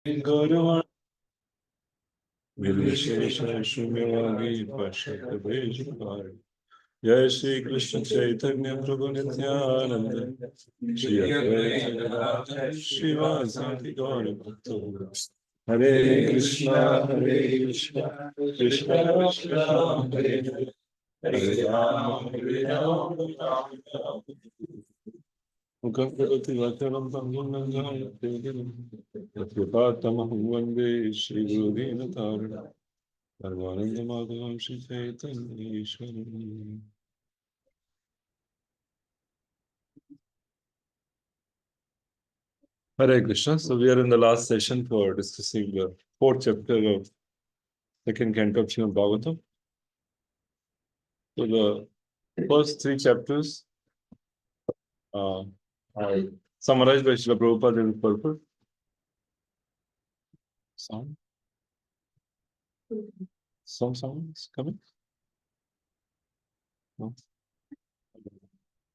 Gauravan Nirvishesha Shunyavadi Pashata Veshpari Jai Shri Krishna Chaitanya Prabhu Nityananda Shri Advaita Gadadhar Srivasadi Gaura Bhakta Hare Krishna Krishna Krishna Hare Hare Hare Rama Rama Rama Mukhakarati Vacharam Tangunanjaya Tegiram Yatyapatamaham Vande Shri Guru Dinataram Parvananda Madhavam Shri Chaitanya Ishwaram. Hare Krishna. So we are in the last session for discussing the fourth chapter of second canto of Srimad Bhagavatam. So the first three chapters are summarized by Srila Prabhupada in purpose. Sound? Some sound is coming? No?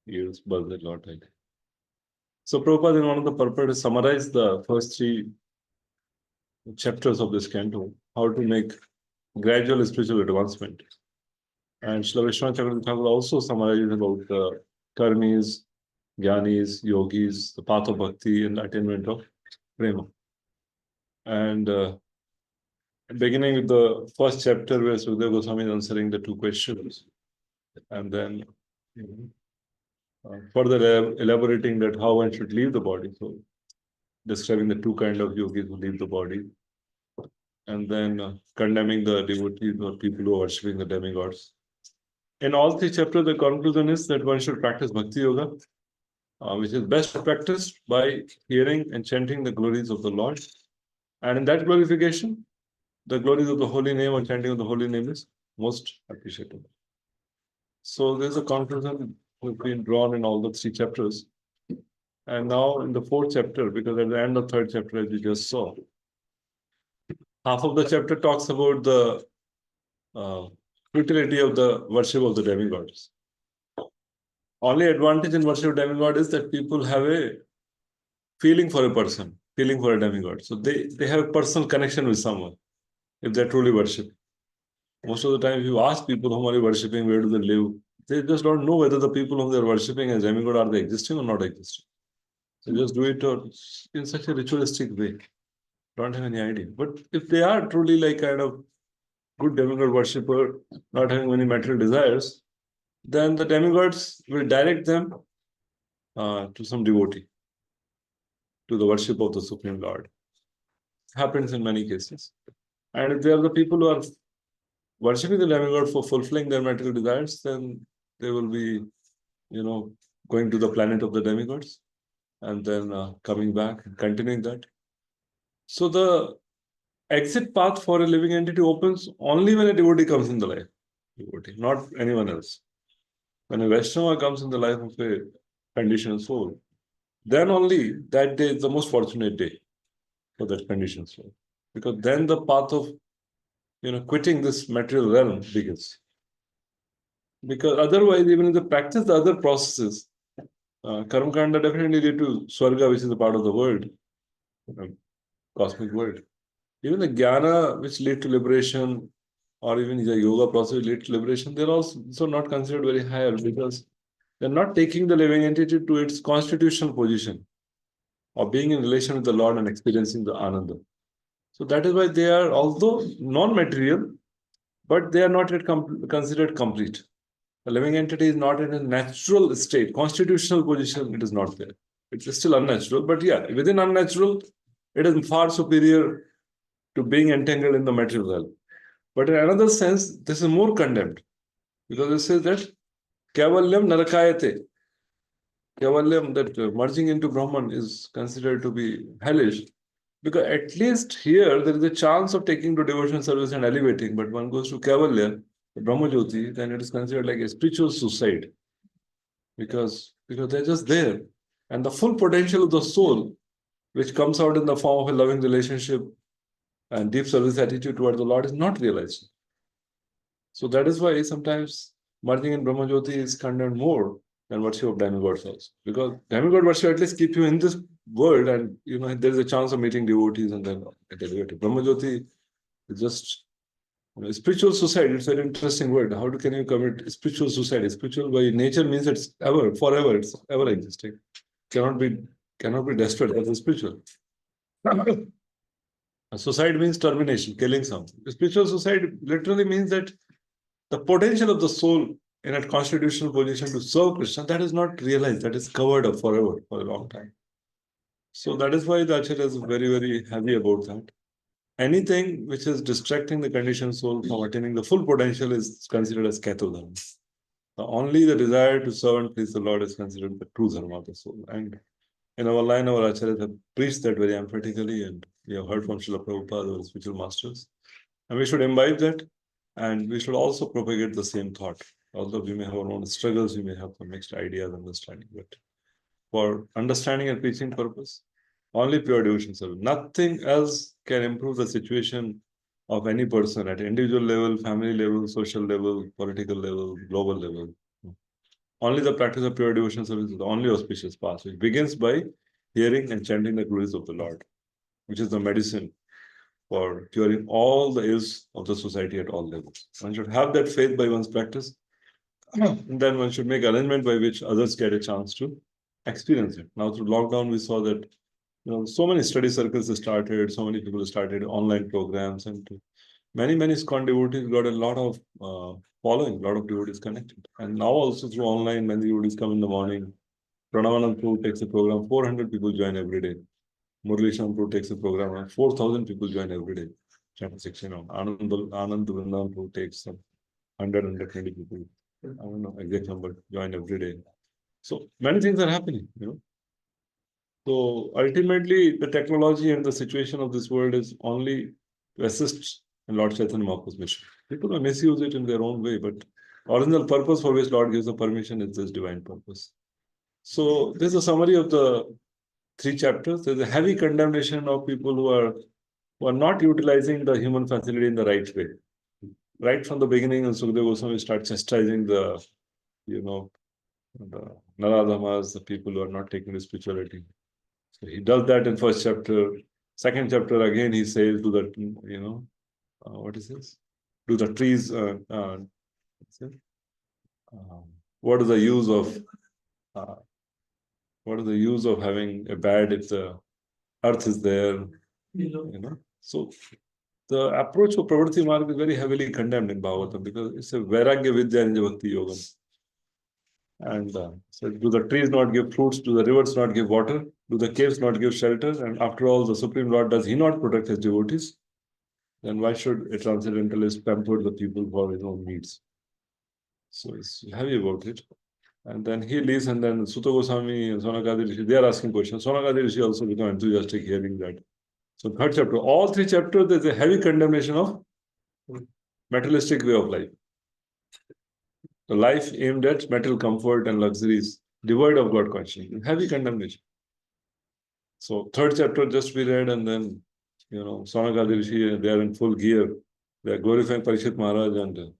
Ears buzz a lot, I think. So Prabhupada in one of the purpose summarized the first three chapters of this canto, how to make gradual spiritual advancement. And Srila Vishwanath Chakravarti Thakur also summarized about the karmis, jnanis, yogis, the path of bhakti and the attainment of prema. And beginning with the first chapter where Sukadeva Goswami is answering the two questions, and then further elaborating that how one should leave the body. So describing the two kind of yogis who leave the body, and then condemning the devotees or people who are worshipping the demigods. In all three chapters, the conclusion is that one should practice Bhakti Yoga, which is best practiced by hearing and chanting the glories of the Lord. And in that glorification, the glories of the holy name or chanting of the holy name is most appreciable. So there's a conclusion which has been drawn in all the three chapters. And now in the fourth chapter, because at the end of third chapter, as you just saw, half of the chapter talks about the futility of the worship of the demigods. Only advantage in worship of demigod is that people have a feeling for a person, feeling for a demigod. So they have a personal connection with someone if they truly worship. Most of the time, if you ask people whom are you worshipping, where do they live, they just don't know whether the people whom they're worshipping as demigod are they existing or not existing. They just do it in such a ritualistic way. Don't have any idea. But if they are truly like kind of good demigod worshipper, not having any material desires, then the demigods will direct them to some devotee, to the worship of the Supreme Lord. Happens in many cases. And if they are the people who are worshipping the demigod for fulfilling their material desires, then they will be, going to the planet of the demigods and then coming back and continuing that. So the exit path for a living entity opens only when a devotee comes in the life. Devotee, not anyone else. When a Vaishnava comes in the life of a conditioned soul, then only that day is the most fortunate day for that conditioned soul. Because then the path of quitting this material realm begins. Because otherwise, even if they practice the other processes, karma kanda definitely lead to swarga, which is a part of the world, cosmic world. Even the jnana, which lead to liberation, or even the yoga process which lead to liberation, they're also not considered very higher because they're not taking the living entity to its constitutional position of being in relation with the Lord and experiencing the ananda. So that is why they are, although non-material, but they are not yet considered complete. The living entity is not in a natural state, constitutional position, it is not there. It's still unnatural, but yeah, within unnatural, it is far superior to being entangled in the material realm. But in another sense, this is more condemned because it says that Kavalyam Narakayate. Kavalyam, that merging into Brahman is considered to be hellish. Because at least here, there is a chance of taking to devotion service and elevating, but one goes to Kavalya, the Brahmajyoti, then it is considered like a spiritual suicide. Because they're just there. And the full potential of the soul, which comes out in the form of a loving relationship and deep service attitude toward the Lord, is not realized. So that is why sometimes merging in Brahmajyoti is condemned more than worship of demigods also. Because demigod worship at least keep you in this world, and there is a chance of meeting devotees and then get elevated. Brahmajyoti is just spiritual suicide. It's an very interesting word. How can you commit spiritual suicide? Spiritual by nature means it's ever, forever, it's ever existing. Cannot be destroyed as a spiritual. Suicide means termination, killing something. Spiritual suicide literally means that the potential of the soul in a constitutional position to serve Krishna, that is not realized, that is covered up forever, for a long time. So that is why the Acharya is very, very heavy about that. Anything which is distracting the conditioned soul from attaining the full potential is considered as Canto dharma. Only the desire to serve and please the Lord is considered the true dharma of the soul. And in our line, our Acharyas have preached that very emphatically, and we have heard from Srila Prabhupada, our spiritual masters. And we should imbibe that, and we should also propagate the same thought. Although we may have our own struggles, we may have some mixed ideas, understanding, but for understanding and preaching purpose, only pure devotion service. Nothing else can improve the situation of any person at individual level, family level, social level, political level, global level. Only the practice of pure devotion service is the only auspicious path, which begins by hearing and chanting the glories of the Lord, which is the medicine for curing all the ills of the society at all levels. One should have that faith by one's practice, and then one should make arrangement by which others get a chance to experience it. Now, through lockdown, we saw that so many study circles started, so many people started online programs, and many ISKCON devotees got a lot of following, a lot of devotees connected. And now also through online, many devotees come in the morning. Pranavanand Prabhu takes a program, 400 people join every day. Murli Sham Prabhu takes a program, and 4,000 people join every day. Chapter 16. Anand Vrindavan Prabhu takes 100, 120 people. I don't know exact number, join every day. So many things are happening. So ultimately, the technology and the situation of this world is only to assist in Lord Chaitanya Mahaprabhu's mission. People may misuse it in their own way, but original purpose for which Lord gives the permission is this divine purpose. So this is a summary of the 3 chapters. There's a heavy condemnation of people who are not utilizing the human facility in the right way. Right from the beginning, and Sukadeva Goswami starts chastising the Naradhamas, the people who are not taking the spirituality. So he does that in first chapter. Second chapter, again, he says to the, what is this? Do the trees, what is the use of having a bed if the earth is there? So the approach of Pravritti Marg is very heavily condemned in Bhagavatam because it's a Vairagya Vidya and Bhakti Yoga. And so do the trees not give fruits? Do the rivers not give water? Do the caves not give shelter? And after all, the Supreme Lord, does he not protect his devotees? Then why should a transcendentalist pamper the people for his own needs? So it's heavy about it. And then he leaves, and then Sutta Goswami and Sonakadi Rishi, they are asking questions. Sonakadi Rishi also become enthusiastic hearing that. So third chapter, all 3 chapters, there's a heavy condemnation of materialistic way of life. The life aimed at material comfort and luxuries, devoid of God consciousness. Heavy condemnation. So third chapter just we read, and then Sonakadi Rishi, they are in full gear. They are glorifying Parishit Maharaj and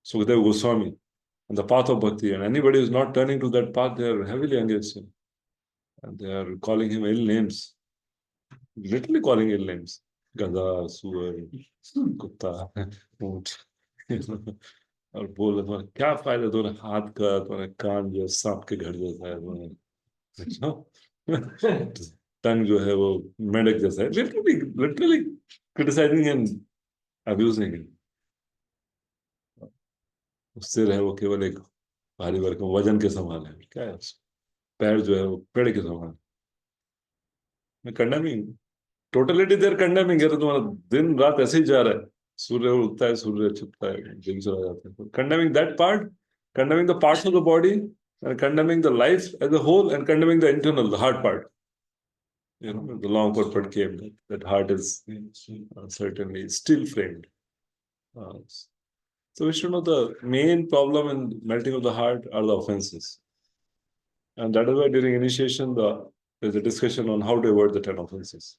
Sukadeva Goswami and the path of bhakti. And anybody who is not turning to that path, they are heavily against him. And they are calling him ill names. Literally calling ill names. Gada, Suvar, Kutta, Oot. और बोल तुम्हारा क्या फायदा, तुम्हारे हाथ का, तुम्हारे कान जो सांप के घर जैसा है, टंग जो है वो मेंढक जैसा है. Literally criticizing and abusing him. सिर है वो केवल एक भारी भरकम वजन के समान है. क्या है? पैर जो है वो पेड़ के समान. मैं कंडेमिंग टोटलिटी देयर कंडेमिंग है. तो तुम्हारा दिन रात ऐसे ही जा रहा है. सूर्य उगता है, सूर्य छिपता है, दिन चला जाता है. Condemning that part, condemning the parts of the body, and condemning the life as a whole, and condemning the internal, the heart part. The long purport came that heart is certainly still framed. So we should know the main problem in melting of the heart are the offenses. And that is why during initiation, there's a discussion on how to avoid the 10 offenses.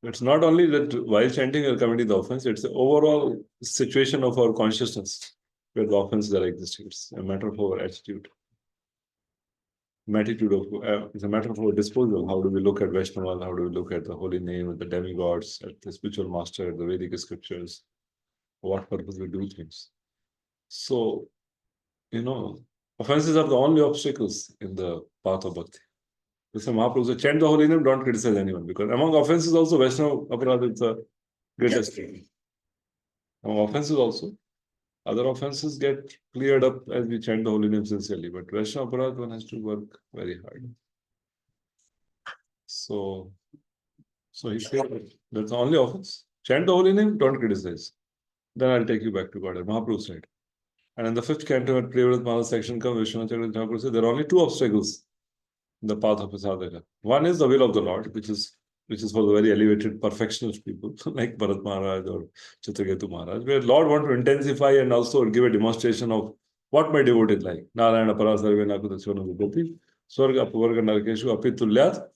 It's not only that while chanting you're committing the offense, it's the overall situation of our consciousness. where the offenses are existing. It's a matter of our attitude. It's a matter of our disposal. How do we look at Vaishnavas? How do we look at the holy name, at the demigods, at the spiritual master, at the Vedic scriptures? What purpose we do things? So, offenses are the only obstacles in the path of bhakti. So Mahaprabhu said, chant the holy name, don't criticize anyone. Because among offenses also, Vaishnava aparadha is the greatest thing. Among offenses also, other offenses get cleared up as we chant the holy name sincerely. But Vaishnava aparadha, one has to work very hard. So he said, that's the only offense. Chant the holy name, don't criticize. Then I'll take you back to God. Mahaprabhu said. And in the 5th canto, at Priyavrat Maharaj section comes, Vishwanath Chakravarti Thakur said, there are only 2 obstacles in the path of a sadhaka. One is the will of the Lord, which is for the very elevated perfectionist people, like Bharat Maharaj or Chitraketu Maharaj, where Lord wants to intensify and also give a demonstration of what my devotee is like. Narayana Parasarve Nakudachvana Gopi, Swarga Pavarga Narkeshu Apitulyat.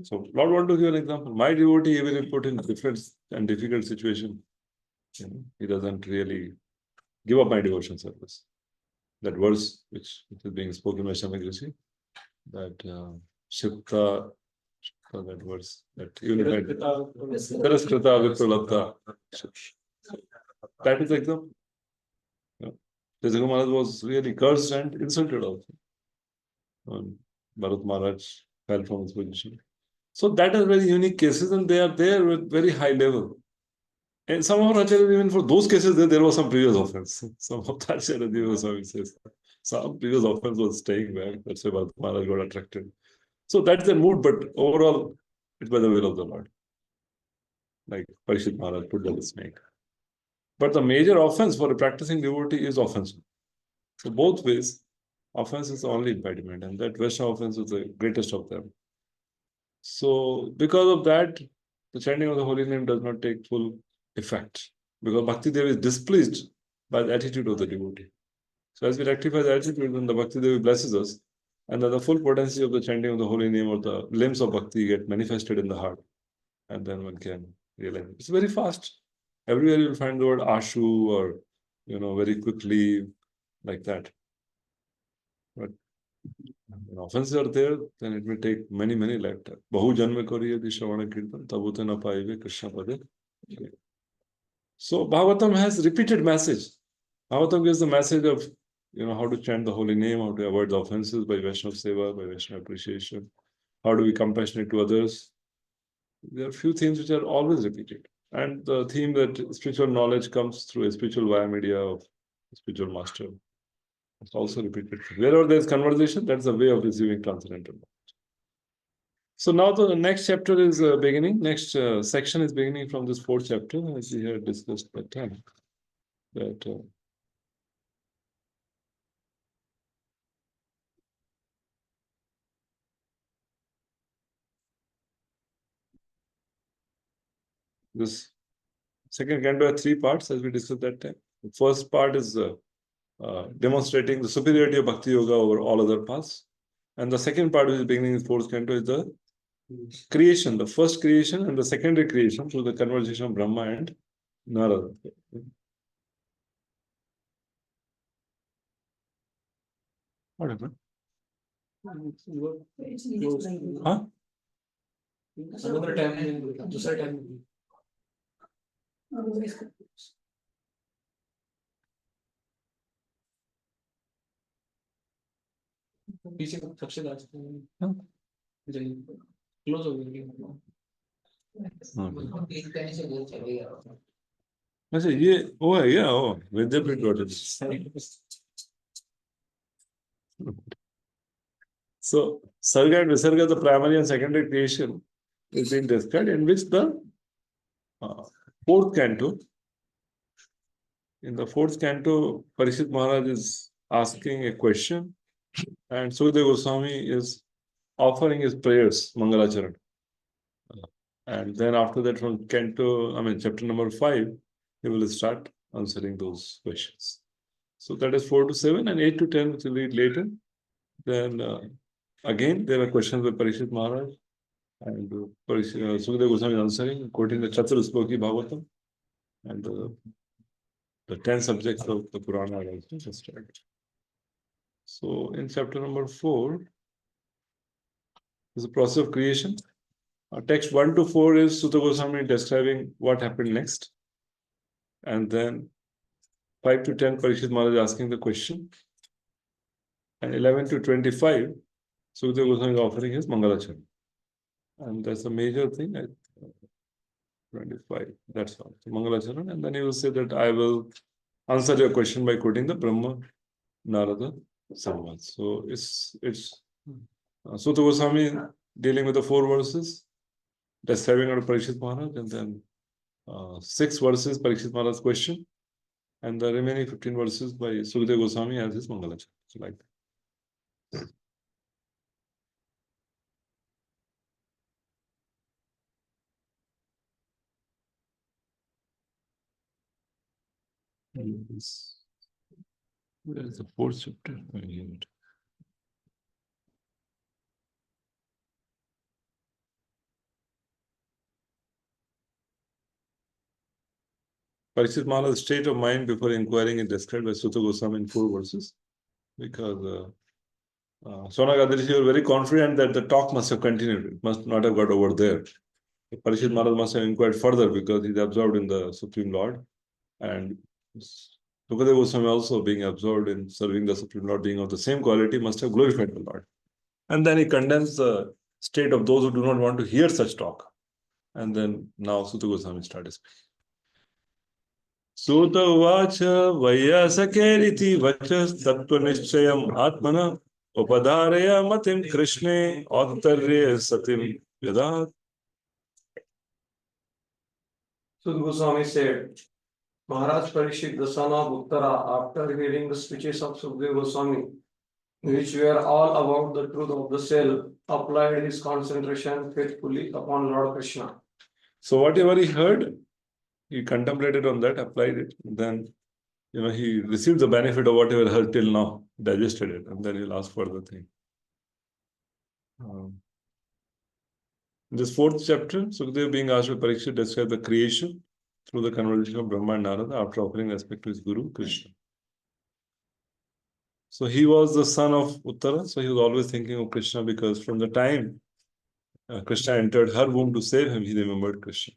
So Lord wants to give an example. My devotee, even if put in different and difficult situation, he doesn't really give up my devotion service. That verse which is being spoken by Shamagrishi, that Shipta, that verse, that unified Taraskrita Vipralabdha. That is the example. Tejaga Maharaj was really cursed and insulted also. Bharat Maharaj fell from his position. So that are very unique cases, and they are there with very high level. And some of our acharyas, even for those cases, there was some previous offense. Some of the acharyas, Swami says, some previous offense was staying back. That's why Bharat Maharaj got attracted. So that's the mood, but overall, it's by the will of the Lord. Like Parishit Maharaj put the snake. But the major offense for a practicing devotee is offense. So both ways, offense is the only impediment, and that Vaishnava offense is the greatest of them. So because of that, the chanting of the holy name does not take full effect, because Bhakti Devi is displeased by the attitude of the devotee. So as we rectify the attitude, then the Bhakti Devi blesses us, and then the full potency of the chanting of the holy name or the limbs of Bhakti get manifested in the heart, and then one can realize it. It's very fast. Everywhere you'll find the word ashu or, very quickly, like that. But when offenses are there, then it will take many, many lifetimes. Bahu janma kariye di shravana kirtan, tabute na paive Krishna pade. So Bhagavatam has repeated message. Bhagavatam gives the message of, how to chant the holy name, how to avoid the offenses by Vaishnava Seva, by Vaishnava appreciation. How do we compassionate to others? There are a few themes which are always repeated. And the theme that spiritual knowledge comes through a spiritual via media of a spiritual master. It's also repeated. Wherever there's conversation, that's a way of receiving transcendental knowledge. So now the next chapter is beginning. Next section is beginning from this 4th chapter, as we had discussed that time. That this second canto has 3 parts, as we discussed that time. The first part is demonstrating the superiority of Bhakti Yoga over all other paths. And the second part, which is beginning in 4th canto, is the creation, the first creation and the secondary creation through the conversation of Brahma and Narada. What happened? Huh? Another time, दूसरा time. पीछे सबसे last close हो गई. अच्छा ये वो है क्या वो विद्यापीठ got. So Sarga and Visarga, the primary and secondary creation, is being described, in which the 4th canto, in the 4th canto, Parishit Maharaj is asking a question, and Sukadeva Goswami is offering his prayers, Mangalacharan. And then after that, from chapter number 5, he will start answering those questions. So that is 4 to 7, and 8 to 10, which we'll read later. Then again, there are questions by Parishit Maharaj, and Sukadeva Goswami is answering, quoting the Chaturshloki Bhagavatam. And the the 10 subjects of the Purana are also described. So in chapter number 4 is the process of creation. Text 1 to 4 is Sutta Goswami describing what happened next. And then 5 to 10, Parikshit Maharaj asking the question. And 11 to 25, Sukadeva Goswami is offering his Mangalacharana. And that's a major thing. 25, that's all. So Mangalacharana. And then he will say that I will answer your question by quoting the Brahma Narada Samvad. So it's Sutta Goswami dealing with the 4 verses, describing out Parikshit Maharaj, and then 6 verses Parikshit Maharaj's question, and the remaining 15 verses by Sukadeva Goswami as his Mangalacharana. So like that. Where is the 4th chapter? Parikshit Maharaj's state of mind before inquiring is described by Sutta Goswami in 4 verses, because Sonag Adrishi were very confident that the talk must have continued. It must not have got over there. Parikshit Maharaj must have inquired further because he's absorbed in the Supreme Lord. And Sukadeva Goswami also being absorbed in serving the Supreme Lord, being of the same quality, must have glorified the Lord. And then he condemns the state of those who do not want to hear such talk. And then now Sutta Goswami started speaking. Sutta Uvacha Vayyasakeriti Vachas Tattva Nishchayam Atmana Upadaraya Matim Krishne Autarya Satim Yadat. So Goswami said, Maharaj Parikshit, the son of Uttara, after hearing the speeches of Sukadeva Goswami, which were all about the truth of the self, applied his concentration faithfully upon Lord Krishna. So whatever he heard, he contemplated on that, applied it, then he received the benefit of whatever heard till now, digested it, and then he'll ask for the thing. In this 4th chapter, Sukadeva being asked by Parikshit describes the creation through the conversation of Brahma and Narada after offering respect to his Guru, Krishna. So he was the son of Uttara, so he was always thinking of Krishna, because from the time Krishna entered her womb to save him, he remembered Krishna.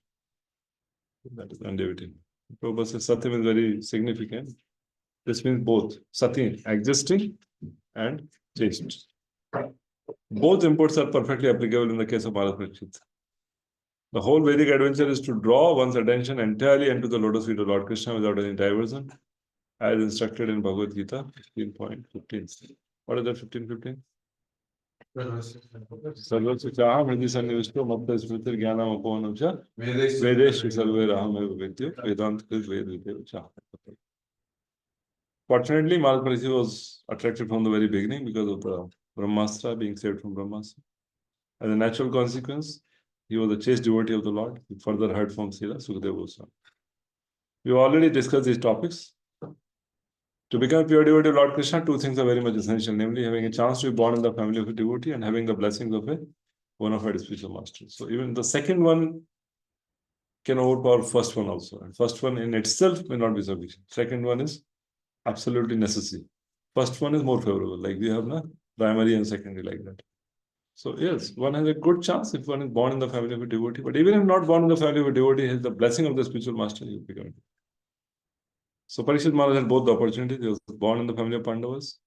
That is undivided. Prabhupada says Satyam is very significant. This means both Satyam, existing, and chaste. Both imports are perfectly applicable in the case of Maharaj Parikshit. The whole Vedic adventure is to draw one's attention entirely into the lotus feet of Lord Krishna without any diversion, as instructed in Bhagavad Gita 15.15. What is that 15.15? सर्वस्वचाह हृदय सन्निविष्टो मत्त स्मृति ज्ञानम अपोहनम च वेदेषु सर्वैरहमेव वेद्यो वेदांत कृत वेद विद्यो च. Fortunately, Maharaj Parikshit was attracted from the very beginning because of the Brahmastra, being saved from Brahmastra. As a natural consequence, he was a chaste devotee of the Lord. He further heard from Srila Sukadeva Goswami. We already discussed these topics. To become a pure devotee of Lord Krishna, 2 things are very much essential, namely having a chance to be born in the family of a devotee and having the blessings of a bona fide spiritual master. So even the second one can overpower first one also. And first one in itself may not be sufficient. Second one is absolutely necessary. First one is more favorable, like we have primary and secondary like that. So yes, one has a good chance if one is born in the family of a devotee. But even if not born in the family of a devotee, has the blessing of the spiritual master, you become. So Parikshit Maharaj had both the opportunities. He was born in the family of Pandavas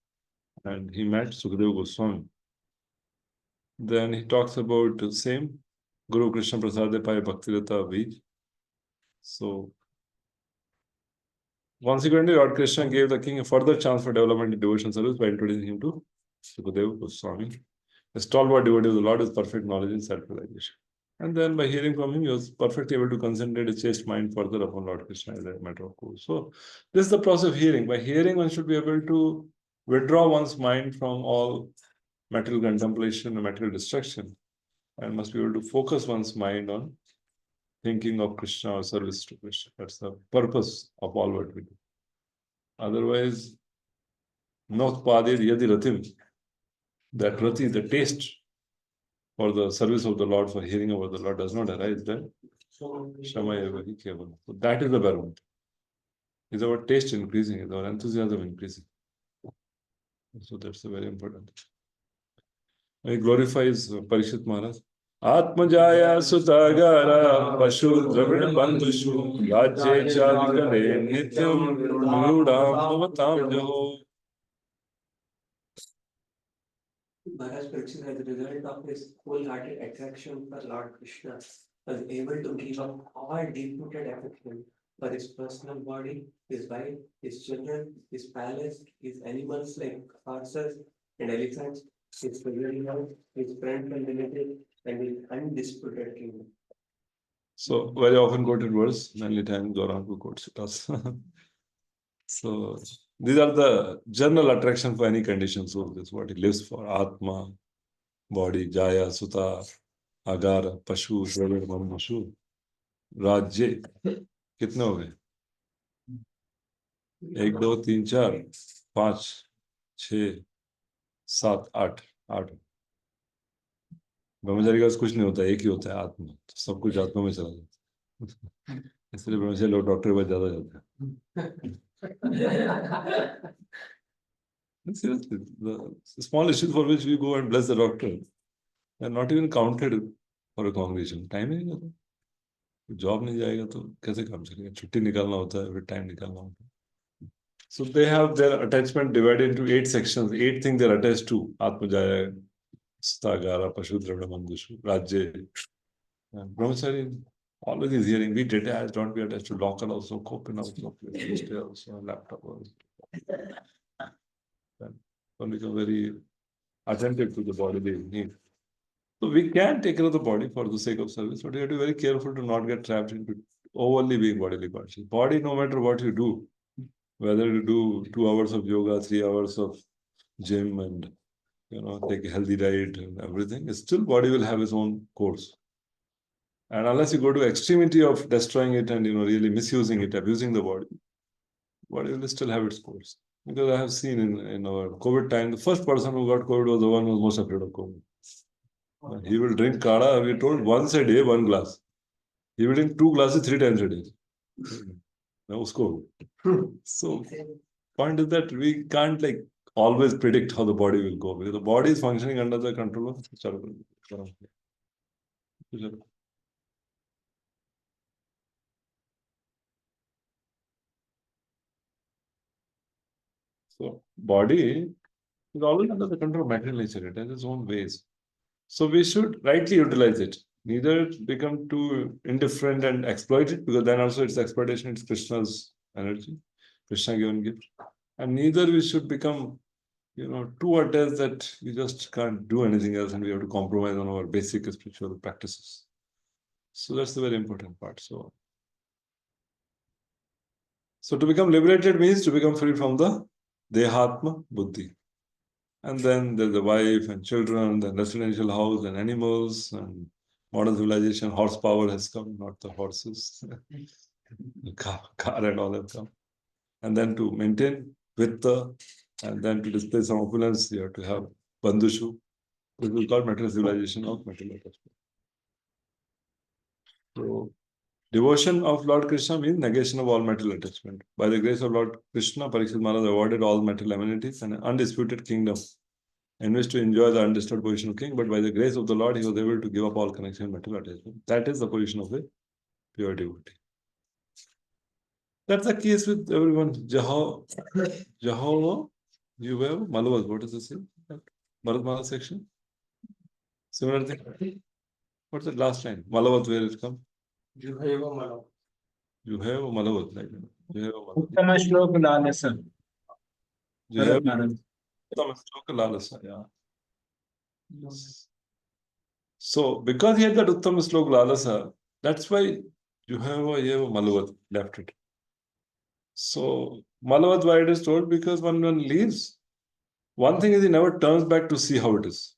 and he met Sukadeva Goswami. Then he talks about the same Guru Krishna Prasade Pai Bhaktirata Bij. So consequently, Lord Krishna gave the king a further chance for development in devotion service by introducing him to Sukadeva Goswami. A stalwart devotee of the Lord with perfect knowledge and self-realization. And then by hearing from him, he was perfectly able to concentrate his chaste mind further upon Lord Krishna as a matter of course. So this is the process of hearing. By hearing, one should be able to withdraw one's mind from all material contemplation and material distraction, and must be able to focus one's mind on thinking of Krishna or service to Krishna. That's the purpose of all what we do. Otherwise, not padid yadi ratim, that rati, the taste for the service of the Lord, for hearing about the Lord does not arise, then Shama eva hi kevalam. So that is the barometer. Is our taste increasing? Is our enthusiasm increasing? So that's a very important. He glorifies Parishit Maharaj. Atmajaya Sutagara Pashu Dravida Bandhushu Rajye Chadikare Nityam Virudam Bhavatam Jaho. Maharaj Pariksit, as a result of his wholehearted attraction for Lord Krishna, was able to give up all deep-rooted affection for his personal body, his wife, his children, his palace, his animals like horses and elephants, his family house, his friends and relatives, and his undisputed kingdom. So, very often quoted verse, many times Gauranga quotes it also. So, these are the general attraction for any conditioned soul. This is what he lives for. Atma, body, Jaya, Suta, Agara, Pashu, Dravid, Mamashu, Rajye. कितने हो गए? 1 2 3 4 5 6 7 8 8 ब्रह्मचारी का कुछ नहीं होता, एक ही होता है आत्मा, तो सब कुछ आत्मा में चला जाता है। इसलिए ब्रह्मचारी लोग डॉक्टर के पास ज्यादा जाते हैं। Seriously, the small issues for which we go and bless the doctor are not even counted for a congregation. Time ही नहीं होता, जॉब नहीं जाएगा तो कैसे काम चलेगा, छुट्टी निकालना होता है, फिर टाइम निकालना होता है. So they have their attachment divided into 8 sections, 8 things they're attached to. Atmajaya, Stagara, Pashudravana Mandushu, Rajya. And Brahmachari always is hearing, be detached, don't be attached to local also, copen also, stay also, laptop also. And one become very attentive to the body they need. So we can take care of the body for the sake of service, but you have to be very careful to not get trapped into overly being bodily conscious. Body, no matter what you do, whether you do 2 hours of yoga, 3 hours of gym, and take a healthy diet and everything, still body will have its own course. And unless you go to extremity of destroying it and really misusing it, abusing the body will still have its course. Because I have seen in our COVID time, the first person who got COVID was the one who was most afraid of COVID. He will drink kada, we told, once a day, 1 glass. He will drink 2 glasses 3 times a day. Now, so, point is that we can't always predict how the body will go, because the body is functioning under the control of So body is always under the control of material nature. It has its own ways. So we should rightly utilize it. Neither become too indifferent and exploit it, because then also it's exploitation, it's Krishna's energy, Krishna given gift. And neither we should become too attached that we just can't do anything else and we have to compromise on our basic spiritual practices. So that's the very important part. So to become liberated means to become free from the Dehatma Buddhi. And then there's the wife and children, then residential house and animals, and modern civilization, horsepower has come, not the horses. car and all have come. And then to maintain vitta, and then to display some opulence, you have to have bandhushu. This is called material civilization of material attachment. So, devotion of Lord Krishna means negation of all material attachment. By the grace of Lord Krishna, Parikshit Maharaj awarded all material amenities and an undisputed kingdom, and wished to enjoy the undisturbed position of king. But by the grace of the Lord, he was able to give up all connection with material attachment. That is the position of a pure devotee. That's the case with everyone. Jehovah, you have Malavad. What does it say? Bharatmala section. Similar thing. What's the last line? Malavat, where it comes? You have a malav. You have a Malavat. Like, you have a Malavat. Uttama Shlok Lalasa. You have Bharat Uttama Shlok Lalasa. Yeah. So, because he had that Uttama Shlok Lalasa, that's why you have a Malavat left it. So, Malavat, why it is told? Because when one leaves, one thing is he never turns back to see how it is.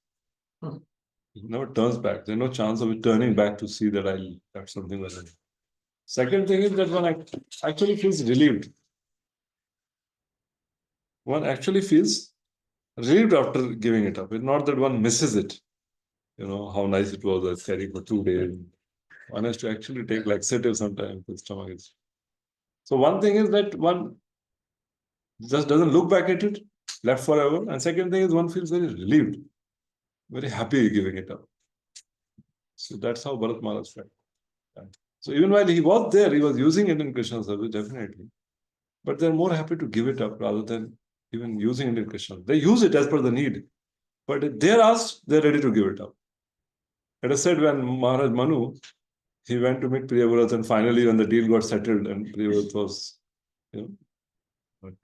He never turns back. There's no chance of it turning back to see that I left something like that. Second thing is that one actually feels relieved. One actually feels relieved after giving it up. It's not that one misses it. How nice it was. I was carrying for 2 days. One has to actually take laxative sometimes. The stomach is. So one thing is that one just doesn't look back at it, left forever. And second thing is one feels very relieved, very happy giving it up. So that's how Bharat Maharaj felt. So even while he was there, he was using it in Krishna service, definitely. But they're more happy to give it up rather than even using it in Krishna. They use it as per the need. But if they're asked, they're ready to give it up. It is said when Maharaj Manu, he went to meet Priyavrat, and finally when the deal got settled and Priyavrat was,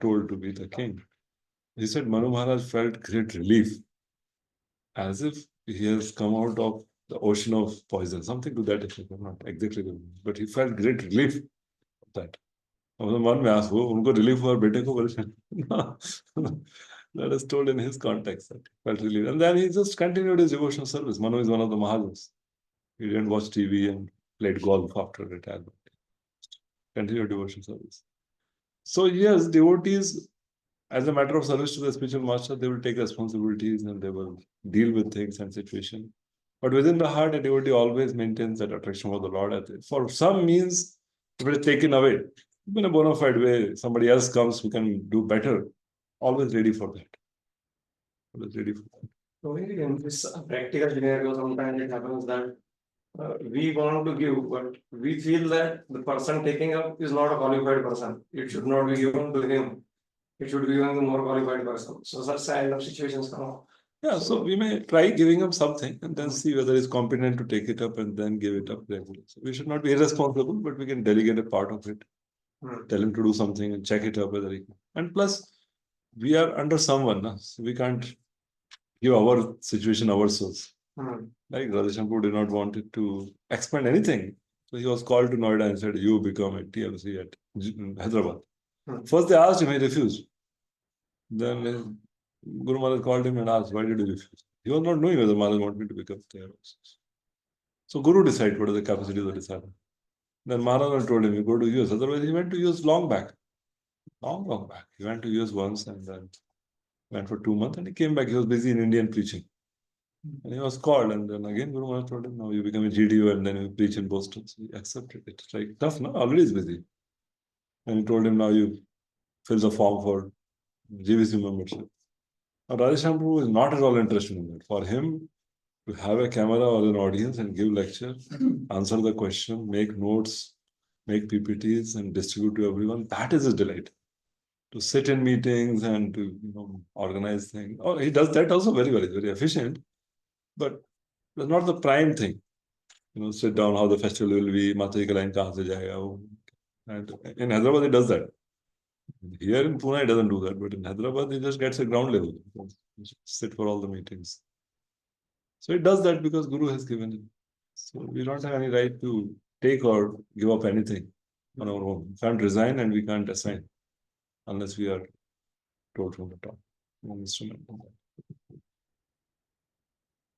told to be the king, he said Manu Maharaj felt great relief, as if he has come out of the ocean of poison, something to that effect. I'm not exactly remember, but he felt great relief of that. मन में आंसू उनको relief हुआ बेटे को परेशान. That is told in his context that he felt relief. And then he just continued his devotional service. Manu is one of the Mahajans. He didn't watch TV and played golf after retirement. Continued devotional service. So yes, devotees, as a matter of service to the spiritual master, they will take responsibilities and they will deal with things and situations. But within the heart, a devotee always maintains that attraction for the Lord. For some means, if it is taken away, in a bona fide way, somebody else comes who can do better, always ready for that. Always ready for that. So in this practical scenario, sometimes it happens that we want to give, but we feel that the person taking up is not a qualified person. It should not be given to him. It should be given to a more qualified person. So such kind of situations come up. Yeah, so we may try giving up something and then see whether he's competent to take it up and then give it up regularly. So we should not be irresponsible, but we can delegate a part of it. Tell him to do something and check it up whether he can. And plus, we are under someone, so we can't give our situation ourselves. Like Radheshampur did not want it to expand anything. So he was called to Noida and said, you become a TLC at Hyderabad. First they asked him, he refused. Then Guru Maharaj called him and asked, why did you refuse? He was not knowing whether Maharaj wanted me to become there. So Guru decided what is the capacity of the disciple. Then Maharaj told him, you go to US. Otherwise, he went to US long back. Long back. He went to US once and then went for 2 months and he came back. He was busy in India preaching. And he was called, and then again Guru Maharaj told him, now you become a GDU and then you preach in Boston. So he accepted it. It's like tough, no? Already is busy. And he told him, now you fill the form for GVC membership. Now Radheshampur is not at all interested in that. For him, to have a camera or an audience and give lecture, answer the question, make notes, make PPTs and distribute to everyone, that is his delight. To sit in meetings and to organize things. Oh, he does that also very well. He's very efficient. But that's not the prime thing. Sit down, how the festival will be, Mataji ka line kahan se jayega. And in Hyderabad, he does that. Here in Pune, he doesn't do that. But in Hyderabad, he just gets a ground level. Sit for all the meetings. So he does that because Guru has given him. So we don't have any right to take or give up anything on our own. We can't resign and we can't assign unless we are told from the top.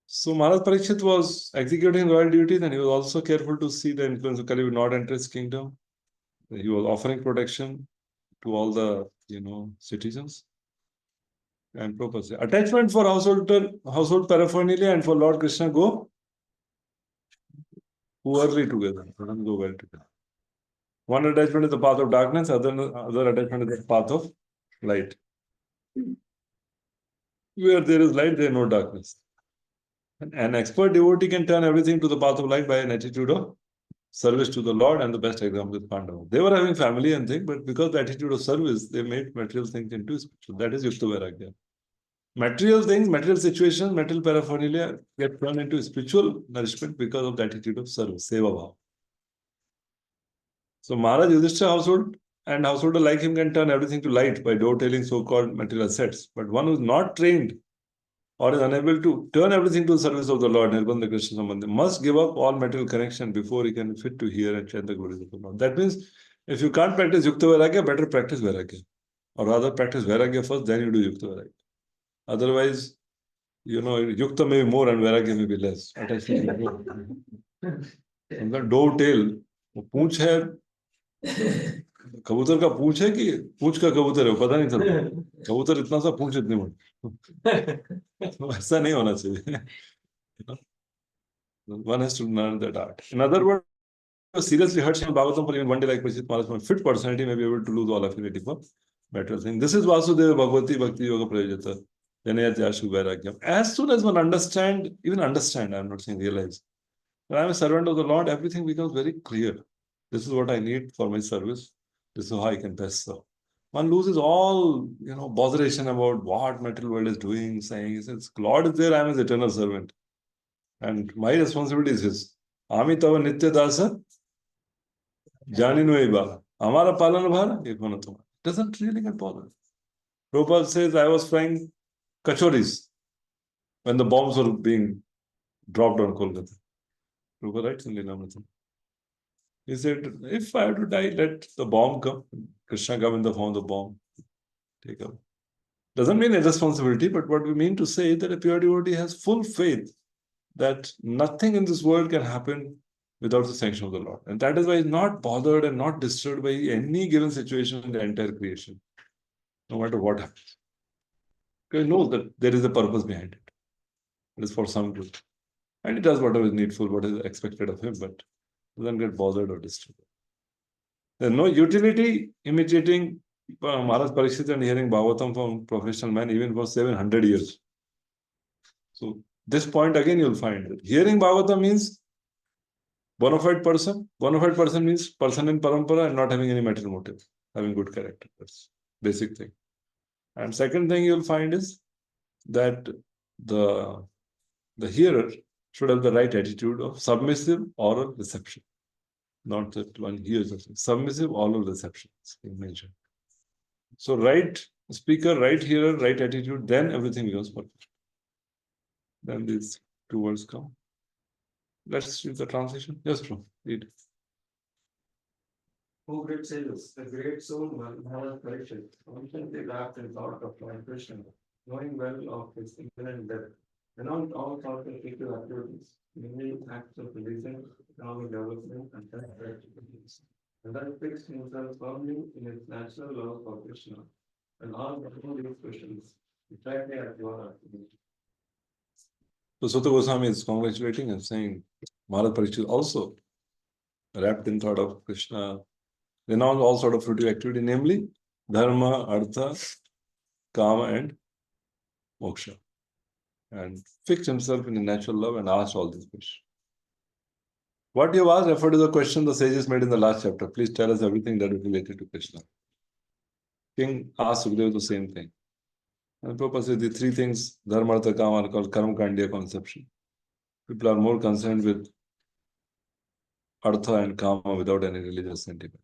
So Maharaj Parikshit was executing royal duties and he was also careful to see the influence of Kali would not enter his kingdom. He was offering protection to all the citizens and purpose. Attachment for household paraphernalia and for Lord Krishna go poorly together. They don't go well together. One attachment is the path of darkness, other attachment is the path of light. Where there is light, there is no darkness. An expert devotee can turn everything to the path of light by an attitude of service to the Lord, and the best example is Pandava. They were having family and things, but because the attitude of service, they made material things into spiritual. That is Yukta Vairagya. Material things, material situations, material paraphernalia get turned into spiritual nourishment because of the attitude of service, Seva Bhava. So Maharaj Yudhishthira household and householder like him can turn everything to light by dovetailing so-called material assets. But one who is not trained or is unable to turn everything to the service of the Lord, Nirbandha Krishna Sambandha, must give up all material connection before he can be fit to hear and chant the glories of the Lord. That means if you can't practice Yukta Vairagya, better practice Vairagya. Or rather practice Vairagya first, then you do Yukta Vairagya. Otherwise, Yukta may be more and Vairagya may be less. Dovetail, पूंछ है कबूतर का पूंछ है कि पूंछ का कबूतर है पता नहीं चलता कबूतर इतना सा पूंछ इतनी बड़ी ऐसा नहीं होना चाहिए one has to learn that art. In other words, seriously hurt Srimad Bhagavatam for even one day, like Parishit Maharaj, from a fit personality may be able to lose all affinity for material things. This is Vasudeva Bhagavati Bhakti Yoga Prayajata. Janayatya Vairagyam. As soon as one even understand, I'm not saying realize, when I'm a servant of the Lord, everything becomes very clear. This is what I need for my service. This is how I can best serve. One loses all, botheration about what material world is doing, saying, since Lord is there, I'm his eternal servant. And my responsibility is his. Ami tava nitya dasa, janinu eba. Amara palan bhara, ekmana tuma. Doesn't really get bothered. Prabhupada says, I was frying kachoris when the bombs were being dropped on Kolkata. Prabhupada writes in Leelamrita. He said, if I have to die, let the bomb come. Krishna come in the form of the bomb. Take up. Doesn't mean irresponsibility, but what we mean to say is that a pure devotee has full faith that nothing in this world can happen without the sanction of the Lord. And that is why he's not bothered and not disturbed by any given situation in the entire creation, no matter what happens. Because he knows that there is a purpose behind it. It is for some good. And he does whatever is needful, what is expected of him, but doesn't get bothered or disturbed. There's no utility imitating Maharaj Parikshit and hearing Bhagavatam from professional man even for 700 years. So this point again you'll find that hearing Bhagavatam means bona fide person. Bona fide person means person in parampara and not having any material motive, having good character. That's basic thing. And second thing you'll find is that the hearer should have the right attitude of submissive oral reception. Not that one hears of submissive oral reception in mentioned. So right speaker, right hearer, right attitude, then everything becomes perfect. Then these two words come. Let's read the translation. Yes, bro. Read. Who great sages, the great soul Maharaj Parikshit, constantly wrapped in thought of Lord Krishna, knowing well of his infinite depth, renounced all thought and spiritual activities, mainly acts of religion, economic development, and self-gratification, and then fixed himself firmly in his natural love for Krishna, and all these questions, exactly as you are asking. So Sutta Goswami is congratulating and saying Maharaj Parikshit also wrapped in thought of Krishna, renounced all sort of fruitive activity, namely dharma, artha, kama, and moksha, and fixed himself in a natural love and asked all these questions. What you asked referred to the question the sages made in the last chapter. Please tell us everything that is related to Krishna. King asked Sukadeva the same thing. And Prabhupada says the three things, dharma, artha, kama, are called karma-kandiya conception. People are more concerned with artha and kama without any religious sentiment.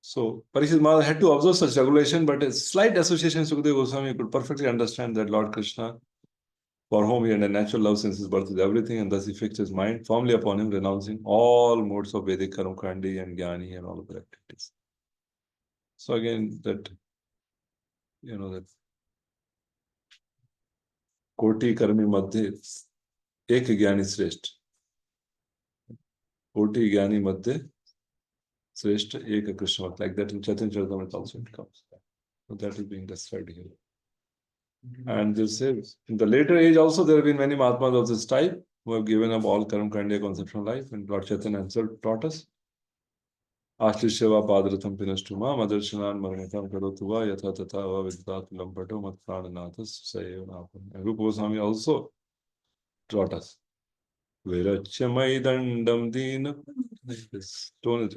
So Parikshit Maharaj had to observe such regulation, but a slight association with Sukadeva Goswami could perfectly understand that Lord Krishna, for whom he had a natural love since his birth with everything, and thus he fixed his mind firmly upon him, renouncing all modes of Vedic karma-kandi and jnani and all other activities. So again, that koti karmi madhye ek jnani shreshth. Koti jnani madhye shreshth ek Krishna. Like that in Chaitanya Charitamrita also it comes. So that is being described here. And this says, in the later age also, there have been many Mahatmas of this type who have given up all karma-kandiya conception of life, and Lord Chaitanya himself taught us. Ashlisheva padratham pinastuma madarshana marmatam karotuva yatha tata va viddat lampato mat prananathas sayo napam. And Rupa Goswami also taught us. Virachyamai dandam dina. This tone is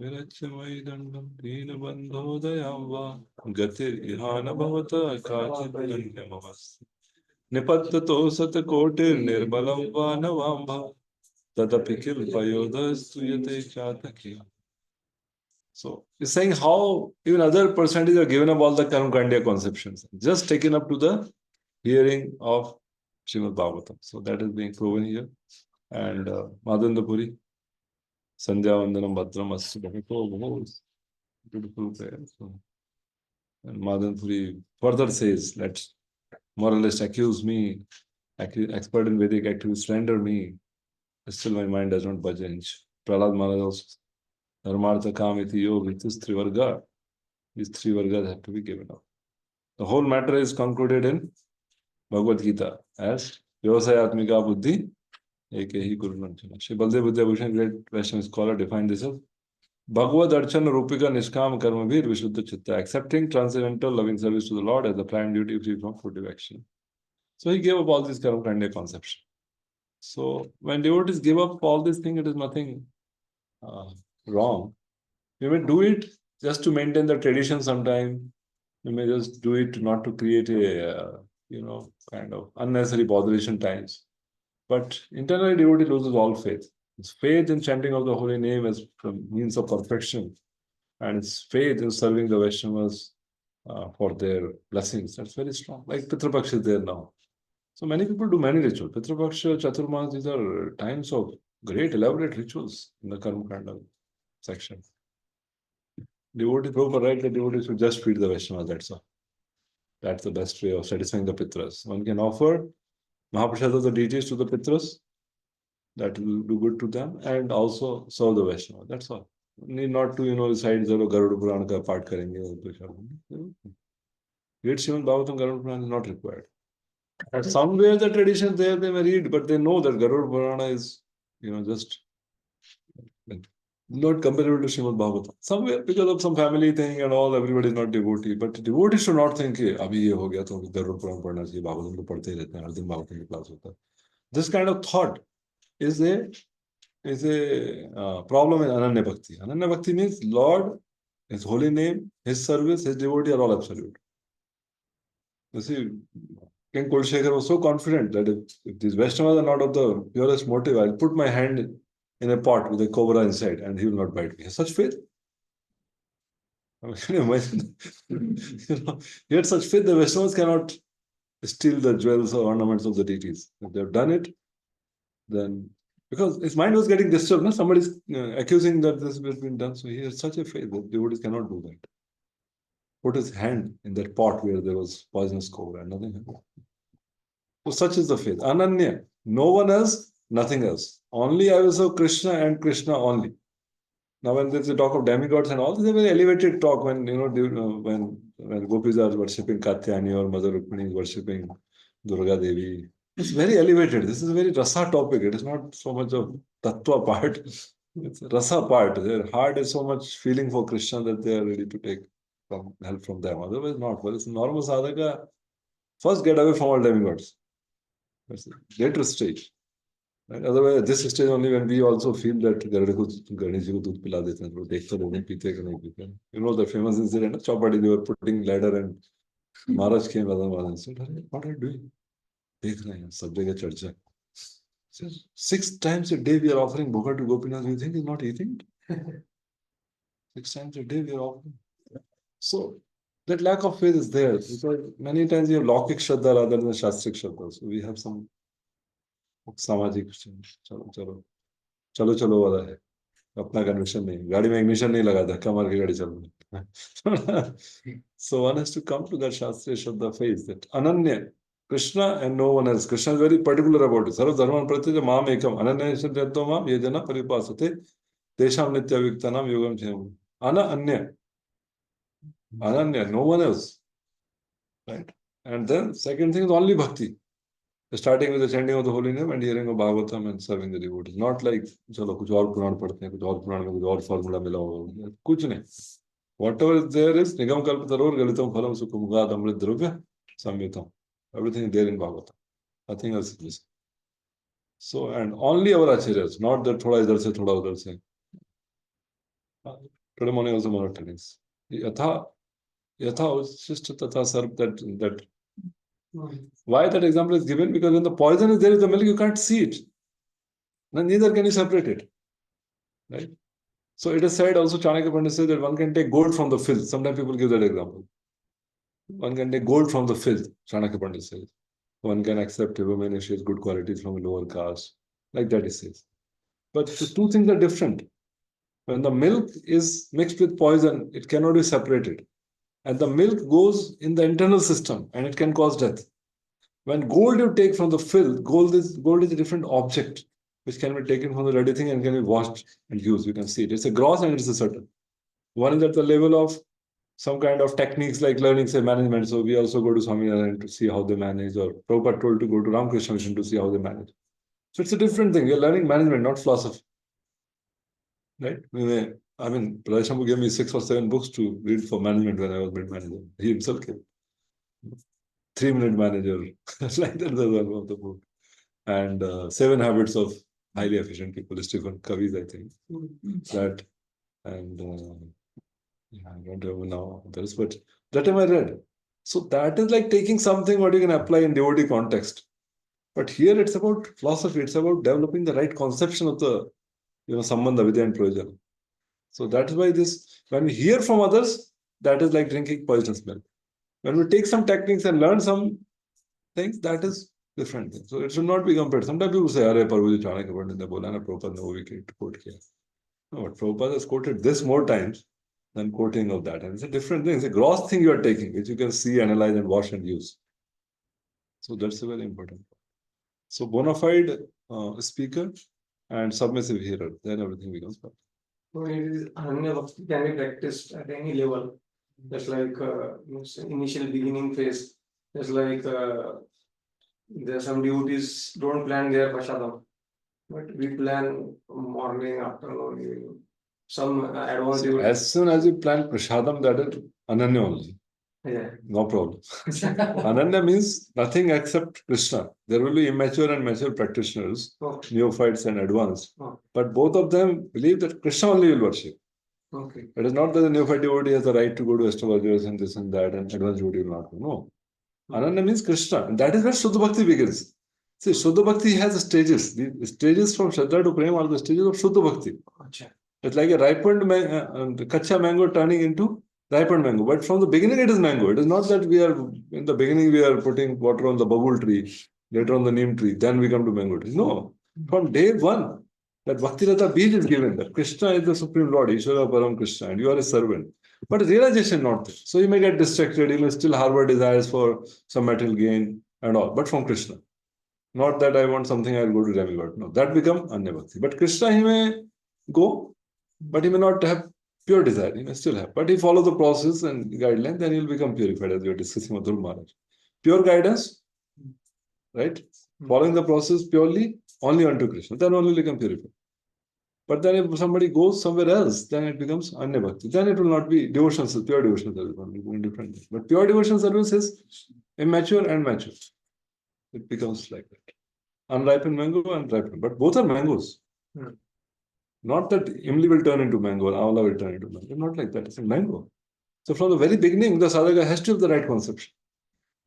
Virachyamai dandam dina bandhodayam va gatir ihana bhavata kachit danyamavas. Nipattato satakotir nirbalam va navambha tadapikil payodastuyate chataki. So he's saying how even other personalities are given up all the karma-kandiya conceptions, just taken up to the hearing of Srimad Bhagavatam. So that is being proven here. And Madandapuri, Sandhya Vandanam Bhadram Astu Bhagato, beautiful prayer. So, and Madandapuri further says, let's moralist accuse me, expert in Vedic activities slander me, still my mind does not budge an inch. Prahlad Maharaj also, Dharmartha Kamiti Yoga, this three varga, these three vargas have to be given up. The whole matter is concluded in Bhagavad Gita as Vyavasayatmika Buddhi, एक ही गुरु लक्षण. Shri Baldev Vidyabhushan, great Vaishnava scholar, defined this as Bhagavad Archana Rupika Nishkam Karma Vir Vishuddha Chitta, accepting transcendental loving service to the Lord as the prime duty free from furtive action. So he gave up all these karma kanda conception. So when devotees give up all these things, it is nothing wrong. You may do it just to maintain the tradition sometime. You may just do it not to create a, kind of unnecessary botheration times. But internally, devotee loses all faith. His faith in chanting of the holy name as means of perfection, and his faith in serving the Vaishnavas for their blessings. That's very strong. Like Pitrapaksha is there now. So many people do many rituals. Pitrapaksha, Chaturmas, these are times of great elaborate rituals in the Karma Kanda section. Devotee, Prabhupada, right? The devotees should just feed the Vaishnavas, that's all. That's the best way of satisfying the Pitras. One can offer Mahaprasad of the deities to the Pitras, that will do good to them, and also serve the Vaishnava. That's all. Need not to, recite Garuda Purana ka part karenge. Read Srimad Bhagavatam, Garuda Purana is not required. Somewhere the tradition there they may read, but they know that Garuda Purana is, just not comparable to Srimad Bhagavatam. Somewhere, because of some family thing and all, everybody is not devotee. But devotees should not think, abhi ye ho gaya, to Garuda Purana padhna chahiye, Bhagavatam to padhte hi rehte hain, har din Bhagavatam ki class hota hai. This kind of thought is a problem in Ananya Bhakti. Ananya Bhakti means Lord, His holy name, His service, His devotee are all absolute. You see, King Kulshekhar was so confident that if these Vaishnavas are not of the purest motive, I'll put my hand in a pot with a cobra inside and he will not bite me. He has such faith. I mean, can you imagine? He had such faith the Vaishnavas cannot steal the jewels or ornaments of the deities. If they have done it, then because his mind was getting disturbed, no? Somebody is accusing that this has been done. So he has such a faith that devotees cannot do that. Put his hand in that pot where there was poisonous cobra and nothing happened. So such is the faith. Ananya. No one else, nothing else. Only I will serve Krishna and Krishna only. Now, when there's a talk of demigods and all, this is a very elevated talk when, when gopis are worshipping Katyayani or Mother Rukmini is worshipping Durga Devi. It's very elevated. This is a very rasa topic. It is not so much of tattva part. It's a rasa part. Their heart is so much feeling for Krishna that they are ready to take help from them. Otherwise, not. But it's normal sadhaka. First, get away from all demigods. That's the later stage. Right? Otherwise, at this stage only when we also feel that Ganesh ji ko doodh pila dete hain, dekhte nahi peete ke nahi peete. You know the famous incident, Chowpatty, they were putting ladder and Maharaj came, and said, what are you doing? Dekh rahe hain, sab jagah charcha. 6 times a day we are offering bhoga to Gopinath. You think he's not eating? 6 times a day we are offering. So that lack of faith is there because many times you have Laukik Shraddha rather than Shastrik Shraddha. So we have some सामाजिक चलो चलो वाला है अपना conviction नहीं गाड़ी में ignition नहीं लगा धक्का मार के गाड़ी चल रही so one has to come to that शास्त्रीय शब्द phase that ananya Krishna and no one else. Krishna is very particular about it. Sarva dharman pratyaj mam ekam ananya shantyatva mam ye jana paripasate tesham nitya viktanam yogam chayam ananya no one else, right? And then second thing is only bhakti. Starting with the chanting of the holy name and hearing of Bhagavatam and serving the devotees. Not like, chalo, kuch aur Puran padhte hain, kuch aur Puran mein kuch aur formula mila hoga. Kuch nahi. Whatever is there is Nigam Kalpataror, Galitam Phalam Sukham Gad Amrit Dravya Samyutam. Everything is there in Bhagavatam. Nothing else is missing. So, and only our acharyas, not that thoda idhar se, thoda udhar se. Today morning also one of trainings. Yatha Ushishta Tatha Sarp that why that example is given? Because when the poison is there in the milk, you can't see it. And neither can you separate it. Right? So it is said also, Chanakya Pandit says that one can take gold from the filth. Sometimes people give that example. One can take gold from the filth, Chanakya Pandit says. One can accept a woman if she has good qualities from a lower caste. Like that he says. But the two things are different. When the milk is mixed with poison, it cannot be separated. And the milk goes in the internal system and it can cause death. When gold you take from the filth, gold is a different object which can be taken from the ready thing and can be washed and used. You can see it. It's a gross and it's a subtle. One is at the level of some kind of techniques like learning, say, management. So we also go to Swami to see how they manage, or Prabhupada told to go to Ramakrishna Mission to see how they manage. So it's a different thing. You're learning management, not philosophy. Right? I mean, Prasad Shamu gave me 6 or 7 books to read for management when I was mid-manager. He himself gave 3-minute manager, like that was one of the book. And 7 habits of highly efficient people, Stephen Covey's, I think. That and yeah, I don't remember now others, but that time I read. So that is like taking something what you can apply in devotee context. But here it's about philosophy. It's about developing the right conception of the Sambandha, Vidya and Prayojan. So that is why this, when we hear from others, that is like drinking poisonous milk. When we take some techniques and learn some things, that is different thing. So it should not be compared. Sometimes people say, Arey, Parvati Chanakya Pandit ne bola na, Prabhupada ne wo wicket quote kiya. No, but Prabhupada has quoted this more times than quoting of that. And it's a different thing. It's a gross thing you are taking, which you can see, analyze, and wash and use. So that's a very important point. So bona fide speaker and submissive hearer, then everything becomes perfect. So it is Ananya Bhakti can be practiced at any level. Just like initial beginning phase. Just like there are some devotees don't plan their prashadam, but we plan morning, afternoon, evening. Some advanced devotees. As soon as you plan prashadam, that is Ananya only. Yeah. No problem. Ananya means nothing except Krishna. There will be immature and mature practitioners, Okay. neophytes and advanced. Okay. But both of them believe that Krishna only will worship. Okay. It is not that the neophyte devotee has the right to go to astrologers and this and that, and advanced devotee will not go. No. Ananya means Krishna. And that is where Shuddha Bhakti begins. See, Shuddha Bhakti has stages. The stages from Shraddha to Prem are the stages of Shuddha Bhakti. Achha. It's like a ripened kacha mango turning into ripened mango. But from the beginning, it is mango. It is not that we are, in the beginning, we are putting water on the bubble tree, later on the neem tree, then we come to mango tree. No. From day one, that Bhakti Rata Bij is given, that Krishna is the Supreme Lord, Ishvara Param Krishna, and you are a servant. But realization not there. So you may get distracted, you may still harbor desires for some material gain and all, but from Krishna. Not that I want something, I'll go to demigod. No, that become Anya Bhakti. But Krishna, he may go, but he may not have pure desire. He may still have. But he follows the process and guideline, then he'll become purified, as we were discussing with Dhruv Maharaj. Pure guidance, right? Following the process purely only unto Krishna, then only become purified. But then if somebody goes somewhere else, then it becomes Anya Bhakti. Then it will not be devotion, pure devotion service, only doing different things. But pure devotion service is immature and mature. It becomes like that. Unripened mango and ripened. But both are mangoes. Not that Imli will turn into mango or Amla will turn into mango. Not like that. It's a mango. So from the very beginning, the sadhaka has to have the right conception.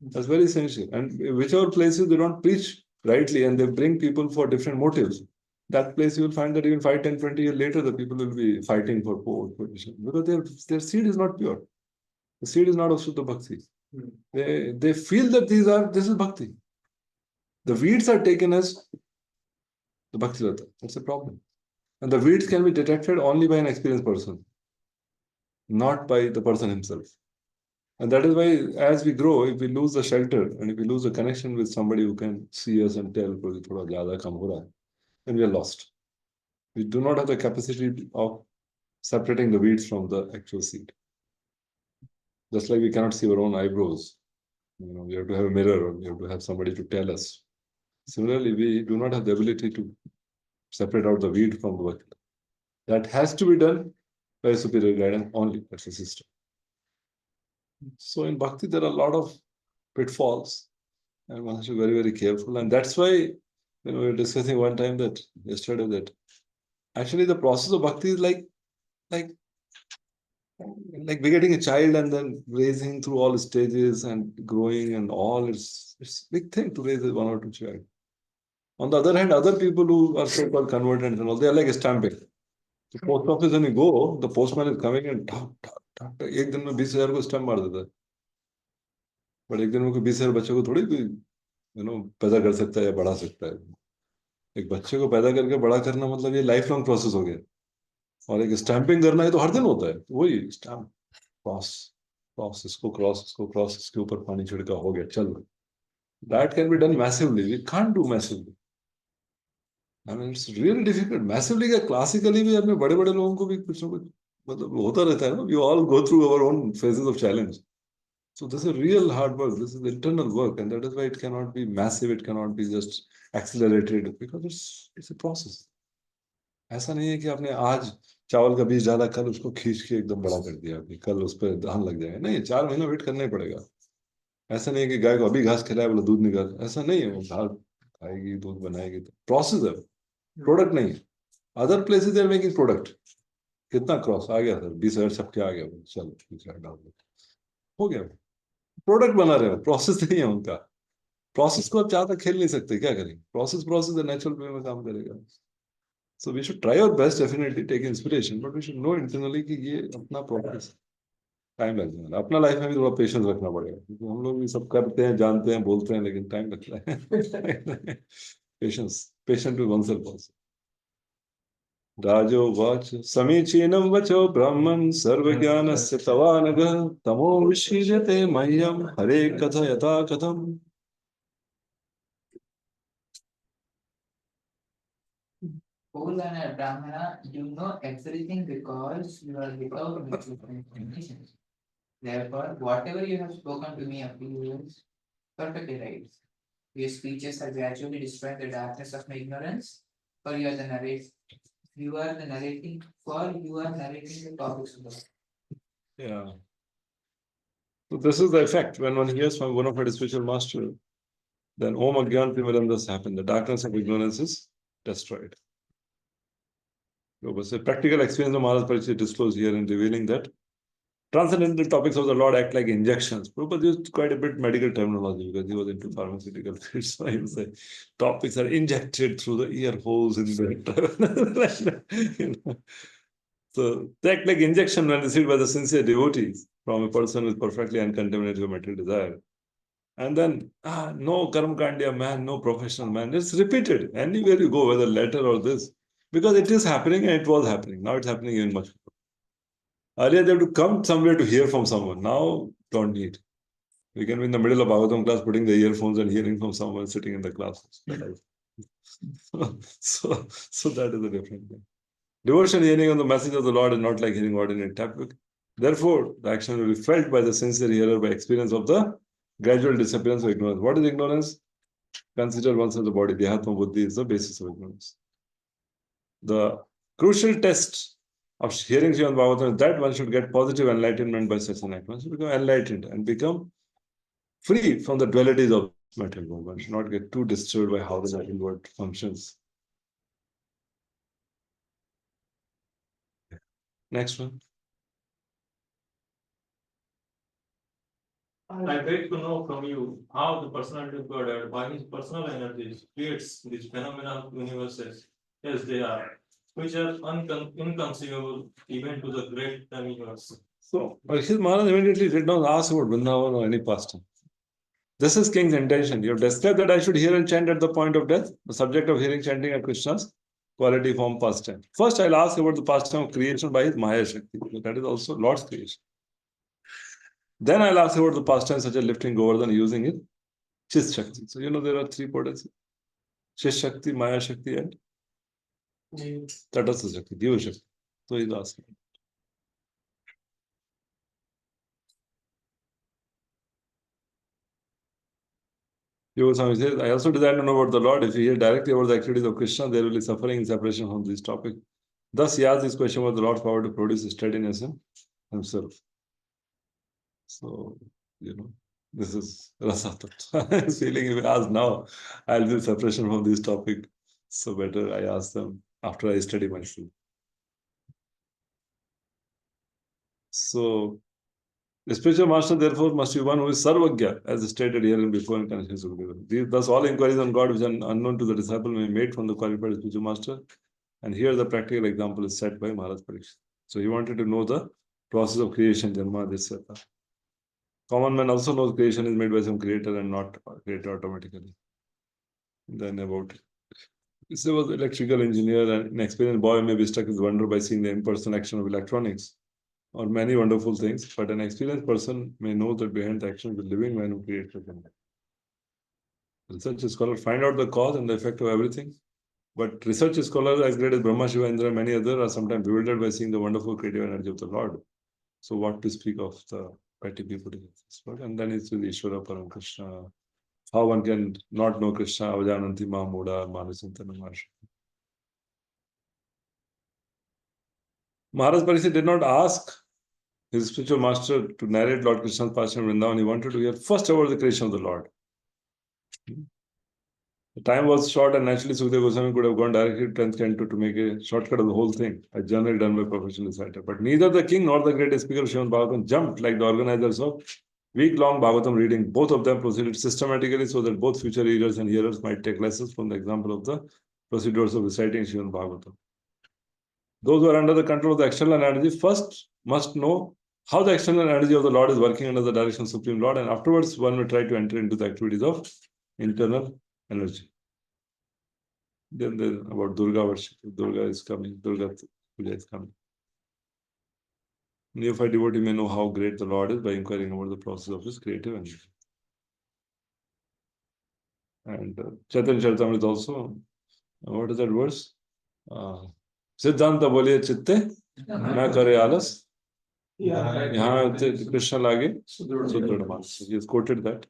That's very essential. And whichever places they don't preach rightly and they bring people for different motives, that place you will find that even 5, 10, 20 years later, the people will be fighting for position because their seed is not pure. The seed is not of Shuddha Bhakti. They feel that this is Bhakti. The weeds are taken as the Bhakti Rata. That's a problem. And the weeds can be detected only by an experienced person, not by the person himself. And that is why, as we grow, if we lose the shelter and if we lose the connection with somebody who can see us and tell, then we are lost. We do not have the capacity of separating the weeds from the actual seed. Just like we cannot see our own eyebrows. We have to have a mirror or we have to have somebody to tell us. Similarly, we do not have the ability to separate out the weed from the work. That has to be done by superior guidance only. That's the system. So in Bhakti, there are a lot of pitfalls and one has to be very, very careful. And that's why, we were discussing one time that yesterday that actually the process of Bhakti is like begetting a child and then raising through all stages and growing and all. It's a big thing to raise one or two child. On the other hand, other people who are so-called converted and all, they are like stamping. The post office, when you go, the postman is coming and एक दिन में 20,000 को stamp मार देता है. But एक दिन में कोई 20,000 बच्चों को थोड़ी पैदा कर सकता है या बढ़ा सकता है. एक बच्चे को पैदा करके बड़ा करना मतलब ये लाइफ लॉन्ग प्रोसेस हो गया. और एक स्टैंपिंग करना है तो हर दिन होता है. वही स्टैम्प क्रॉस इसको क्रॉस इसके ऊपर पानी छिड़का हो गया चल. That can be done massively. We can't do massively. I mean, it's really difficult. Massively क्या classically भी अपने बड़े बड़े लोगों को भी कुछ ना कुछ मतलब होता रहता है ना. We all go through our own phases of challenge. So this is real hard work. This is internal work, and that is why it cannot be massive. It cannot be just accelerated because it's a process. ऐसा नहीं है कि आपने आज चावल का बीज डाला, कल उसको खींच के एकदम बड़ा कर दिया, कि कल उस पर धान लग जाएगा। नहीं, 4 महीना वेट करना ही पड़ेगा। ऐसा नहीं है कि गाय को अभी घास खिलाया बोला दूध निकाल, ऐसा नहीं है। वो घास खाएगी, दूध बनाएगी, तो प्रोसेस है, प्रोडक्ट नहीं है। Other places they are making product. कितना क्रॉस आ गया सर, 20,000 छपके आ गया, चलो डाल दो, हो गया। प्रोडक्ट बना रहे हो, प्रोसेस नहीं है उनका। प्रोसेस को आप ज्यादा खेल नहीं सकते, क्या करें? प्रोसेस प्रोसेस नेचुरल वे में काम करेगा। So we should try our best, definitely take inspiration, but we should know internally कि ये अपना प्रोसेस, टाइम लग जाएगा। अपना लाइफ में भी थोड़ा पेशेंस रखना पड़ेगा, क्योंकि हम लोग भी सब करते हैं, जानते हैं, बोलते हैं, लेकिन टाइम लगता है। Patience, patient with oneself also. राजोवाच समीचीनं वचो ब्राह्मण सर्वज्ञानस्य तवानघ तमो विशीर्यते मह्यं हरे कथयता कथम्। Whole and a Brahmana, you know everything because you are without information. Therefore, whatever you have spoken to me up to you is perfectly right. Your speeches are gradually destroying the darkness of my ignorance, for you are the narrating. You are the narrating, for you are narrating the topics of the life. Yeah. So this is the effect when one hears from one of our spiritual master, then Om Agyan Timirandhas happen. The darkness of ignorance is destroyed. So, a practical experience of Maharaj Parikshit disclosed here in revealing that transcendental topics of the Lord act like injections. Prabhupada used quite a bit medical terminology because he was into pharmaceutical fields. So he would say topics are injected through the ear holes in the you know. So they act like injection when received by the sincere devotees from a person with perfectly uncontaminated material desire. And then, no karma kandiya man, no professional man. It's repeated anywhere you go, whether letter or this, because it is happening and it was happening. Now it's happening even much more. Earlier, they have to come somewhere to hear from someone. Now, don't need. We can be in the middle of Bhagavatam class, putting the earphones and hearing from someone sitting in the class. So that is a different thing. Devotion hearing on the message of the Lord is not like hearing ordinary tapbook. Therefore, the action will be felt by the sincere hearer by experience of the gradual disappearance of ignorance. What is ignorance? Consider oneself the body. Dehatma buddhi is the basis of ignorance. The crucial test of hearing Srimad Bhagavatam is that one should get positive enlightenment by such an act. One should become enlightened and become free from the dualities of material world. One should not get too disturbed by how the material world functions. Next one. I beg to know from you how the personality of God, by his personal energies, creates these phenomena of universes as they are, which are inconceivable even to the great universe. So, Parikshit Maharaj immediately did not ask about Vrindavan or any pastime. This is King's intention. You have described that I should hear and chant at the point of death. The subject of hearing, chanting are Krishna's quality, form, pastime. First, I'll ask about the pastime of creation by his Maya Shakti. That is also Lord's creation. Then I'll ask about the pastime such as lifting Govardhan using his Chis Shakti. So, there are three potencies: Chis Shakti, Maya Shakti, and Tatastha Shakti, Diva Shakti. So, he's asking. Yogaswami says, I also desire to know about the Lord. If you hear directly about the activities of Krishna, there will be suffering in separation from this topic. Thus, he asked this question about the Lord's power to produce steadiness in himself. So, this is Rasatat. Feeling if I ask now, I'll be separation from this topic. So better I ask them after I study myself. So, the spiritual master, therefore, must be one who is Sarvagya, as stated here and before in connection with Sukadeva. Thus, all inquiries on God which are unknown to the disciple may be made from the qualified spiritual master. And here the practical example is set by Maharaj Parikshit. So he wanted to know the process of creation, Janma, etc. Common man also knows creation is made by some creator and not created automatically. Then about if there was an electrical engineer and an experienced boy may be struck with wonder by seeing the impersonal action of electronics or many wonderful things, but an experienced person may know that behind the action of the living man who created them. Research scholars find out the cause and the effect of everything, but research scholars as great as Brahma, Shiva, Indra, many others are sometimes bewildered by seeing the wonderful creative energy of the Lord. So what to speak of the petty people to get this word. And then it's with Ishvara Param Krishna. How one can not know Krishna, Avajananti Mahamuda, Manasantana Maharshi. Maharaj Pariksit did not ask his spiritual master to narrate Lord Krishna's passion in Vrindavan. He wanted to hear first about the creation of the Lord. The time was short, and naturally Sukadeva Goswami could have gone directly to 10th Canto to make a shortcut of the whole thing, as generally done by professional reciter. But neither the king nor the great speaker of Srimad Bhagavatam jumped like the organizers of week-long Bhagavatam reading. Both of them proceeded systematically so that both future readers and hearers might take lessons from the example of the procedures of reciting Srimad Bhagavatam. Those who are under the control of the external energy first must know how the external energy of the Lord is working under the direction of Supreme Lord, and afterwards one will try to enter into the activities of internal energy. Then there's about Durga worship. Durga is coming. Durga Puja is coming. Neophyte devotee may know how great the Lord is by inquiring about the process of his creative energy. And Chaitanya Charitamrita also, what is that verse? Siddhanta boliye chitte, na kare alas. Yahan Krishna lage, Sudhrada Manas. He has quoted that.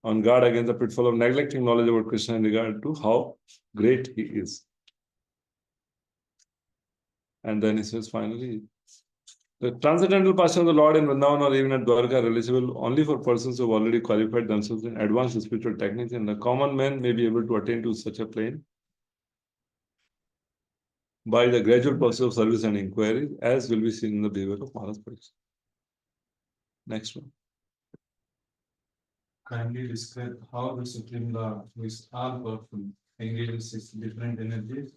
On guard against the pitfall of neglecting knowledge about Krishna in regard to how great he is. And then he says finally, the transcendental passion of the Lord in Vrindavan or even at Dwarka are realizable only for persons who have already qualified themselves in advanced spiritual techniques, and the common man may be able to attain to such a plane by the gradual process of service and inquiry, as will be seen in the behavior of Maharaj Pariksit. Next one. Kindly describe how the Supreme Lord, who is all powerful, engages his different energies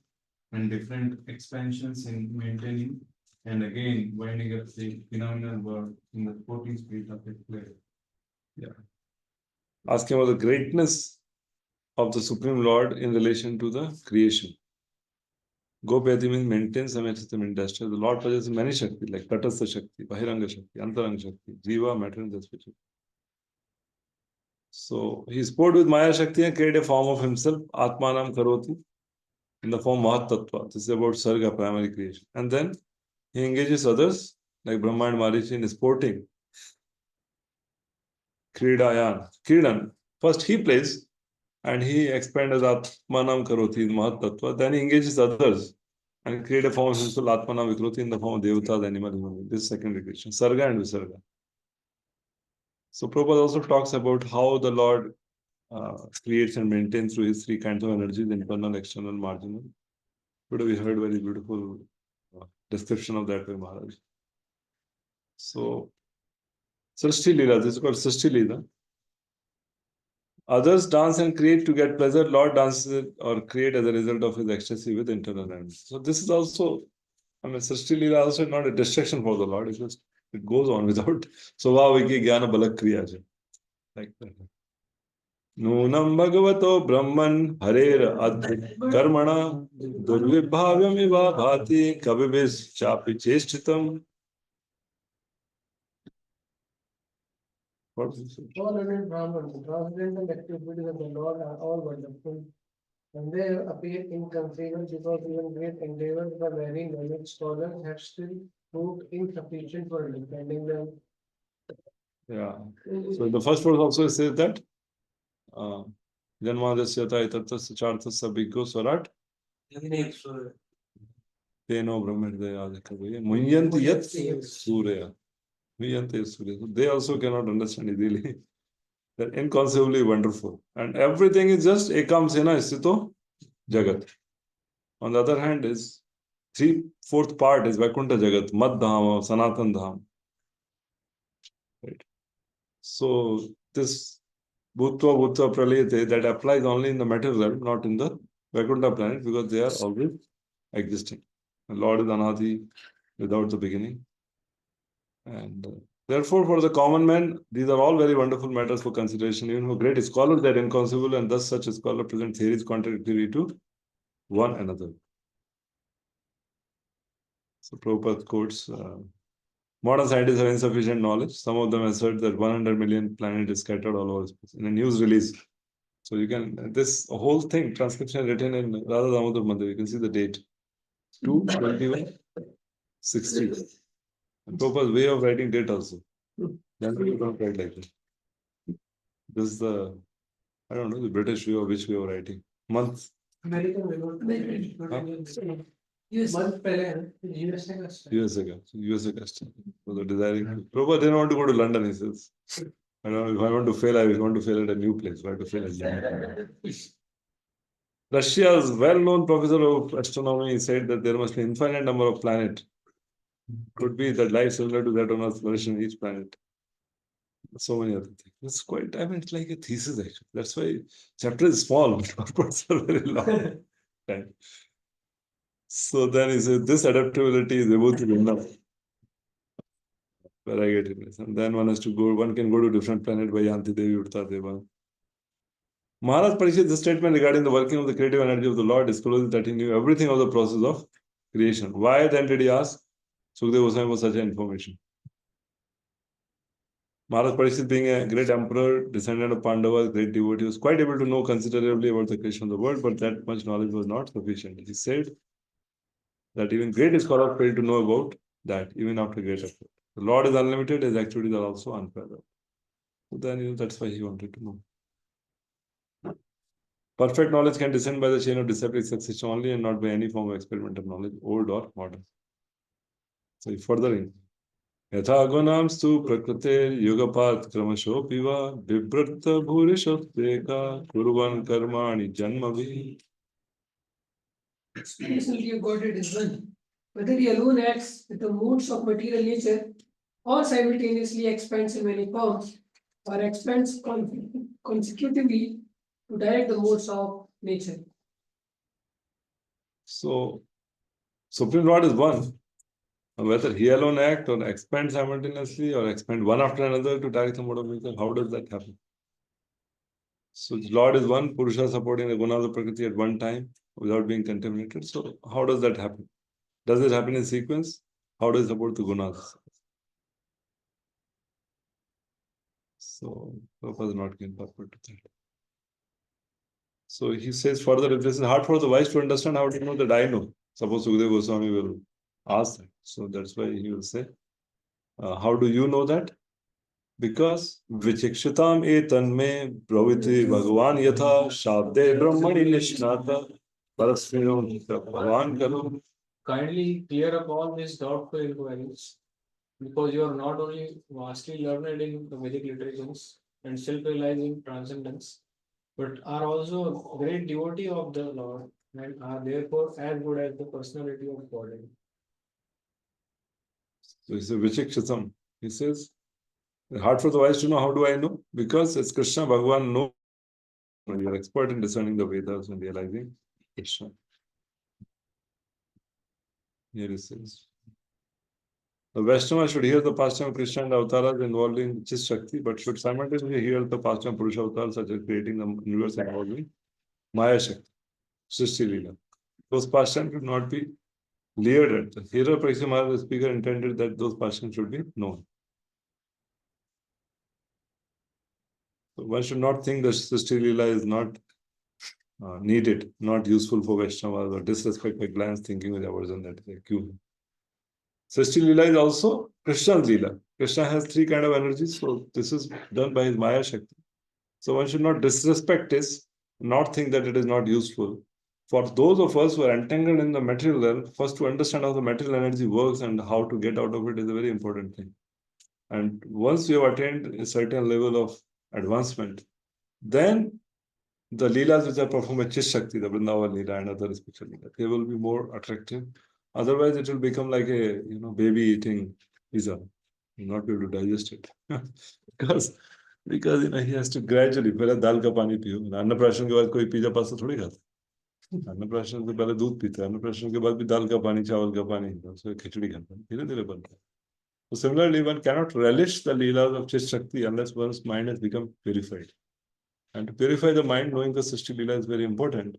and different expansions in maintaining and again winding up the phenomenal world in the 14th spirit of its play. Yeah. Asking about the greatness of the Supreme Lord in relation to the creation. Gopyati means maintains samachita industry. The Lord possesses many Shakti, like Tatastha Shakti, Bahiranga Shakti, Antaranga Shakti, Jiva, matter and the spiritual. So he is poured with Maya Shakti and created a form of himself, Atmanam Karoti, in the form Mahat Tattva. This is about Sarga, primary creation. And then he engages others, like Brahma and Marichi, in sporting. Kridan. First he plays, and he expands as Atmanam Karoti in Mahat Tattva. Then he engages others and create a form of himself, Atmanam Vikroti, in the form of Devatas, animal, human being. This is second creation. Sarga and Visarga. So Prabhupada also talks about how the Lord creates and maintains through his three kinds of energies, internal, external, marginal. Today we heard very beautiful description of that by Maharaj. So, Srishti Leela, this is called Srishti Leela. Others dance and create to get pleasure. Lord dances or create as a result of his ecstasy with internal energy. So this is also, Srishti Leela also not a distraction for the Lord. It's just, it goes on without Svabhaviki Jnana Balak Kriya. Like that. Nunam Bhagavato Brahman Harer Adhik Karmana Durvibhavyamiva Bhati Kabibis Chapi Cheshtitam. What is it? All learned Brahmins, the transcendental activities of the Lord are all wonderful, and they appear inconceivable because even great endeavors by many learned scholars have still proved insufficient for understanding them. Yeah. So the first verse also says that Janmadasyata Itatasya Chartasya Bhikkhu Swarat Teno Brahmadaya Adhikabhaya Munyanti Yat Surya. Munyanti Yat Surya. So they also cannot understand easily. They're inconceivably wonderful. And everything is just Ekam Sena Sthito Jagat. On the other hand, is 3/4 part is Vaikuntha Jagat, Mad Dham, Sanatan Dham. Right. So this Bhutva Pralayate, that applies only in the material realm, not in the Vaikuntha planet, because they are always existing. The Lord is Anadi, without the beginning. And therefore, for the common man, these are all very wonderful matters for consideration. Even for great scholars, they are inconceivable, and thus such a scholar presents theories contradictory to one another. So Prabhupada quotes, modern scientists have insufficient knowledge. Some of them assert that 100 million planets is scattered all over space. In a news release, so you can, this whole thing, transcription written in Radha Damodar Mandir, you can see the date, 2/21/60. And Prabhupada's way of writing date also. Generally, don't write like that. This is the, I don't know, the British view of which we are writing. Month. American way, not Indian. Month पहले है, USA का style. USA custom. So the desiring. Prabhupada didn't want to go to London, he says. I don't know, if I want to fail, I want to fail at a new place. Why to fail at London? Russia's well-known professor of astronomy said that there must be infinite number of planets. Could be that life similar to that on Earth flourish in each planet. So many other things. It's quite, I mean, it's like a thesis actually. That's why chapter is small, but purports are very long. Right. So then he said this adaptability is able to enough. Where I get it. And then one has to go, one can go to different planet by Yanti Devi Urta Deva. Maharaj Parishit's statement regarding the working of the creative energy of the Lord discloses that he knew everything of the process of creation. Why then did he ask Sukadeva Goswami for such information? Maharaj Parishit, being a great emperor, descendant of Pandavas, great devotee, was quite able to know considerably about the creation of the world, but that much knowledge was not sufficient. He said that even great scholars failed to know about that, even after great effort. The Lord is unlimited, his activities are also unparalleled. So then, that's why he wanted to know. Perfect knowledge can descend by the chain of disciplic succession only and not by any form of experimental knowledge, old or modern. So he further Yatha gunamstu prakrate yugapat kramasho piva vibrata bhurishatveka kurvan karmani janmavi. Recently, you got it is one. Whether he alone acts with the moods of material nature or simultaneously expands in many forms or expands consecutively to direct the modes of nature. So, Supreme Lord is one. Whether he alone act or expand simultaneously or expand one after another to direct the mode of nature, how does that happen? So, the Lord is one, Purusha supporting the gunas of Prakriti at one time without being contaminated. So, how does that happen? Does it happen in sequence? How does it support the gunas? So, Prabhupada is not given purport to that. So, he says further, if this is hard for the wise to understand, how do you know that I know? Suppose Sukadeva Goswami will ask that. So, that's why he will say, how do you know that? Because vichikshitam etanme praviti bhagavan yatha shabde brahmani nishnata parasmiram bhagavan karo. Kindly clear up all these doubtful inquiries, because you are not only vastly learned in the Vedic literatures and self-realizing transcendence, but are also a great devotee of the Lord and are therefore as good as the personality of God. So, he says vichikshitam. He says, hard for the wise to know. How do I know? Because it's Krishna Bhagavan knows. You are expert in discerning the Vedas and realizing Krishna. Here it says, the Vaishnava should hear the pastime of Krishna and avatars involving Chis Shakti, but should simultaneously hear the pastime of Purusha avatars such as creating the universe involving Maya Shakti, Srishti Leela. Those pastimes should not be leered at. Here, Parikshit Maharaj, the speaker, intended that those pastimes should be known. So one should not think that Srishti Leela is not needed, not useful for Vaishnavas, or disrespect by glance thinking with aversion that is a cue. Srishti Leela is also Krishna's Leela. Krishna has three kind of energies, so this is done by his Maya Shakti. So one should not disrespect this, not think that it is not useful. For those of us who are entangled in the material realm, first to understand how the material energy works and how to get out of it is a very important thing. And once you have attained a certain level of advancement, then the Leelas which are performed by Chis Shakti, the Vrindavan Leela and other spiritual Leela, they will be more attractive. Otherwise, it will become like a baby eating pizza. You'll not be able to digest it. because he has to gradually, पहले दाल का पानी पियो, अन्नप्राशन के बाद कोई pizza pasta थोड़ी खाता। अन्नप्राशन से पहले दूध पीता है, अन्नप्राशन के बाद भी दाल का पानी, चावल का पानी, खिचड़ी खाता है, धीरे धीरे बनता है। So similarly, one cannot relish the Leelas of Chis Shakti unless one's mind has become purified. And to purify the mind, knowing the Srishti Leela is very important.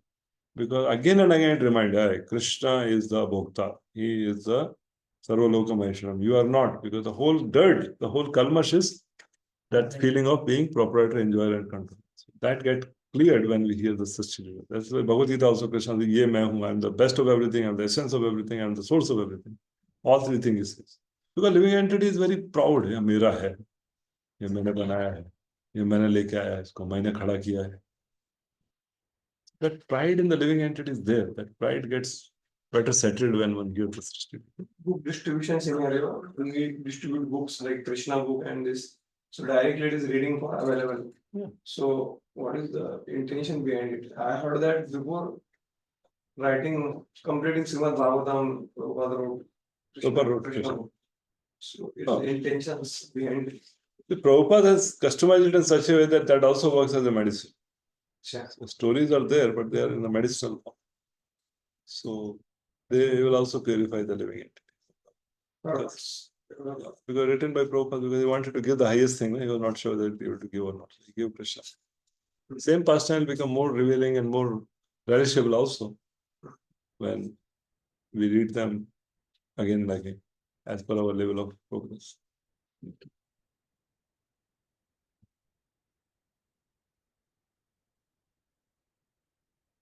Because again and again it reminds, Krishna is the Bhokta. He is the Sarvaloka Maheshwaram. You are not, because the whole dirt, the whole kalmash is that feeling of being proprietor, enjoyer and control. So that gets cleared when we hear the Srishti Leela. That's why Bhagavad Gita also Krishna says, Ye main hu, I am the best of everything, I am the essence of everything, I am the source of everything. All three things he says. Because living entity is very proud, mera hai. ये मैंने बनाया है, ये मैंने लेके आया है, इसको मैंने खड़ा किया है. That pride in the living entity is there. That pride gets better settled when one gives the Srishti. Book distribution scenario, when we distribute books like Krishna book and this, so directly it is reading for available. Yeah. So what is the intention behind it? I heard that before completing Srimad Bhagavatam, Prabhupada wrote Prabhupada wrote Krishna Krishna. book. So it's Oh. the intentions behind it. The Prabhupada has customized it in such a way that that also works as a medicine. Yeah. The stories are there, but they are in the medicinal form. So they will also purify the living entity. Yes. Because written by Prabhupada, because he wanted to give the highest thing, he was not sure that he'll be able to give or not. He gave Krishna. The same pastime will become more revealing and more relishable also when we read them again and again, as per our level of progress.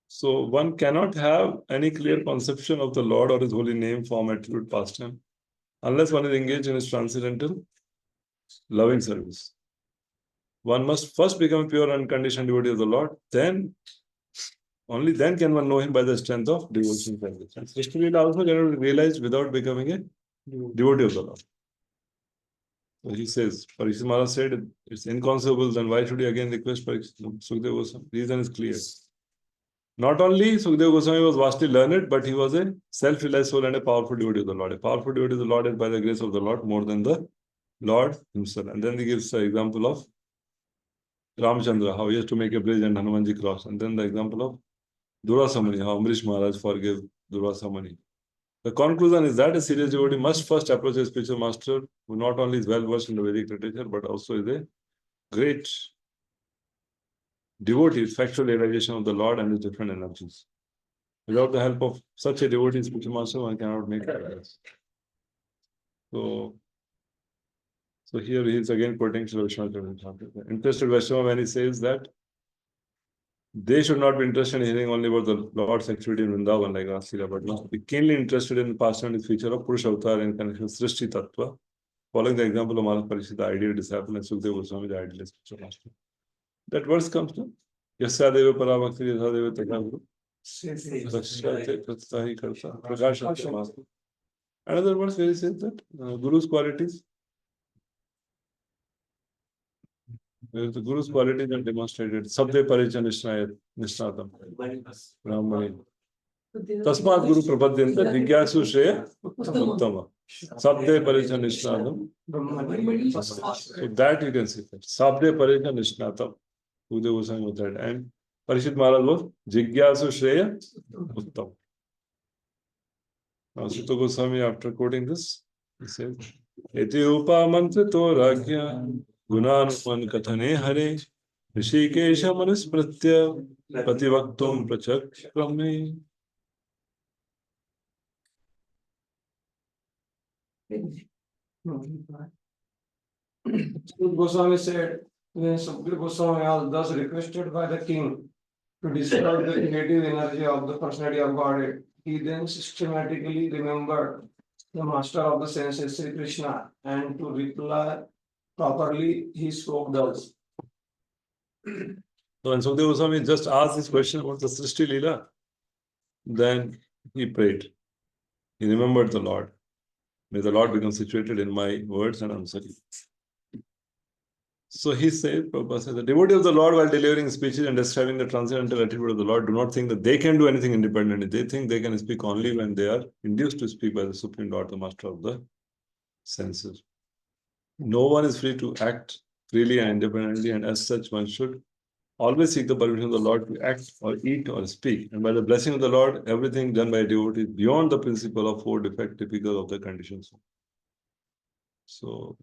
So one cannot have any clear conception of the Lord or his holy name, form, attribute, pastime, unless one is engaged in his transcendental loving service. One must first become a pure unconditioned devotee of the Lord, then only then can one know him by the strength of devotion service. And Srishti Leela also cannot be realized without becoming a devotee of the Lord. So he says, Parikshit Maharaj said, it's inconceivable, then why should he again request Parikshit? Sukadeva Goswami? Reason is clear. Not only Sukadeva Goswami was vastly learned, but he was a self-realized soul and a powerful devotee of the Lord. A powerful devotee of the Lord is by the grace of the Lord more than the Lord himself. And then he gives the example of Ramchandra, how he has to make a bridge and Hanumanji cross. And then the example of Durvasa Muni, how Amrish Maharaj forgave Durvasa Muni. The conclusion is that a serious devotee must first approach a spiritual master who not only is well versed in the Vedic literature, but also is a great devotee, factual realization of the Lord and his different energies. Without the help of such a devotee, spiritual master, one cannot make progress. So here he is again quoting Srila Vishwanath. Interested Vaishnava when he says that they should not be interested in hearing only about the Lord's activity in Vrindavan like Rasila, but must be keenly interested in the past and future of Purusha Avatar in connection with Srishti Tattva, following the example of Maharaj Parikshit, the ideal disciple, and Sukadeva Goswami, the ideal spiritual master. That verse comes to Yasya Deva Parabhakti Yasya Deva Tadaguru Rakshate Pratsahi Karta Prakasha Master. Another verse where he says that Guru's qualities, where the Guru's qualities are demonstrated. Sabde Paricha Nishnatam. Brahmani. Tasmat Guru Prapadyanta Jigyasu Shreya Uttama. Sabde Paricha Nishnatam. So that you can see that. Sabde Paricha Nishnatam. Sukadeva Goswami was that. And Parikshit Maharaj was Jigyasu Shreya Uttam. Now Sutta Goswami, after quoting this, he says, Eti upa mantra to ragya gunanuman kathane hare Rishikesha manuspritya prativaktum prachakrame. Goswami said, when Sukadeva Goswami was thus requested by the king to describe the creative energy of the personality of Godhead, he then systematically remembered the master of the senses, Sri Krishna, and to reply properly, he spoke thus. So when Sukadeva Goswami just asked this question about the Srishti Leela, then he prayed. He remembered the Lord. May the Lord become situated in my words and answer you. So he said, Prabhupada said, the devotee of the Lord, while delivering speeches and describing the transcendental attribute of the Lord, do not think that they can do anything independently. They think they can speak only when they are induced to speak by the Supreme Lord, the Master of the senses. No one is free to act freely and independently, and as such, one should always seek the permission of the Lord to act or eat or speak. And by the blessing of the Lord, everything done by a devotee is beyond the principle of four defects typical of the conditions. So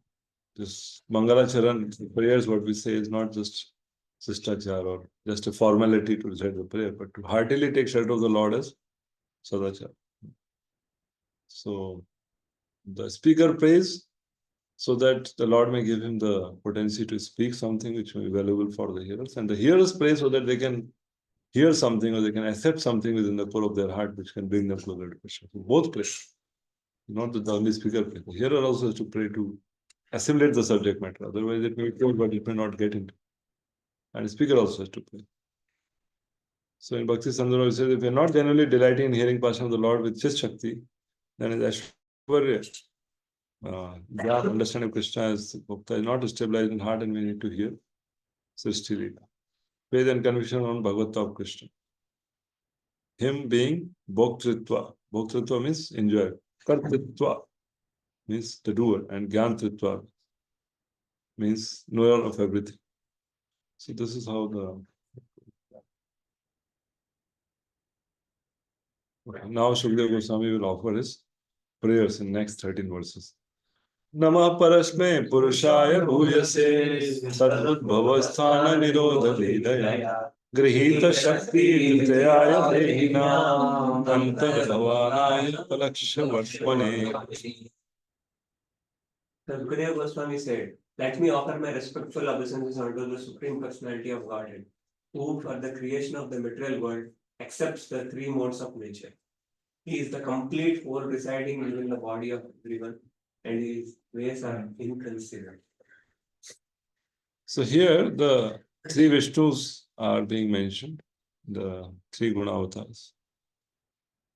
this Mangalacharan prayers, what we say, is not just Sishtachar or just a formality to recite the prayer, but to heartily take shelter of the Lord as Sadachar. So the speaker prays so that the Lord may give him the potency to speak something which may be valuable for the hearers. And the hearers pray so that they can hear something or they can accept something within the core of their heart which can bring them closer to Krishna. So both pray. Not that the only speaker prays. The hearer also has to pray to assimilate the subject matter. Otherwise, it may go, but it may not get into. And the speaker also has to play. So in Bhakti Sandarbha, it says, if you're not genuinely delighting in hearing Passion of the Lord with Chit Shakti, then his Ashwarya, that understanding of Krishna as Bhakta is not stabilized in heart, and we need to hear Srishti Leela. Faith and conviction on Bhagavata of Krishna. Him being Bhoktritva. Bhoktritva means enjoy. Kartritva means the doer, and Gyantritva means knower of everything. So this is how the. Okay. Now Shukdev Goswami will offer his prayers in next 13 verses. Namah Parasme Purushaya Bhuyase Sadbudbhava Sthana Nirodha Vedaya Grihita Shakti Jayaya Dehina Antar Bhavanaya Palaksha Varshmane. Shukdev Goswami said, let me offer my respectful obeisances unto the Supreme Personality of Godhead, who for the creation of the material world accepts the three modes of nature. He is the complete whole residing within the body of everyone, and his ways are inconceivable. So here the three Vishnus are being mentioned, the three Guna avatars.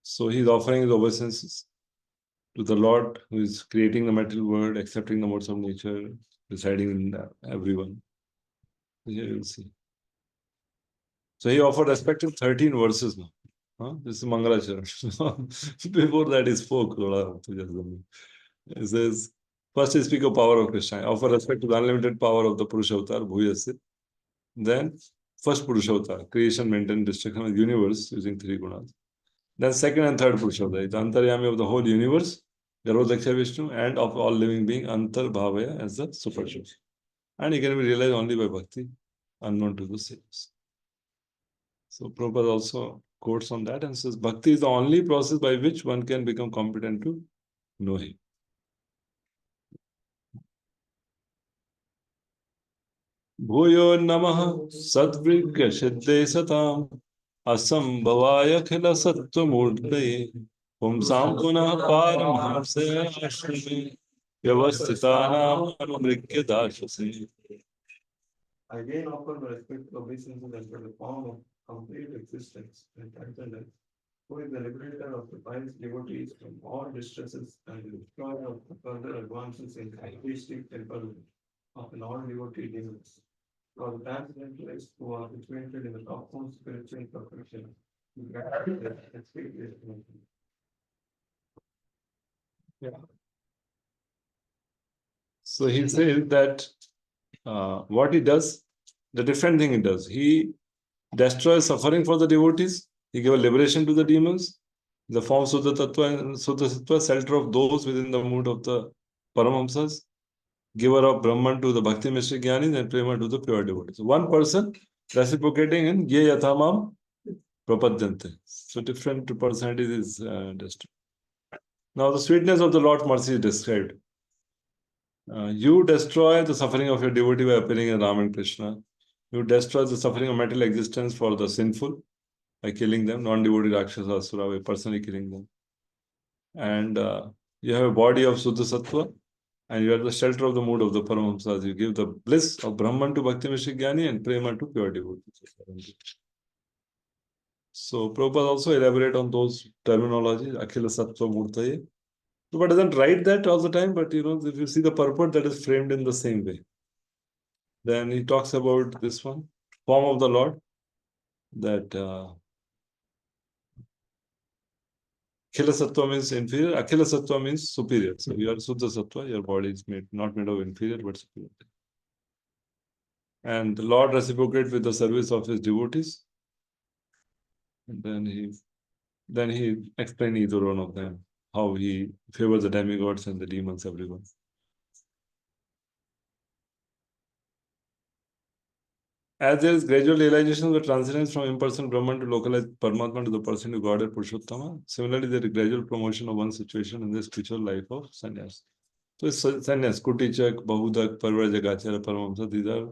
So he's offering his obeisances to the Lord who is creating the material world, accepting the modes of nature, residing in everyone. Here you'll see. So he offered respective 13 verses now. This is Mangalacharan. Before that he spoke. He says, first he speaks of power of Krishna. Offer respect to the unlimited power of the Purusha Avatar, Bhuyase. Then first Purusha Avatar, creation, maintenance, destruction of the universe using three gunas. Then second and third Purusha Avatar, the Antaryami of the whole universe, Garodhaksha Vishnu, and of all living being, Antar Bhavaya as the super soul. And he can be realized only by bhakti, unknown to the sages. So Prabhupada also quotes on that and says, bhakti is the only process by which one can become competent to know him. Bhuyo namaha sadvrigya siddhe satam asambhavaya khila sattva murtaye pumsam punah paramhamsaya ashrami vyavasthitanam anumrikya dashase. Again, offer the respect of obeisances as the form of complete existence and transcendence, who is the liberator of the pious devotees from all distresses and the destroyer of the further advances in atheistic temperament of non-devotee demons. For the transcendentalists who are situated in the topmost spiritual perfection, So he says that what he does, the different thing he does. He destroys suffering for the devotees. He gives liberation to the demons. The form Suddha Tattva and Suddha Sattva, shelter of those within the mood of the Paramahamsas. Giver of Brahman to the Bhakti Mystic Jnanis and Prema to the pure devotees. One person reciprocating in Ye Yathamam Prapadyante. So different personalities is destroyed. Now the sweetness of the Lord's mercy is described. You destroy the suffering of your devotee by appearing in Ram and Krishna. You destroy the suffering of material existence for the sinful by killing them, non-devotee Rakshasa Asura, by personally killing them. And you have a body of Suddha Sattva, and you are the shelter of the mood of the Paramahamsas. You give the bliss of Brahman to Bhakti Mystic Jnani and Prema to pure devotees. So Prabhupada also elaborate on those terminologies, Akhila Sattva Murtaye. Prabhupada doesn't write that all the time, but if you see the purport, that is framed in the same way. Then he talks about this one, form of the Lord, that Akhila Sattva means inferior, Akhila Sattva means superior. So you are Suddha Sattva, your body is not made of inferior, but superior. And the Lord reciprocates with the service of his devotees. And then he explains either one of them, how he favors the demigods and the demons, everyone. As there is gradual realization of the transcendence from impersonal Brahman to localized Paramatma to the person to Godhead Purushottama, similarly there is gradual promotion of one's situation in the spiritual life of sannyas. So sannyas, Kutichak, Bahudak, Parvarjagacharya, Paramahamsa, these are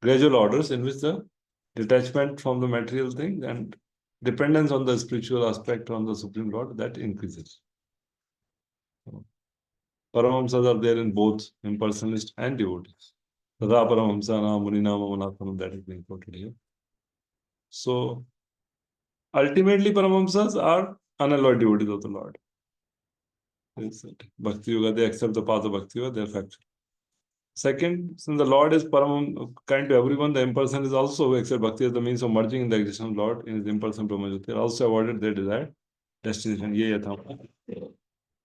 gradual orders in which the detachment from the material thing and dependence on the spiritual aspect on the Supreme Lord, that increases. Paramahamsas are there in both impersonalists and devotees. Tada Paramahamsa na Munina Mamanatmanam, that is being quoted here. So ultimately, Paramahamsas are unalloyed devotees of the Lord. Bhakti Yoga, they accept the path of Bhakti Yoga, they are factual. Second, since the Lord is Paramam, kind to everyone, the impersonal is also accept Bhakti as the means of merging in the existence of Lord in his impersonal Brahmajyoti. They also avoided their desired destination. Ye yatham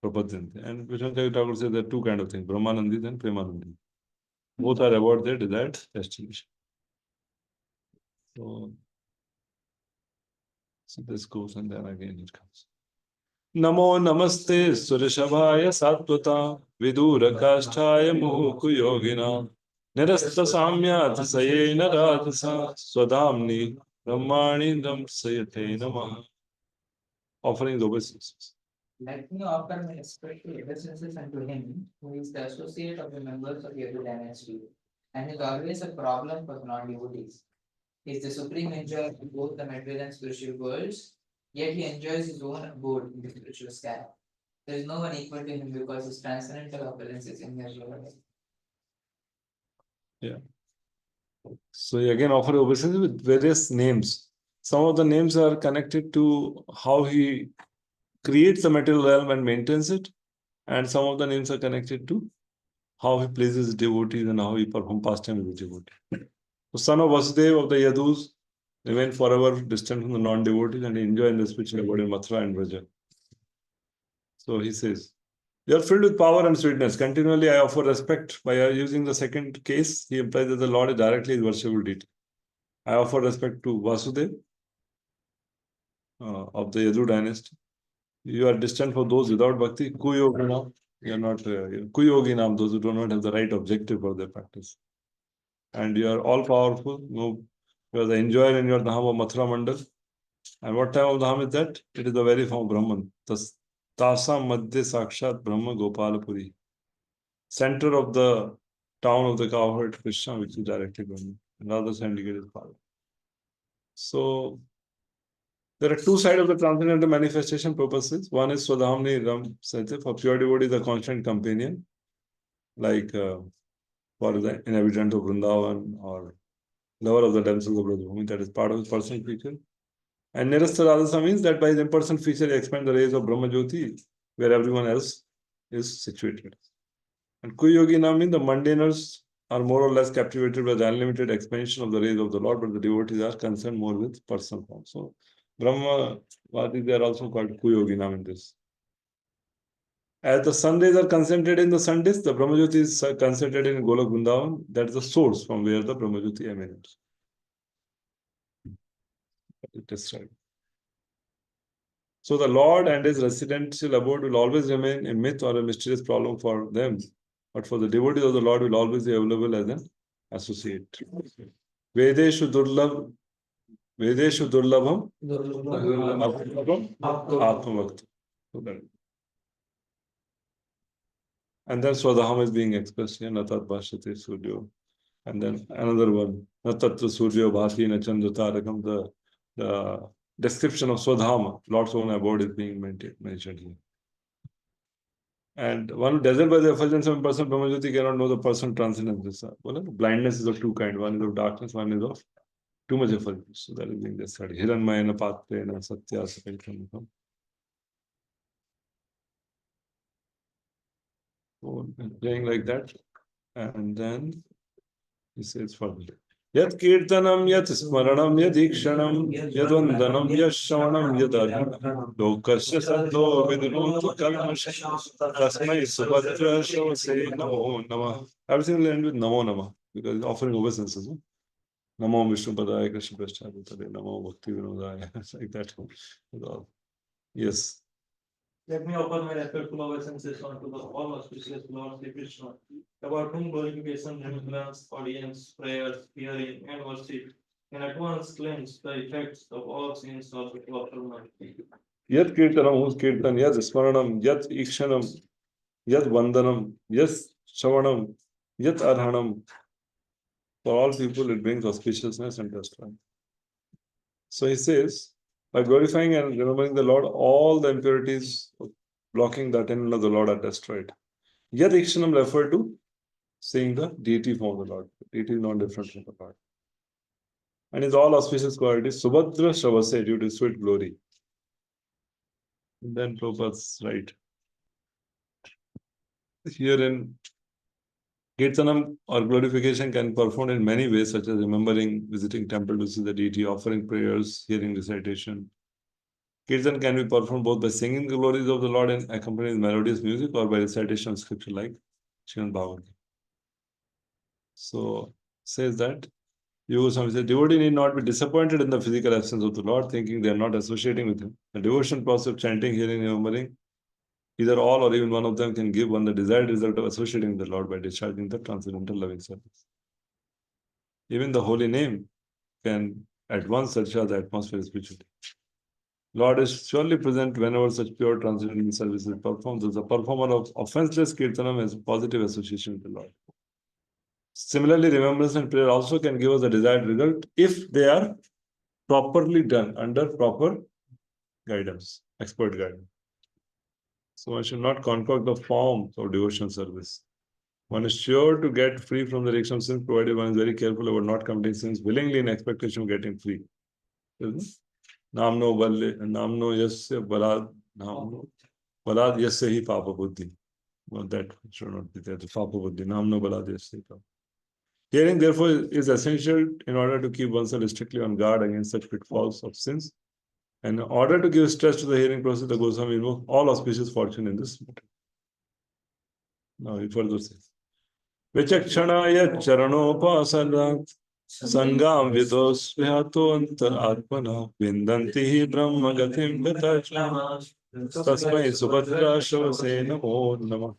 prapadyante. And Vishnu Thakur says there are two kinds of things, Brahmanandis and Premanandis. Both are about their desired destination. So this goes and then again it comes. Namo namaste Surishabhaya Satvata Vidura Kashthaya Muku Yogina Nirasta Samya Sayena Radhasa Swadhamni Brahmani Ram Sayate Namah. Offering the obeisances. Let me offer my respectful obeisances unto him, who is the associate of the members of every dynasty, and is always a problem for non-devotees. He is the supreme enjoyer of both the material and spiritual worlds, yet he enjoys his own abode in the spiritual sky. There is no one equal to him because his transcendental opulence is immeasurable. Yeah. So you again offer obeisances with various names. Some of the names are connected to how he creates the material realm and maintains it, and some of the names are connected to how he pleases devotees and how he performs pastime with devotees. The son of Vasudeva of the Yadus remain forever distant from the non-devotees and enjoy in the spiritual abode in Mathura and Vraja. So he says, you are filled with power and sweetness. Continually, I offer respect. By using the second case, he implies that the Lord is directly his worshipable deity. I offer respect to Vasudeva of the Yadu dynasty. You are distant from those without bhakti. Kuyoginam. You are not Kuyoginam, those who do not have the right objective for their practice. And you are all powerful. No, you are the enjoyer in your Dham of Mathura Mandal. And what type of Dham is that? It is the very form of Brahman. Tasa Madhya Sakshat Brahma Gopalapuri. Center of the town of the cowherd Krishna, which is directly Brahman. And other side is power. So there are two sides of the transcendental manifestation purposes. One is Swadhamni Ram Satya, for pure devotee, the constant companion, like for the inhabitant of Vrindavan or lover of the damsels of Brajabhumi, that is part of his personal feature. And Nirasta Radhasa means that by his impersonal feature, he expands the rays of Brahma Jyoti, where everyone else is situated. And Kuyogi means the mundaners are more or less captivated by the unlimited expansion of the rays of the Lord, but the devotees are concerned more with personal form. So Brahma Vadis, they are also called Kuyoginam in this. As the sun rays are concentrated in the sun disk, the Brahmajyoti is concentrated in Golok Vrindavan. That is the source from where the Brahmajyoti emanates. It is right. So the Lord and his residential abode will always remain a myth or a mysterious problem for them. But for the devotees of the Lord will always be available as an associate. Vedeshu Durlabham Atmavakti. And then Swadham is being expressed here, Natat Bhashyate Suryo. And then another one, Natatra Suryo Bhati Nachandra Tarakam, the description of Swadhama, Lord's own abode, is being mentioned here. And one who dazzled by the effulgence of impersonal Brahmajyoti cannot know the personal transcendence. Blindness is of two kinds. One is of darkness, one is of too much effulgence. So that is being studied. Hiranmayana Patrena Satya Sakaitamukam. So playing like that. And then he says further. Yat kirtanam yat smaranam yad ikshanam yad vandanam yad shravanam yad arhanam lokasya sadho vidruntu kalmasha tasmai subhadra shavase namo namah. Everything will end with namo namah because it's offering obeisances. Namo Vishnu Padaya Krishna Prasthaputale Namo Bhakti Vinodaya. It's like that. Yes. Let me offer my respectful obeisances unto the all auspicious Lord Sri Krishna, about whom glorification, remembrance, audience, prayers, hearing, and worship can at once cleanse the effects of all sins of the corporal mind. Yat kirtanam, whose kirtan, yat smaranam, yat ikshanam, yat vandanam, yat shavanam, yat arhanam. For all people, it brings auspiciousness and testimony. So he says, by glorifying and remembering the Lord, all the impurities blocking the attainment of the Lord are destroyed. Yad Ikshanam refer to seeing the deity form of the Lord. Deity is not different from the Lord. And his all auspicious qualities, Subhadra Shavase, due to sweet glory. And then Prabhupada's right. Here in Kirtanam or glorification can be performed in many ways, such as remembering, visiting temple to see the deity, offering prayers, hearing recitation. Kirtan can be performed both by singing the glories of the Lord and accompanying melodious music or by recitation of scripture like Srimad Bhagavatam. So, says that Yoga Swami says, devotee need not be disappointed in the physical absence of the Lord, thinking they are not associating with him. The devotion process of chanting, hearing, remembering, either all or even one of them can give one the desired result of associating with the Lord by discharging the transcendental loving service. Even the holy name can at once surcharge the atmosphere of spirituality. Lord is surely present whenever such pure transcendental service is performed. Thus, the performer of offenseless kirtanam has positive association with the Lord. Similarly, remembrance and prayer also can give us the desired result if they are properly done under proper guidance, expert guidance. So one should not concoct the forms of devotional service. One is sure to get free from the reaction of sins, provided one is very careful about not committing sins willingly in expectation of getting free. Namno yasya balad yasya hi papa buddhi. Well, that should not be there. The papa buddhi. Namno balad yasya papa. Hearing, therefore, is essential in order to keep oneself strictly on guard against such pitfalls of sins. And in order to give stress to the hearing process, the Goswami invokes all auspicious fortune in this matter. Now he further says, Vichakshanaya charanopasana sangam vidos vyato antar atmana vindanti brahma gatim gatachlama tasmai subhadra shavase namo namah.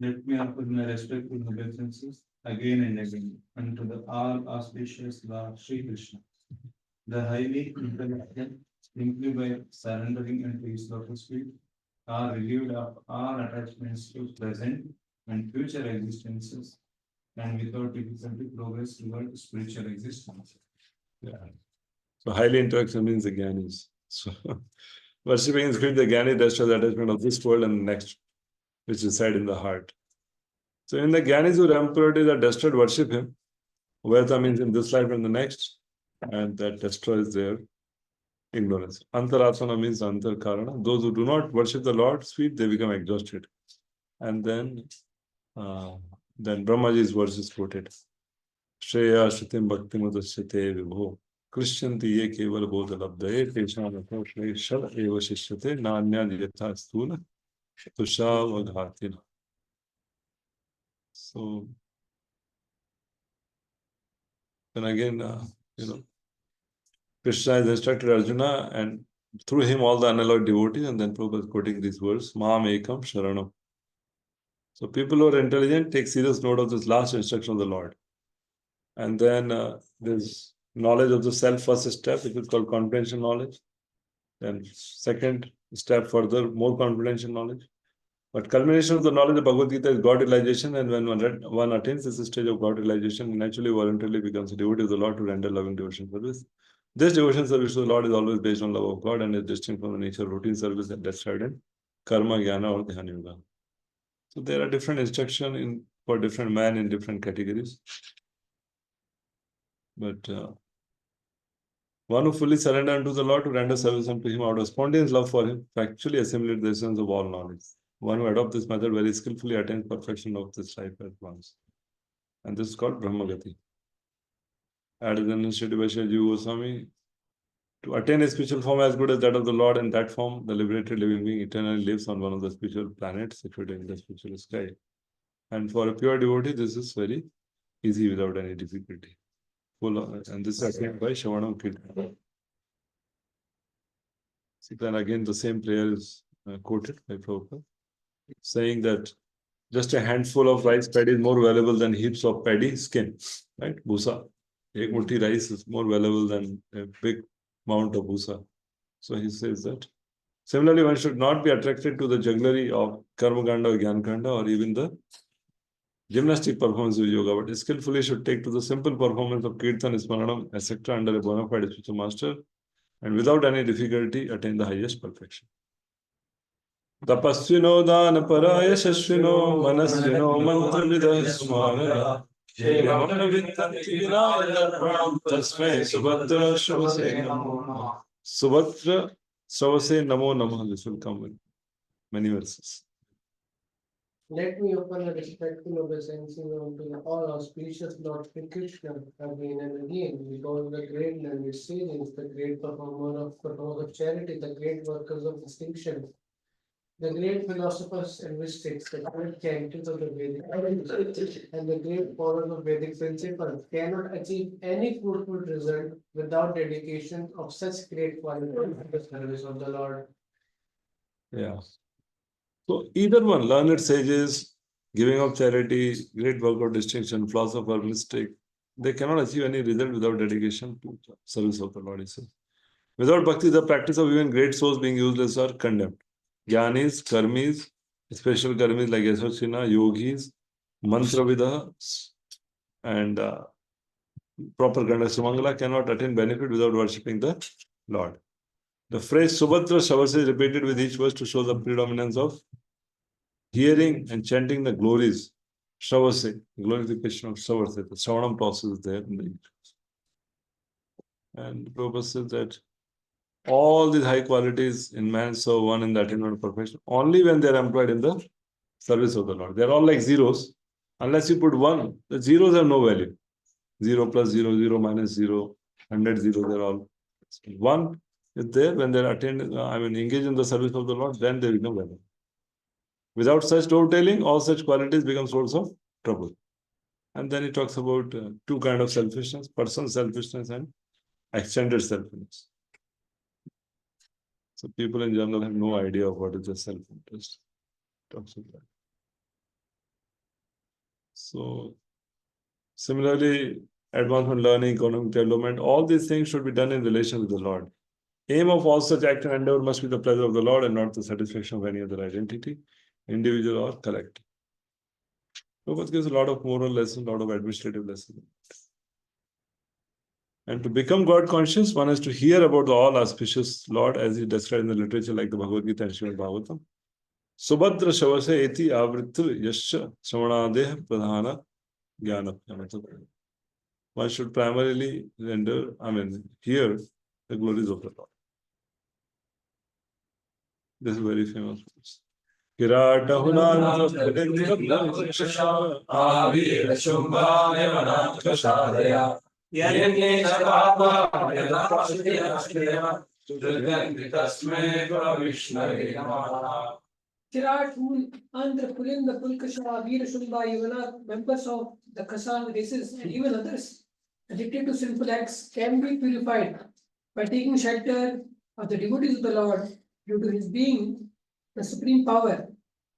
Let me offer my respectful obeisances again and again unto the all auspicious Lord Sri Krishna, the highly intelligent, simply by surrendering unto his lotus feet, are relieved of all attachments to present and future existences, and without difficulty progress toward spiritual existence. Yeah. So highly interaction means the Gyanis. So worshipping is good, the Gyani destroys the attachment of this world and the next, which reside in the heart. So in the Gyanis who impurities are destroyed, worship him. Vaita means in this life and the next, and that destroys their ignorance. Antarasana means antar karana. Those who do not worship the Lord's feet, they become exhausted. And then Brahmaji's verse is quoted. Shreya Shritim Bhakti Mudasyate Vibho Krishyanti Ye Keval Bodha Labdaye Tesham Atho Shre Shal Eva Shishyate Nanya Yatha Stula Tusha Vaghatina. So then again, Krishna has instructed Arjuna, and through him all the unalloyed devotees, and then Prabhupada is quoting this verse, Maam Ekam Sharanam. So people who are intelligent take serious note of this last instruction of the Lord. And then there's knowledge of the self first step, which is called comprehension knowledge. Then second step further, more comprehension knowledge. But culmination of the knowledge of Bhagavad Gita is God realization, and when one attains this stage of God realization, naturally, voluntarily becomes a devotee of the Lord to render loving devotion service. This devotion service to the Lord is always based on love of God and is distinct from the nature of routine service that described in Karma, Jnana or Dhyana Yoga. So there are different instructions for different men in different categories. But one who fully surrenders unto the Lord to render service unto him out of spontaneous love for him, factually assimilates the essence of all knowledge. One who adopts this method very skillfully attains perfection of this life at once. And this is called Brahmagati. Added an initiative by Sri Jiva Goswami, to attain a spiritual form as good as that of the Lord, in that form, the liberated living being eternally lives on one of the spiritual planets situated in the spiritual sky. And for a pure devotee, this is very easy without any difficulty. And this is attained by Shravanam Kirtan. See, then again, the same prayer is quoted by Prabhupada, saying that just a handful of rice paddy is more valuable than heaps of paddy skin, right? Bhusa. Ek muthi rice is more valuable than a big amount of bhusa. So he says that. Similarly, one should not be attracted to the jugglery of Karmakanda or Jnanakanda or even the gymnastic performance of yoga, but skillfully should take to the simple performance of Kirtan, Smaranam, etc. under a bona fide spiritual master, and without any difficulty attain the highest perfection. Tapasvino dana paraya shashvino manasvino mantravidah smarana. Shemana vintanti vinayana tasmai subhadra shavase namo. Subhadra shavase namo namah. This will come in many verses. Let me open a respectful obeisance unto all auspicious Lord Sri Krishna again and again, because the great learned sages, the great performers of charity, the great workers of distinction, the great philosophers and mystics, the great characters of the Vedic and the great followers of Vedic principles cannot achieve any fruitful result without dedication of such great quality to the service of the Lord. Yeah. So either one, learned sages, giving of charity, great work of distinction, philosopher, mystic, they cannot achieve any result without dedication to service of the Lord. He says. Without bhakti, the practice of even great souls being useless are condemned. Jnanis, karmis, special karmis like Yasvachina, yogis, mantravidah, and proper Ganda Sumangala cannot attain benefit without worshipping the Lord. The phrase Subhadra Shavase is repeated with each verse to show the predominance of hearing and chanting the glories. Shavase, glorification of Shavase, the Shravanam process is there in the and the purpose is that all these high qualities in man serve one in the attainment of perfection only when they are employed in the service of the Lord. They are all like zeros. Unless you put one, the zeros have no value. 0 plus 0, 0 minus 0, 100 0, they're all. One is there when they're engaged in the service of the Lord, then they become value. Without such dovetailing, all such qualities become source of trouble. And then he talks about two kinds of selfishness, personal selfishness and extended selfishness. So people in general have no idea of what is the self-interest. Talks about that. So similarly, advancement learning, economic development, all these things should be done in relation with the Lord. Aim of all such act and endeavor must be the pleasure of the Lord and not the satisfaction of any other identity, individual or collective. Prabhupada gives a lot of moral lessons, a lot of administrative lessons. And to become God conscious, one has to hear about the all auspicious Lord as he described in the literature like the Bhagavad Gita and Srimad Bhagavatam. Subhadra Shavase eti avrittu yasya shravanadeh pradhana jnana. One should primarily hear the glories of the Lord. This is very famous. Kirat, Hool, Andhra, Pulinda, Pulkasha, Veera, Shulba, Yavana, members of the Kasan races and even others addicted to sinful acts can be purified by taking shelter of the devotees of the Lord due to his being the supreme power.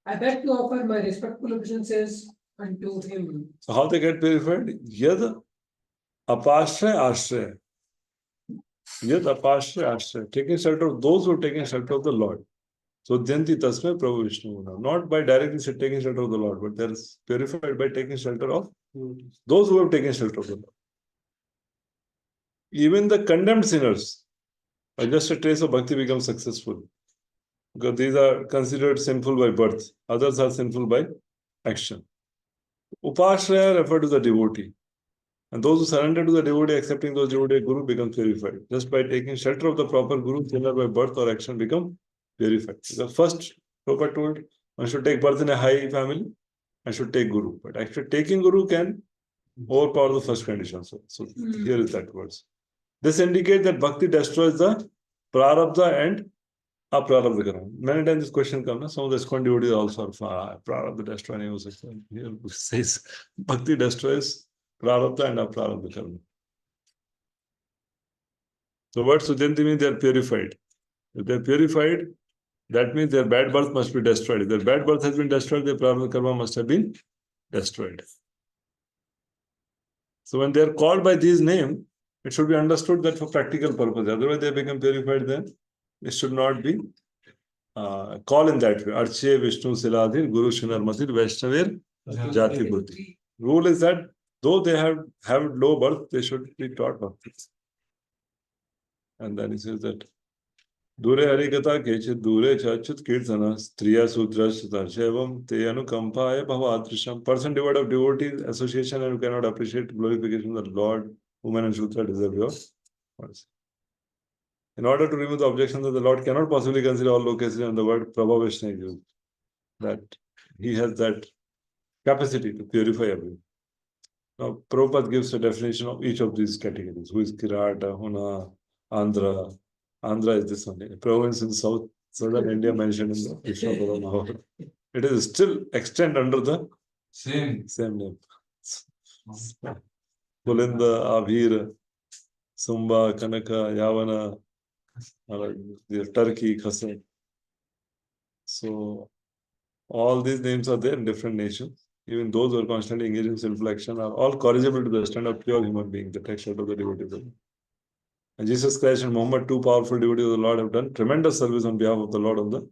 I beg to offer my respectful obeisances unto him. So how they get purified? Yad apashray ashray. Yad apashray ashray. Taking shelter of those who are taking shelter of the Lord. So Janti Tasmai Prabhu Vishnu. Not by directly taking shelter of the Lord, but they are purified by taking shelter of those who have taken shelter of the Lord. Even the condemned sinners, just a trace of bhakti becomes successful. Because these are considered sinful by birth. Others are sinful by action. Upashraya refer to the devotee. And those who surrender to the devotee, accepting those devotee guru, become purified. Just by taking shelter of the proper guru, sinner by birth or action become purified. The first Prabhupada told, one should take birth in a high family, I should take guru. But actually taking guru can overpower the first condition. So here is that verse. This indicates that bhakti destroys the prarabdha and aprarabdha karma. Many times this question comes, some of the ISKCON devotees also are prarabdha destroying. Here it says bhakti destroys prarabdha and aprarabdha karma. So what Sujanti means? They are purified. If they are purified, that means their bad birth must be destroyed. If their bad birth has been destroyed, their prarabdha karma must have been destroyed. So when they are called by these names, it should be understood that for practical purpose. Otherwise, they become purified. Then it should not be called in that way. Arche Vishnu Siladhir Guru Shinarmatir Vaishnavir Jati Buddhi. Rule is that though they have low birth, they should be taught bhakti. And then he says that Dure harikata kechit dure chachut kirtana striya sudrashita shevam te anukampaya bhavatrisham. Person devoid of devotee association and who cannot appreciate glorification of the Lord, woman and Shudra deserve your mercy. In order to remove the objection that the Lord cannot possibly consider all locations and the word Prabha Vishnu is used, that he has that capacity to purify everyone. Now, Prabhupada gives a definition of each of these categories. Who is Kirata, Huna, Andhra. Andhra is this one. A province in southern India mentioned in the Krishna Purana. It is still extend under the Same. name. Pulinda, Abhir, Sumba, Kanaka, Yavana, Turkey, Khasa. So, all these names are there in different nations. Even those who are constantly engaged in self-reflection are all corrigible to the standard of pure human being, the text out of the devotees. And Jesus Christ and Muhammad, two powerful devotees of the Lord, have done tremendous service on behalf of the Lord on the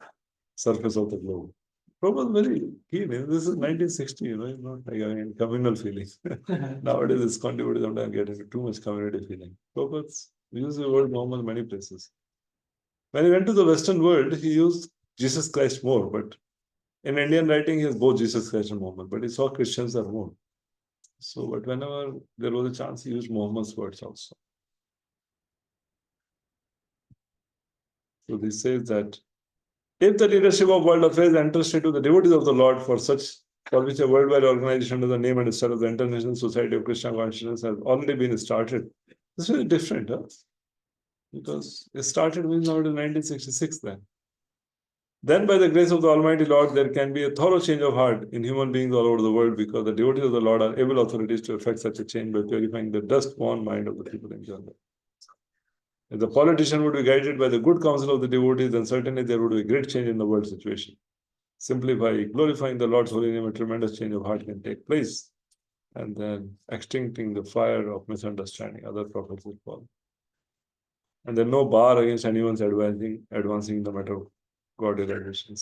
surface of the globe. Prabhupada was very keen. This is 1960, it's not like a communal feeling. Nowadays, it's devotees sometimes get into too much community feeling. Prabhupada uses the word Muhammad many places. When he went to the Western world, he used Jesus Christ more, but in Indian writing, he has both Jesus Christ and Muhammad, but he saw Christians are more. So, but whenever there was a chance, he used Muhammad's words also. So this says that if the leadership of world affairs entrusted to the devotees of the Lord for which a worldwide organization under the name and style of the International Society of Krishna Consciousness has already been started, this is very different, huh? Because it started means now in 1966 then. Then by the grace of the Almighty Lord, there can be a thorough change of heart in human beings all over the world because the devotees of the Lord are able authorities to effect such a change by purifying the dust-born mind of the people in general. If the politician would be guided by the good counsel of the devotees, then certainly there would be a great change in the world situation. Simply by glorifying the Lord's holy name, a tremendous change of heart can take place. And then extincting the fire of misunderstanding, other prophets will follow. And there is no bar against anyone's advancing the matter of God realization.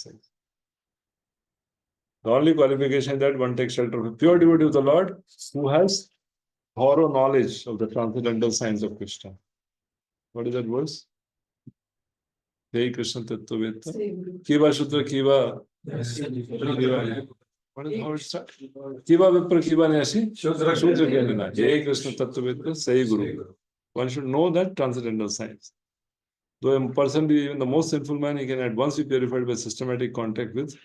The only qualification is that one takes shelter of a pure devotee of the Lord who has thorough knowledge of the transcendental science of Krishna. What is that verse? Hey Krishna Tattva Kiva Shudra Kiva. What is how it starts? Kiva Vipra Kiva Nyasi Shudra Gyanina. Hey Krishna Tattva Say Guru. One should know that transcendental science. Though a person be even the most sinful man, he can at once be purified by systematic contact with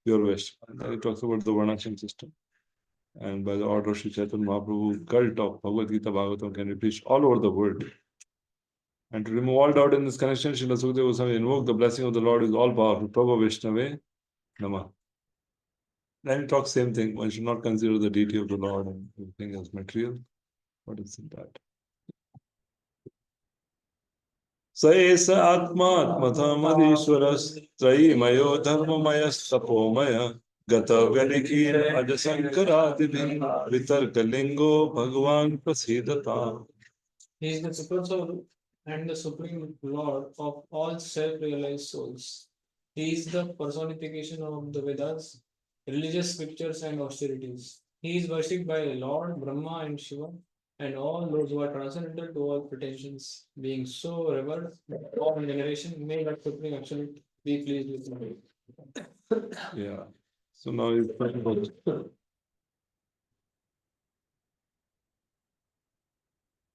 pure West. And then he talks about the Varnashram system. And by the order of Sri Chaitanya Mahaprabhu, cult of Bhagavad Gita Bhagavatam can be preached all over the world. And to remove all doubt in this connection, Srila Sukadeva Goswami invoked the blessing of the Lord who is all powerful. Prabha Vishnave Namah. Then he talks same thing. One should not consider the deity of the Lord and everything as material. What is in that? Saes Atma Atmathamadishwaras Traimayo Dharmamayas Tapomaya Gata Velikir Ajasankaradibi Vitarkalingo Bhagavan Prasidata. He is the super soul and the supreme lord of all self-realized souls. He is the personification of the Vedas, religious scriptures and austerities. He is worshipped by Lord Brahma and Shiva and all those who are transcendental to all pretensions, being so revered that all generation may that supreme absolute be pleased with him. Yeah. So now he's talking about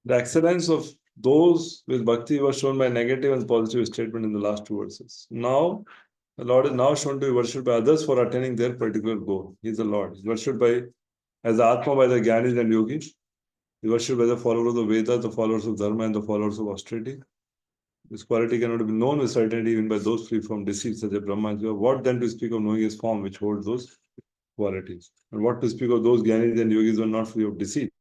the excellence of those with bhakti was shown by negative and positive statement in the last two verses. Now, the Lord is now shown to be worshipped by others for attaining their particular goal. He is the Lord. He is worshipped by as the Atma by the Gyanis and Yogis. He is worshipped by the followers of the Vedas, the followers of Dharma, and the followers of austerity. This quality cannot be known with certainty even by those free from deceit, such as Brahma and Shiva. What then to speak of knowing his form, which holds those qualities? And what to speak of those Gyanis and Yogis who are not free of deceit?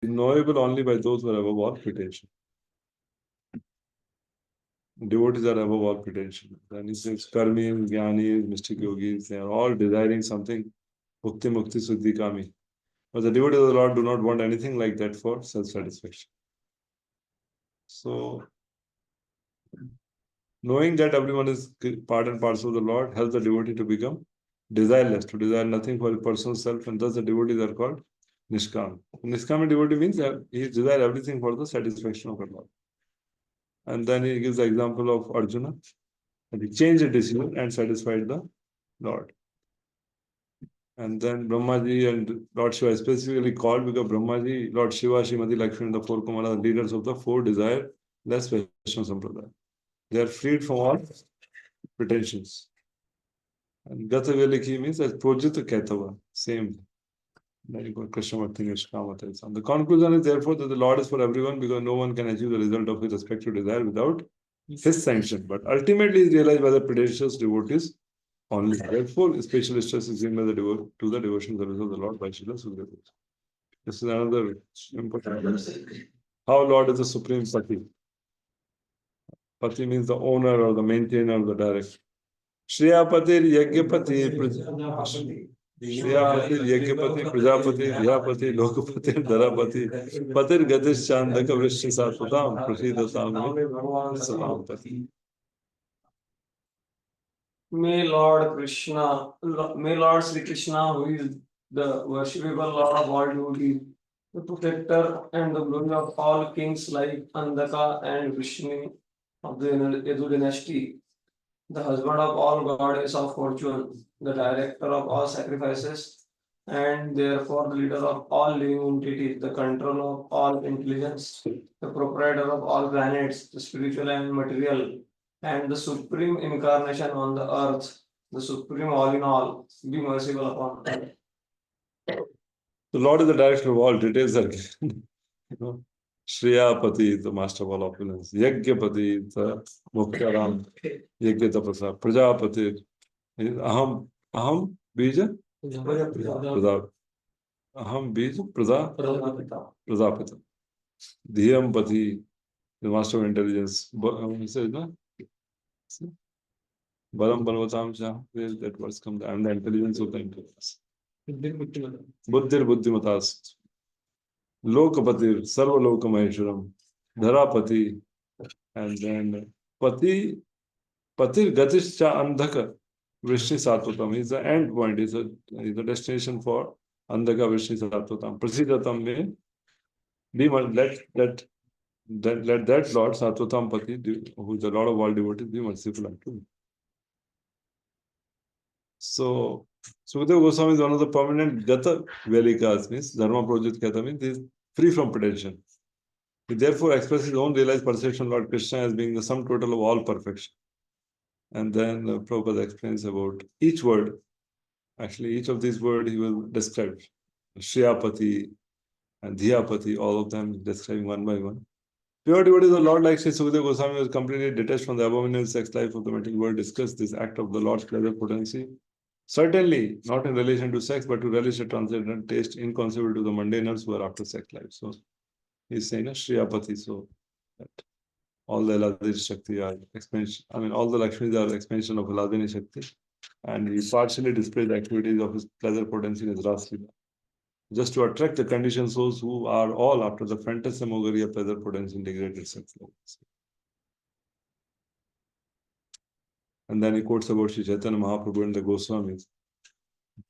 Knowable only by those who are above all pretension. Devotees are above all pretension. Then he says, Karmis, Jnanis, mystic yogis, they are all desiring something, Bhukti, Mukti, Suddhi, Kami. But the devotees of the Lord do not want anything like that for self-satisfaction. So, Knowing that everyone is part and parcel of the Lord helps the devotee to become desireless, to desire nothing for his personal self, and thus the devotees are called Nishkam. Nishkam devotee means that he desires everything for the satisfaction of the Lord. And then he gives the example of Arjuna, and he changed the decision and satisfied the Lord. And then Brahmaji and Lord Shiva specifically called because Brahmaji, Lord Shiva, Srimati Lakshmi, and the four Kumara, the leaders of the four desire less Vaishnava Sampradaya. They are freed from all pretensions. And Gata Veliki means as Projita Ketava, same. Then you got Krishnamurti Nishkamata. And the conclusion is therefore that the Lord is for everyone because no one can achieve the result of his respective desire without his sanction. But ultimately is realized by the pretentious devotees only. Therefore, special stress is given by the to the devotion service of the Lord by Srila Sukadeva. This is another important. How Lord is the supreme Pati. Pati means the owner or the maintainer of the direction. Shriyapatir Yagyapati Shriyapatir Yagyapati Prajapati Vyapati Lokapati Dharapati Patir Gadish Chandaka Vrishti Satvatam Prasidatam Sahampati. May Lord Sri Krishna, who is the worshipable Lord of all devotees, the protector and the glory of all kings like Andaka and Vishnu of the Yadu dynasty, the husband of all goddess of fortune, the director of all sacrifices, and therefore the leader of all living entities, the controller of all intelligence, the proprietor of all planets, the spiritual and material, and the supreme incarnation on the earth, the supreme all in all, be merciful upon us. The Lord is the director of all, details are given. Shriyapati is the master of all opulence. Yagyapati is the Mukhyaram. Yagyatapasa. Prajapati is Aham Bija? Prajapati. Aham Bija Prajapita. Dhiyampati, the master of intelligence. Baram Balvatam Shah, where that words come. I am the intelligence of the intelligence. Buddhir Buddhimatas. Lokapatir, Sarva Lokamaheshwaram, Dharapati, and then Patir Gatischa Andhaka, Vrishni Satvatam is the end point, is a destination for Andhaka Vrishni Satvatam. Prasidatam may be let that Lord Satvatam Pati, who is the Lord of all devotees, be merciful unto me. So Sukadeva Goswami is one of the prominent Gata Velikas, means Dharma Projit Kata means he is free from pretension. He therefore expresses his own realized perception of Lord Krishna as being the sum total of all perfection. And then Prabhupada explains about each word. Actually, each of these words he will describe. Shriyapati and Dhiyapati, all of them describing one by one. Pure devotees of the Lord, like Sri Sukadeva Goswami, was completely detached from the abominable sex life of the material world, discussed this act of the Lord's pleasure potency. Certainly not in relation to sex, but to relish a transcendent taste inconceivable to the mundaners who are after sex life. So he's saying a Shriyapati, so that all the Aladini Shakti are expansion. I mean, all the Lakshmis are expansion of Aladini Shakti, and he partially displays the activities of his pleasure potency in his Ras Leela, just to attract the conditioned souls who are all after the phantasmagoria pleasure potency in degraded sex life. And then he quotes about Sri Chaitanya Mahaprabhu and the Goswamis.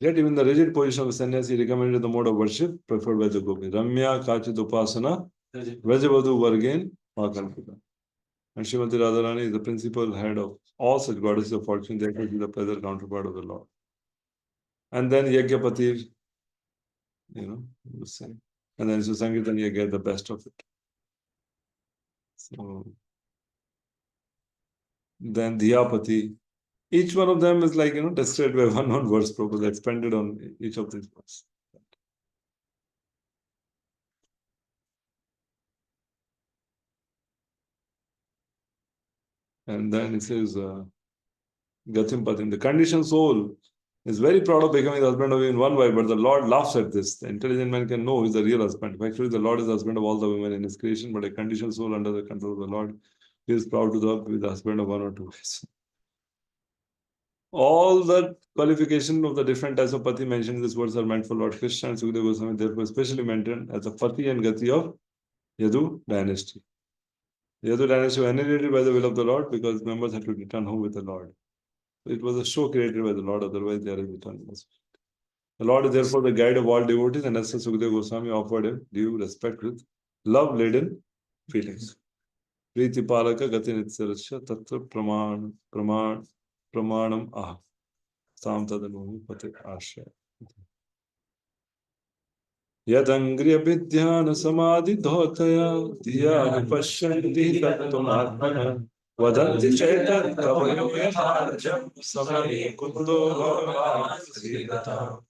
Yet even the rigid position of a sannyasi recommended the mode of worship preferred by the gopis. Ramya Kachit Upasana Vrajavadu Vargain Mahakalpita. And Srimati Radharani is the principal head of all such goddesses of fortune, therefore is the pleasure counterpart of the Lord. And then Yagyapati, the same. And then Susankirtan Yagya, the best of it. So then Dhiyapati. Each one of them is like, described by one verse, Prabhupada expanded on each of these verses. And then it says, Gatimpati, the conditioned soul is very proud of becoming the husband of even one wife, but the Lord laughs at this. The intelligent man can know who is the real husband. Actually, the Lord is the husband of all the women in his creation, but a conditioned soul under the control of the Lord is proud to be the husband of one or two wives. All the qualification of the different types of pati mentioned in this verse are meant for Lord Krishna, and Sukadeva Goswami therefore especially mentioned as the pati and gati of Yadu dynasty. The other dynasty was annihilated by the will of the Lord because members had to return home with the Lord. It was a show created by the Lord, otherwise they are in return. The Lord is therefore the guide of all devotees, and as Sukadeva Goswami offered him due respect with love-laden feelings. Priti Palaka Gati Nityarasya Tatra Pramanam Ah Sam Tadanumi Pati Ashya. Yadangriya Vidhyana Samadhi Dhotaya Diya Vipashyanti Tattvamatmana Vadanti Chetan Kavayo Yaharajam Samani Kundo Bhagavan Sridhata.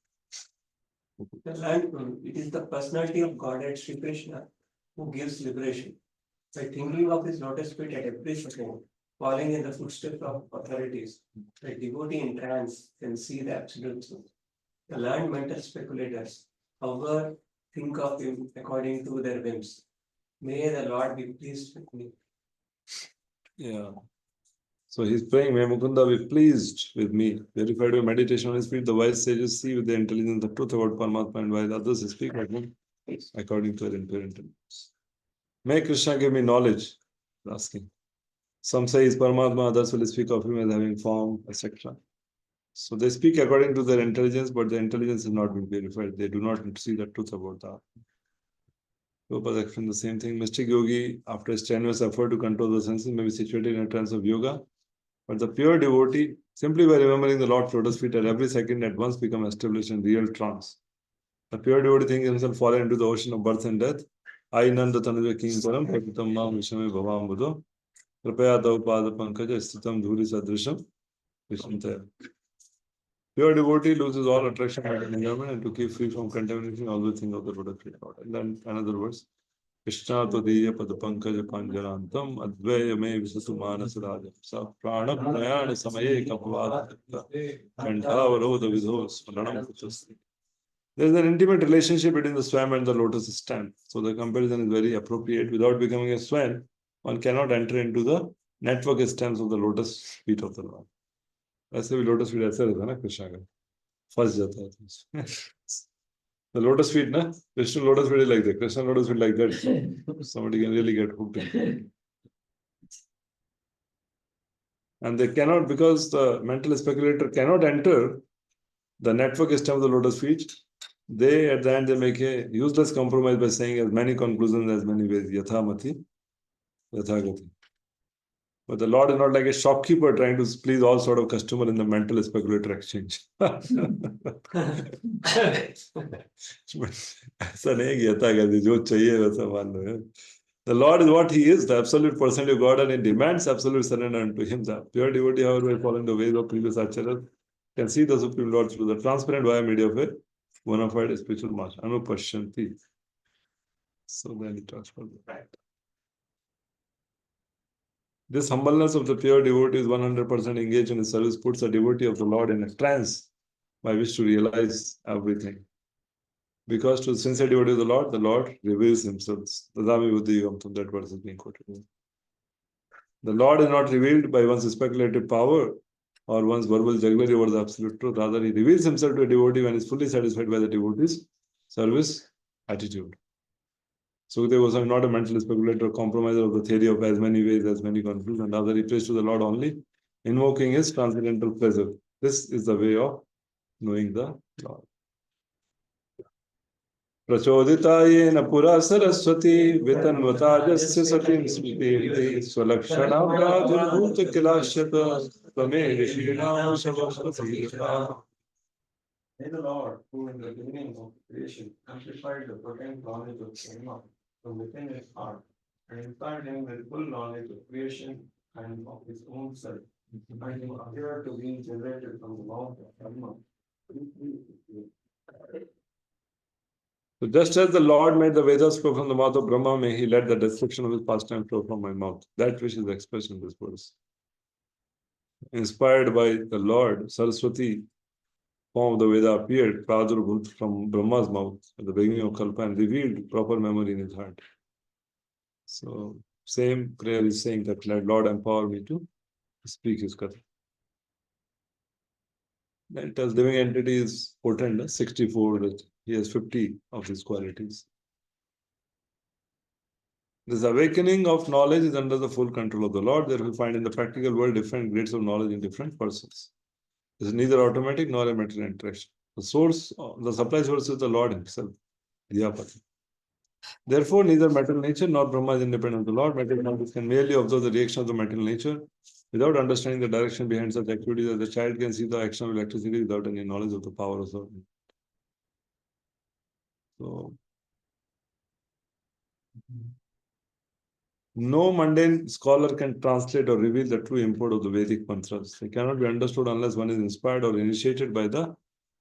It is the personality of Godhead Sri Krishna who gives liberation. By thinking of his lotus feet at every second, falling in the footsteps of authorities, the devotee in trance can see the absolute truth. The learned mental speculators, however, think of him according to their whims. May the Lord be pleased with me. Yeah. So he's praying, may Mukunda be pleased with me. Verified by meditation on his feet, the wise sages see with their intelligence the truth about Paramatma, and while others speak of him according to their impure intelligence. May Krishna give me knowledge, asking. Some say he's Paramatma, others will speak of him as having form, etc. So they speak according to their intelligence, but the intelligence has not been verified. They do not see the truth about that. Prabhupada explained the same thing. Mystic yogi, after a strenuous effort to control the senses, may be situated in a trance of yoga. But the pure devotee, simply by remembering the Lord's lotus feet at every second, at once become established in real trance. The pure devotee thinks himself fallen into the ocean of birth and death. I nanda tanuja king param prakitam mam vishame bhavam buddho. Kripaya tav pada pankaja sthitam dhuri sadrisham vishamtaya. Pure devotee loses all attraction and enjoyment, and to keep free from contamination, always think of the lotus feet. And then another verse. Krishna Tadiya Padapankaja Panjarantam Advaya Me Visatu Manasaraja Sa Prana Prayana Samaye Kapavada Kantavaroda Vidho Smaranam Kuchasti. There is an intimate relationship between the swan and the lotus stem. So the comparison is very appropriate. Without becoming a swan, one cannot enter into the network stems of the lotus feet of the Lord. ऐसे भी lotus feet ऐसे रहता है ना कृष्णा का फंस जाता है The lotus feet, na? Krishna lotus feet is like that. Krishna lotus feet like that. Somebody can really get hooked in. And they cannot, because the mental speculator cannot enter the network system of the lotus feet. They, at the end, they make a useless compromise by saying as many conclusions as many ways. Yatha mati, yatha gati. But the Lord is not like a shopkeeper trying to please all sort of customer in the mental speculator exchange. ऐसा नहीं कि यथा गति जो चाहिए वैसा मान लो. The Lord is what He is, the absolute personality of God, and He demands absolute surrender unto Him. The pure devotee, however, will follow the ways of previous acharyas, can see the Supreme Lord through the transparent via media of a bona fide spiritual master. Anupashyanti. So then He talks about that. This humbleness of the pure devotee is 100% engaged in his service, puts the devotee of the Lord in a trance by which to realize everything. Because to the sincere devotee of the Lord reveals Himself. Tadami buddhi yogam, that verse is being quoted. The Lord is not revealed by one's speculative power or one's verbal jugglery over the absolute truth. Rather, He reveals Himself to a devotee when He is fully satisfied by the devotee's service attitude. So there was not a mental speculator, compromiser of the theory of as many ways, as many conclusions. Rather, he prays to the Lord only, invoking His transcendental pleasure. This is the way of knowing the Lord. प्रचोदितायेन पुरा सरस्वती वितन्वताजस्य सतीं स्मृति स्वलक्षणा प्रादुर्भूत किलाश्यत त्वमे ऋषीणां शवप्रसीदता. May the Lord, who in the beginning of creation amplified the potent knowledge of Brahma from within his heart and inspired him with full knowledge of creation and of his own self, and him appear to be generated from the mouth of Brahma. So just as the Lord made the Vedas flow from the mouth of Brahma, may He let the description of His pastime flow from my mouth. That which is expressed in this verse. Inspired by the Lord, Saraswati, form of the Veda appeared, Pradurbhut, from Brahma's mouth at the beginning of Kalpa, and revealed proper memory in his heart. So, same prayer is saying that, let Lord empower me to speak His Katha. Then tells living entity is potent, 64, that He has 50 of these qualities. This awakening of knowledge is under the full control of the Lord. Therefore, we find in the practical world different grades of knowledge in different persons. This is neither automatic nor a material interaction. The source, the supply source is the Lord Himself, Dhyapati. Therefore, neither material nature nor Brahma is independent of the Lord. Material knowledge can merely observe the reaction of the material nature without understanding the direction behind such activities, as the child can see the action of electricity without any knowledge of the power of the. So, no mundane scholar can translate or reveal the true import of the Vedic mantras. They cannot be understood unless one is inspired or initiated by the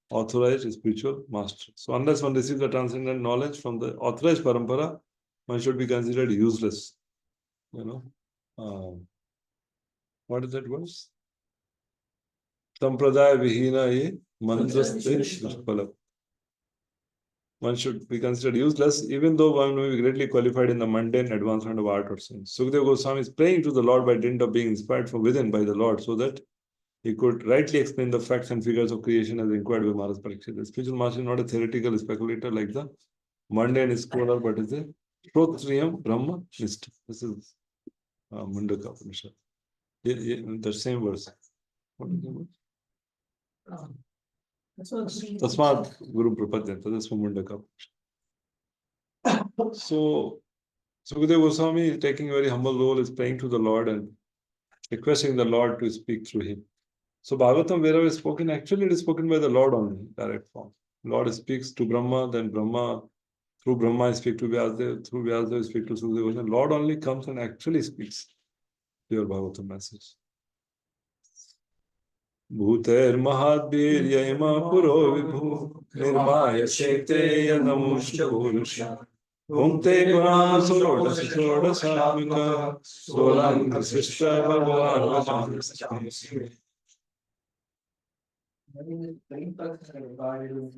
authorized spiritual master. So, unless one receives the transcendent knowledge from the authorized parampara, one should be considered useless. What is that verse? Sampradaya vihina ye mandraste nishpala. One should be considered useless, even though one may be greatly qualified in the mundane advancement of art or science. Sukadeva Goswami is praying to the Lord by dint of being inspired from within by the Lord, so that he could rightly explain the facts and figures of creation as inquired by Maharaj Parikshit. The spiritual master is not a theoretical speculator like the mundane scholar, but is a Shrotriyam Brahma Nishta. This is Mundaka Upanishad. The same verse. What is the verse? Tasmat Guru Prapadyanta. That's from Mundaka. So, Sukadeva Goswami is taking a very humble role, is praying to the Lord and requesting the Lord to speak through him. So, Bhagavatam, wherever is spoken, actually it is spoken by the Lord only, direct form. Lord speaks to Brahma, then Brahma, through Brahma, speaks to Vyasadeva, through Vyasadeva, speaks to Sukadeva Goswami. Lord only comes and actually speaks your Bhagavatam message. Bhuter Mahadbir Yama Puro Vibhu Nirmaya Shekte Yanamushya Purusha Bhumte Guna Sodasatmika Solang Sishta Bhagavan Vachan. The principles of God is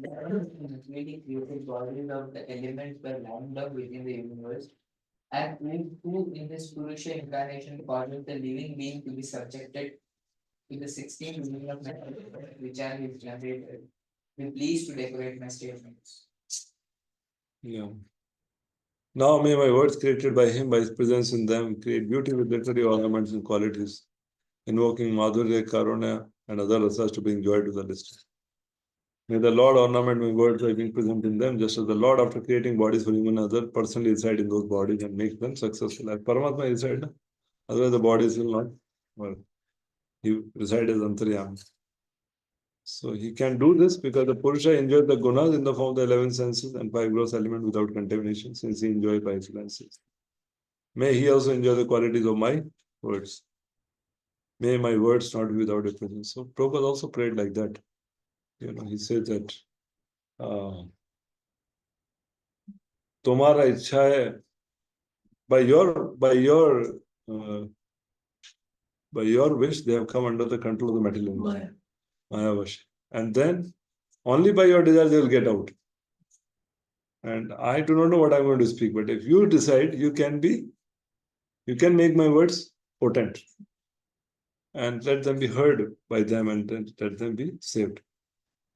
really created bodies of the elements were lined up within the universe, and who in this Purusha incarnation causes the living being to be subjected to the 16 million of matter which are his generated. Be pleased to decorate my statements. Yeah. Now may my words created by him, by his presence in them, create beauty with literary ornaments and qualities, invoking Madhurya, Karuna, and other rasas to bring joy to the listener. May the Lord ornament my words by being present in them, just as the Lord, after creating bodies for human other, personally reside in those bodies and make them successful. As Paramatma reside, otherwise the bodies will not work. He resides as Antaryami. So he can do this because the Purusha enjoys the gunas in the form of the 11 senses and 5 gross elements without contamination, since he enjoys by his senses. May he also enjoy the qualities of my words. May my words not be without a presence. So Prabhupada also prayed like that. He said that Tomara ichha hai, by your wish, they have come under the control of the material environment. Mayavash. And then only by your desire they will get out. And I do not know what I'm going to speak, but if you decide, you can make my words potent. And let them be heard by them and then let them be saved.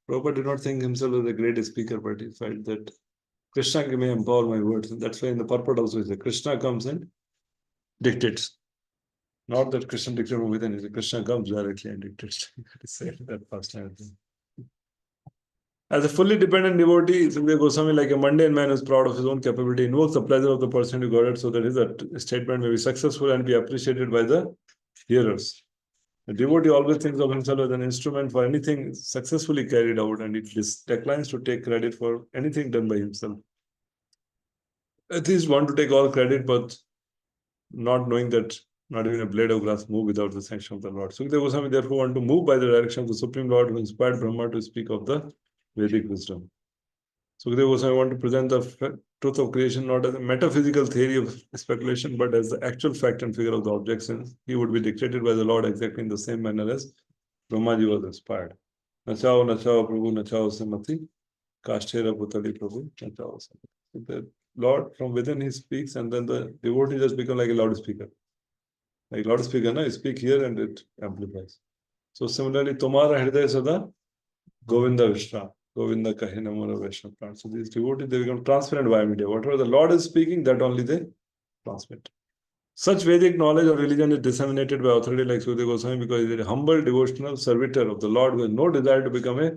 Prabhupada did not think himself as a great speaker, but he felt that Krishna may empower my words. And that's why in the purport also is that Krishna comes and dictates. Not that Krishna dictates from within, Krishna comes directly and dictates. Say that first time. As a fully dependent devotee, Sukadeva Goswami, like a mundane man who is proud of his own capability, invokes the pleasure of the person who got it so that his statement may be successful and be appreciated by the hearers. The devotee always thinks of himself as an instrument for anything successfully carried out, and it declines to take credit for anything done by himself. Atheists want to take all credit, but not knowing that not even a blade of grass moves without the sanction of the Lord. Sukadeva Goswami therefore want to move by the direction of the Supreme Lord who inspired Brahma to speak of the Vedic wisdom. Sukadeva Goswami want to present the truth of creation not as a metaphysical theory of speculation, but as the actual fact and figure of the objects, and he would be dictated by the Lord exactly in the same manner as Brahmaji was inspired. Nachao, nachao, Prabhu, nachao, samati, kashtera putali, Prabhu, nachao, samati. The Lord from within he speaks, and then the devotee just become like a loudspeaker. Like loudspeaker, you speak here and it amplifies. So similarly, Tomara Hridaya Sada, Govinda Vishra. Govinda Kahina Mura Vaishnav. So these devotees, they become transparent via media. Whatever the Lord is speaking, that only they transmit. Such Vedic knowledge or religion is disseminated by authority like Sukadeva Goswami because he is a humble devotional servitor of the Lord who has no desire to become a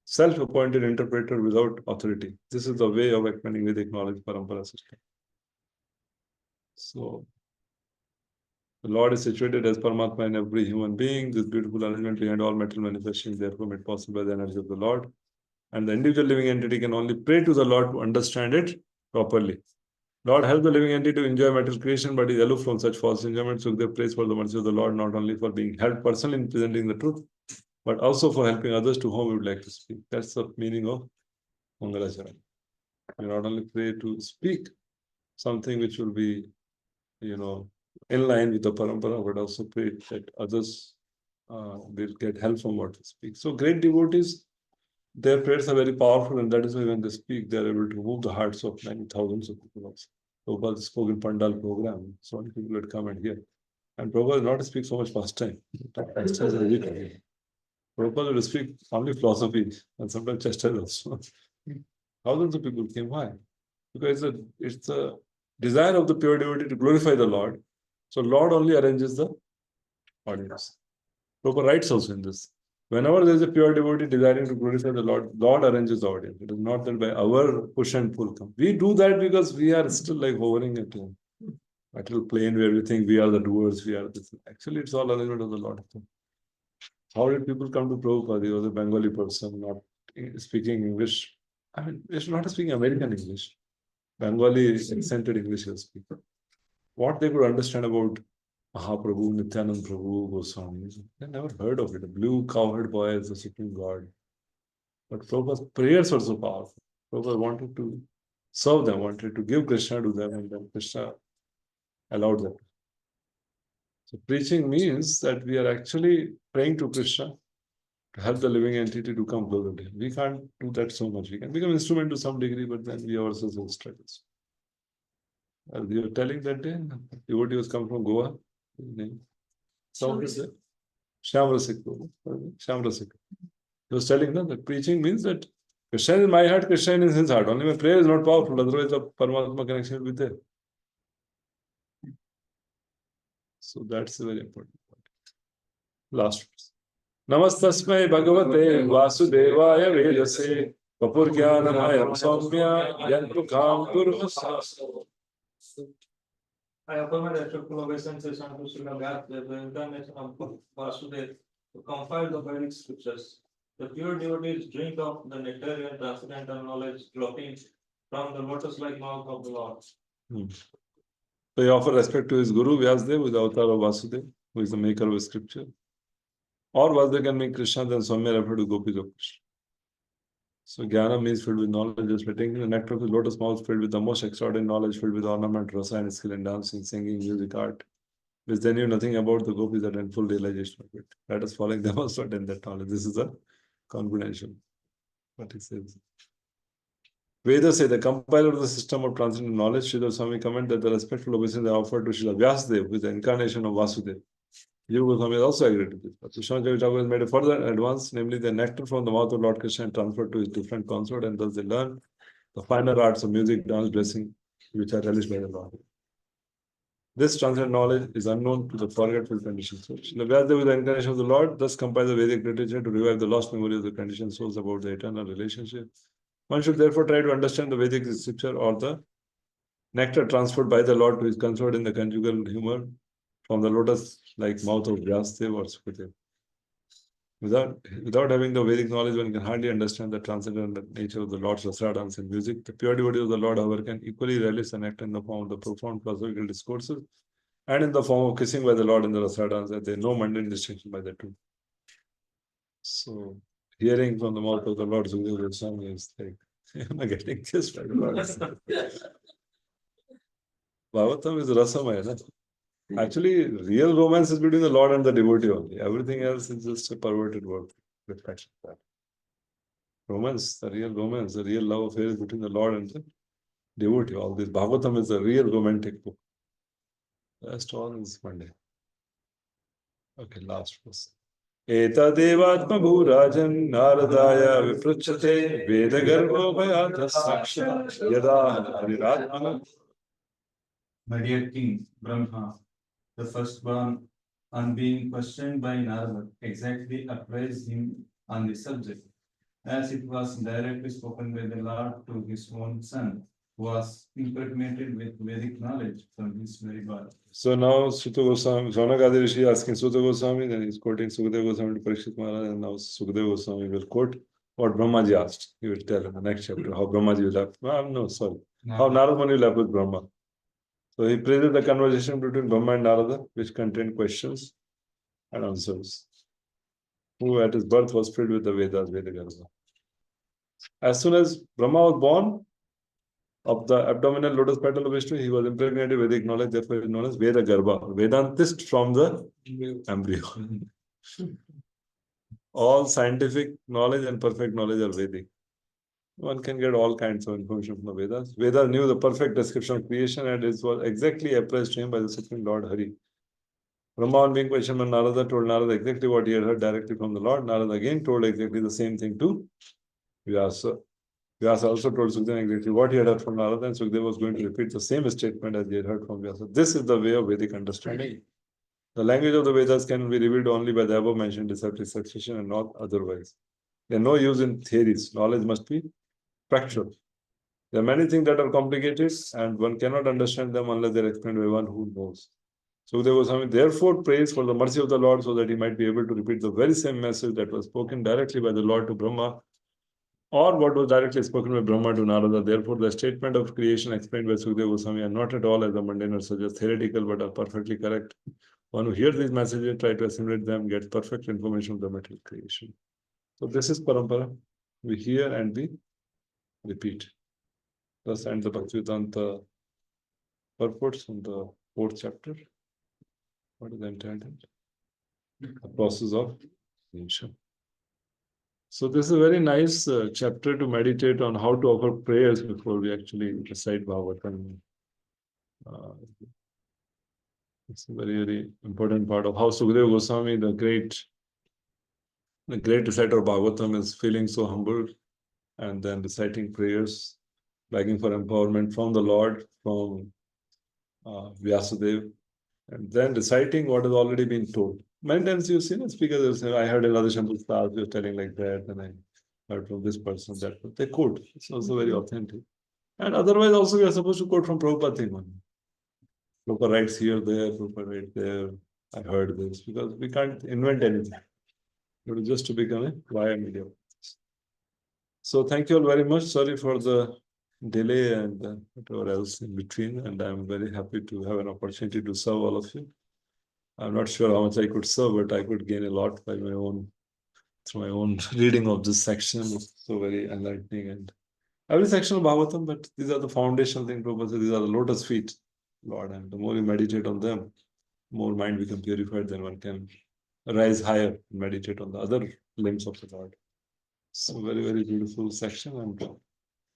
self-appointed interpreter without authority. This is the way of explaining Vedic knowledge, Parampara system. So, the Lord is situated as Paramatma in every human being. This beautiful arrangement behind all material manifestations, therefore, made possible by the energy of the Lord. And the individual living entity can only pray to the Lord to understand it properly. Lord helps the living entity to enjoy material creation, but is aloof from such false enjoyment. So they praise for the mercy of the Lord, not only for being helped personally in presenting the truth, but also for helping others to whom we would like to speak. That's the meaning of Mangalacharan. We not only pray to speak something which will be, in line with the parampara, but also pray that others will get help from what we speak. So great devotees, their prayers are very powerful, and that is why when they speak, they are able to move the hearts of many thousands of people also. Prabhupada spoke in Pandal program, so many people would come and hear. And Prabhupada did not speak so much past time. Prabhupada would speak only philosophy and sometimes chastise also. Thousands of people came. Why? Because it's the desire of the pure devotee to glorify the Lord. So Lord only arranges the audience. Prabhupada writes also in this. Whenever there is a pure devotee desiring to glorify the Lord, God arranges the audience. It is not that by our push and pull come. We do that because we are still like hovering at a material plane where we think we are the doers, we are this. Actually, it's all arrangement of the Lord. How did people come to Prabhupada? He was a Bengali person, not speaking English. I mean, it's not speaking American English. Bengali accented English he was speaking. What they could understand about Mahaprabhu, Nityanand Prabhu, Goswami, they never heard of it. A blue cowherd boy is the supreme God. But Prabhupada's prayers were so powerful. Prabhupada wanted to serve them, wanted to give Krishna to them, and then Krishna allowed them. So preaching means that we are actually praying to Krishna to help the living entity to come closer to him. We can't do that so much. We can become instrument to some degree, but then we ourselves will struggle. As you were telling that day, devotee was come from Goa. His name? Shyamrasik. Shyamrasik. He was telling them that preaching means that Krishna is in my heart, Krishna is in his heart. Only my prayer is not powerful, otherwise the Paramatma connection will be there. So that's a very important point. Last verse. Namastasmai Bhagavate Vasudevaya Vedase Vapur Jnanamayam Saumya Yantu Kam Purvasa. I offer my respectful obeisances unto Srila Vaibhav, the incarnation of Vasudeva, to confide the Vedic scriptures. The pure devotees drink of the nectarian transcendental knowledge dropping from the lotus-like mouth of the Lord. So he offered respect to his Guru Vyasdev, who is the avatar of Vasudeva, who is the maker of the scripture. Or Vasudeva can make Krishna, then Swami referred to Gopis of Krishna. So Jnana means filled with knowledge, just by taking the nectar of his lotus mouth, filled with the most extraordinary knowledge, filled with ornament, rasa, and skill in dancing, singing, music, art, which they knew nothing about. The Gopis that had full realization of it. Let us following them also attain that knowledge. This is a confidential. What he says. Vedas say the compiler of the system of transcendental knowledge, Sridhar Swami comment that the respectful obeisance they offered to Srila Vyasdev, who is the incarnation of Vasudeva. Yoga Goswami has also agreed to this. But Krishna Chaitanya has made a further advance, namely the nectar from the mouth of Lord Krishna and transferred to his different consort, and thus they learn the finer arts of music, dance, dressing, which are relished by the Lord. This transcendental knowledge is unknown to the forgetful conditioned soul. Srila Vyasdev, with the incarnation of the Lord, thus compiled the Vedic literature to revive the lost memory of the conditioned souls about the eternal relationship. One should therefore try to understand the Vedic scripture or the nectar transferred by the Lord to his consort in the conjugal humor from the lotus-like mouth of Vyasdev or Sukadeva. Without having the Vedic knowledge, one can hardly understand the transcendental nature of the Lord's rasa dance and music. The pure devotee of the Lord, however, can equally relish the nectar in the form of the profound philosophical discourses and in the form of kissing by the Lord in the rasa dance, that there is no mundane distinction by the two. So, hearing from the mouth of the Lord Sukadeva Goswami is like, am I getting kissed by the Lord? Bhagavatam is rasamaya. Actually, real romance is between the Lord and the devotee only. Everything else is just a perverted word. Reflection. Romance, the real love affair is between the Lord and the devotee. All this Bhagavatam is a real romantic book. Rest all is Monday. Okay, last verse. Etadevatma bhurajan naradaya viprachate vedagarbho bhayata saksha yada hariratmana My dear king, Brahma, the firstborn, on being questioned by Narada, exactly appraised him on the subject, as it was directly spoken by the Lord to his own son, who was impregnated with Vedic knowledge from his very birth. So now Sutta Goswami, Sonakadi Rishi asking Sutta Goswami, then he's quoting Sukadeva Goswami to Parikshit Maharaj, and now Sukadeva Goswami will quote what Brahmaji asked. He will tell in the next chapter how Brahmaji will have, no, sorry, how Narada Muni will have with Brahma. So he praises the conversation between Brahma and Narada, which contained questions and answers. Who at his birth was filled with the Vedas, Veda Garbha. As soon as Brahma was born, of the abdominal lotus petal of Vishnu, he was impregnated with Vedic knowledge, therefore he is known as Veda Garbha, Vedantist from the embryo. All scientific knowledge and perfect knowledge are Vedic. One can get all kinds of information from the Vedas. Vedas knew the perfect description of creation, and it was exactly appraised to him by the Supreme Lord Hari. Brahma, on being questioned by Narada, told Narada exactly what he had heard directly from the Lord. Narada again told exactly the same thing to Vyasa. Vyasa also told Sukadeva exactly what he had heard from Narada, and Sukadeva was going to repeat the same statement as he had heard from Vyasa. This is the way of Vedic understanding. The language of the Vedas can be revealed only by the above mentioned deceptive succession and not otherwise. They are no use in theories. Knowledge must be practical. There are many things that are complicated, and one cannot understand them unless they are explained by one who knows. Sukadeva Goswami therefore prays for the mercy of the Lord so that he might be able to repeat the very same message that was spoken directly by the Lord to Brahma, or what was directly spoken by Brahma to Narada. Therefore, the statement of creation explained by Sukadeva Goswami are not at all as the mundane or suggest theoretical, but are perfectly correct. One who hears these messages, try to assimilate them, gets perfect information of the material creation. So this is parampara. We hear and we repeat. Thus ends the Bhaktivedanta purports in the 4th chapter. What is the entitled? The process of creation. So this is a very nice chapter to meditate on how to offer prayers before we actually recite Bhagavatam. It's a very, very important part of how Sukadeva Goswami, the great reciter of Bhagavatam, is feeling so humble and then reciting prayers, begging for empowerment from the Lord, from Vyasadeva, and then reciting what has already been told. Many times you've seen a speaker, say, I heard another Shampoo Stas, you're telling like that, and I heard from this person, that. They quote. It's also very authentic. And otherwise, also, we are supposed to quote from Prabhupada thing. Prabhupada writes here, there, Prabhupada writes there. I heard this, because we can't invent anything. It is just to become a via media. So thank you all very much. Sorry for the delay and whatever else in between. And I'm very happy to have an opportunity to serve all of you. I'm not sure how much I could serve, but I could gain a lot by my own, through my own reading of this section. It's so very enlightening. And every section of Bhagavatam, but these are the foundational things, Prabhupada said, these are the lotus feet, Lord. And the more you meditate on them, more mind become purified, then one can rise higher and meditate on the other limbs of the Lord. So very, very beautiful section. And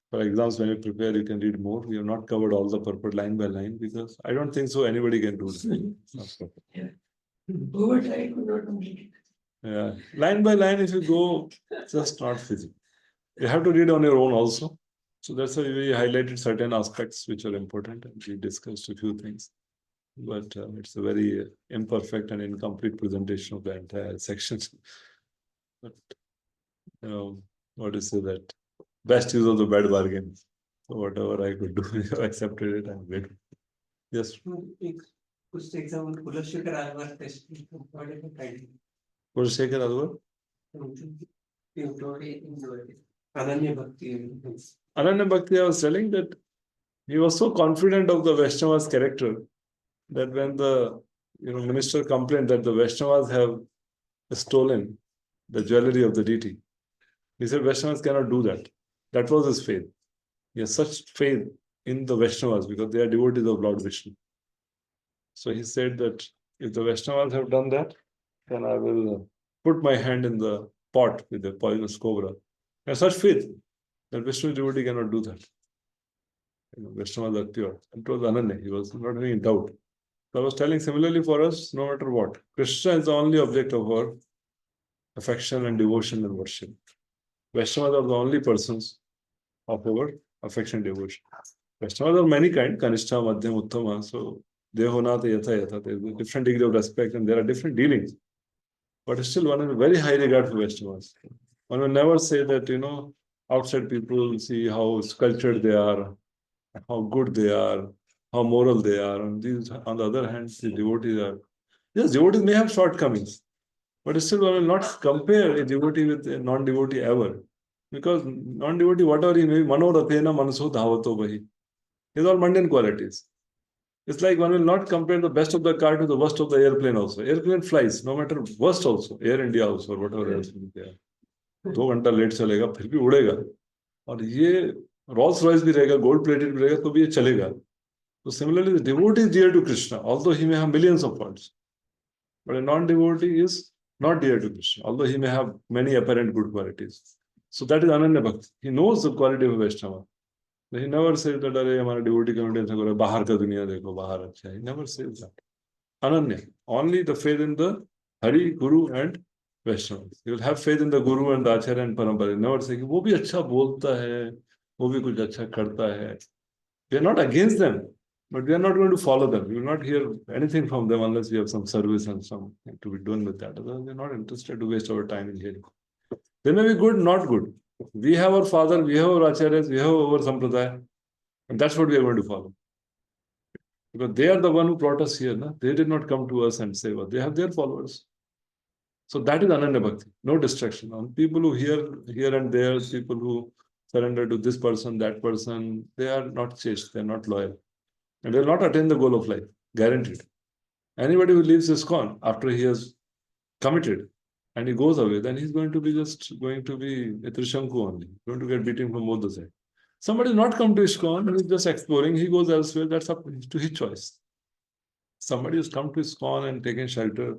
for exams, when you prepare, you can read more. We have not covered all the purport line by line because I don't think so anybody can do this. Overtime could not complete it. Yeah, line by line, if you go, just not physical. You have to read on your own also. So that's why we highlighted certain aspects which are important, and we discussed a few things. But it's a very imperfect and incomplete presentation of the entire section. But what is it that best use of the bad bargain? So whatever I could do, I accepted it. I'm grateful. Yes. कुछ example Kulashekar Alvar test. Kulashekar Alvar? Ananya Bhakti. Ananya Bhakti, I was telling that he was so confident of the Vaishnava's character that when the minister complained that the Vaishnavas have stolen the jewelry of the deity, he said Vaishnavas cannot do that. That was his faith. He has such faith in the Vaishnavas because they are devotees of Lord Vishnu. So he said that if the Vaishnavas have done that, then I will put my hand in the pot with the poisonous cobra. He has such faith that Vishnu devotee cannot do that. Vaishnavas are pure. It was Ananya. He was not having doubt. So I was telling similarly for us, no matter what, Krishna is the only object of our affection and devotion and worship. Vaishnavas are the only persons of our affection and devotion. Vaishnavas are many kind, Kanishta, Madhyam, Uttama. So Devonata, Yatha, Yatha. There's a different degree of respect and there are different dealings. But still, one has a very high regard for Vaishnavas. One will never say that, outside people see how cultured they are, how good they are, how moral they are. And these, on the other hand, the devotees are. Yes, devotees may have shortcomings, but still one will not compare a devotee with a non-devotee ever. Because non-devotee, whatever he may be, manorathena manaso dhavato bahi. These are all mundane qualities. It's like one will not compare the best of the car to the worst of the airplane also. Airplane flies, no matter worst also, Air India also, or whatever else will be there. 2 घंटा late चलेगा फिर भी उड़ेगा और ये Rolls Royce भी रहेगा gold plated भी रहेगा तो भी ये चलेगा so similarly the devotee is dear to Krishna although he may have millions of faults but a non-devotee is not dear to Krishna although he may have many apparent good qualities so that is Ananya Bhakti he knows the quality of a Vaishnava but he never says that अरे हमारा devotee community ऐसा करो बाहर का दुनिया देखो बाहर अच्छा है he never says that Ananya only the faith in the Hari Guru and Vaishnavas. You will have faith in the Guru and the Acharya and Parampara. Never say कि वो भी अच्छा बोलता है, वो भी कुछ अच्छा करता है. We are not against them, but we are not going to follow them. We will not hear anything from them unless we have some service and something to be done with that. Otherwise, we are not interested to waste our time in hearing. They may be good, not good. We have our father, we have our acharyas, we have our sampradaya, and that's what we are going to follow. Because they are the one who brought us here. Na? They did not come to us and save us. They have their followers. So that is Ananya Bhakti, no distraction. On people who hear here and there, people who surrender to this person, that person, they are not chaste, they are not loyal. And they will not attain the goal of life, guaranteed. Anybody who leaves ISKCON after he has committed and he goes away, then he's going to be a Trishanku only, going to get beaten from both the sides. Somebody not come to ISKCON, he's just exploring, he goes elsewhere, that's up to his choice. Somebody who's come to ISKCON and taken shelter,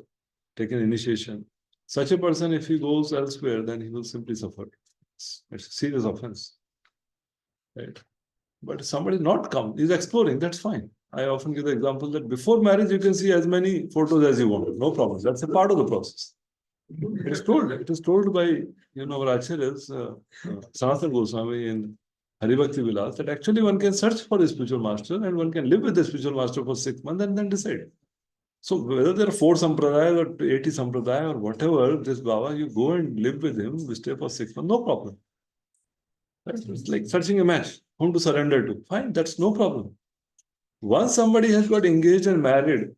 taken initiation, such a person, if he goes elsewhere, then he will simply suffer. It's a serious offense. Right? But if somebody not come, he's exploring, that's fine. I often give the example that before marriage, you can see as many photos as you want. No problem. That's a part of the process. It is told by, our acharyas, Sanatana Goswami in Haribhakti Vilas, that actually one can search for a spiritual master and one can live with the spiritual master for 6 months and then decide. So whether there are 4 sampradayas or 80 sampradaya or whatever, this Baba, you go and live with him, we stay for 6 months, no problem. Right? It's like searching a match, whom to surrender to. Fine, that's no problem. Once somebody has got engaged and married,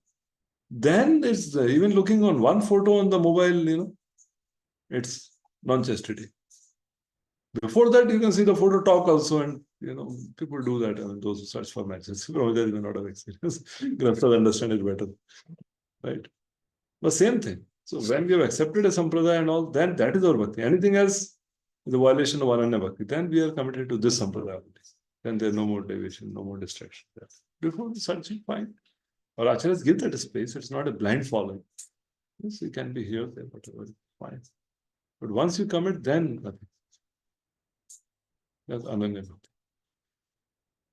then it's even looking on one photo on the mobile, it's non-chastity. Before that, you can see the photo talk also, and people do that. I mean, those who search for matches. They may not have experience. Graftas understand it better. Right? But same thing. So when we have accepted a sampradaya and all, then that is our bhakti. Anything else is a violation of Ananya Bhakti. Then we are committed to this sampradaya. Then there's no more deviation, no more distraction. Before searching, fine. Or acharyas give that space. It's not a blind following. Yes, you can be here, there, whatever. Fine. But once you commit, then nothing. That's Ananya Bhakti.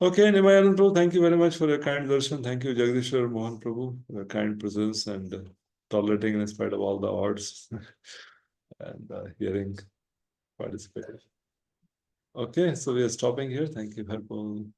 Okay, Nimayanand Prabhu, thank you very much for your kind darshan. Thank you, Jagdishwar Mohan Prabhu, for your kind presence and tolerating in spite of all the odds and hearing participation. Okay, so we are stopping here. Thank you, Bharpal.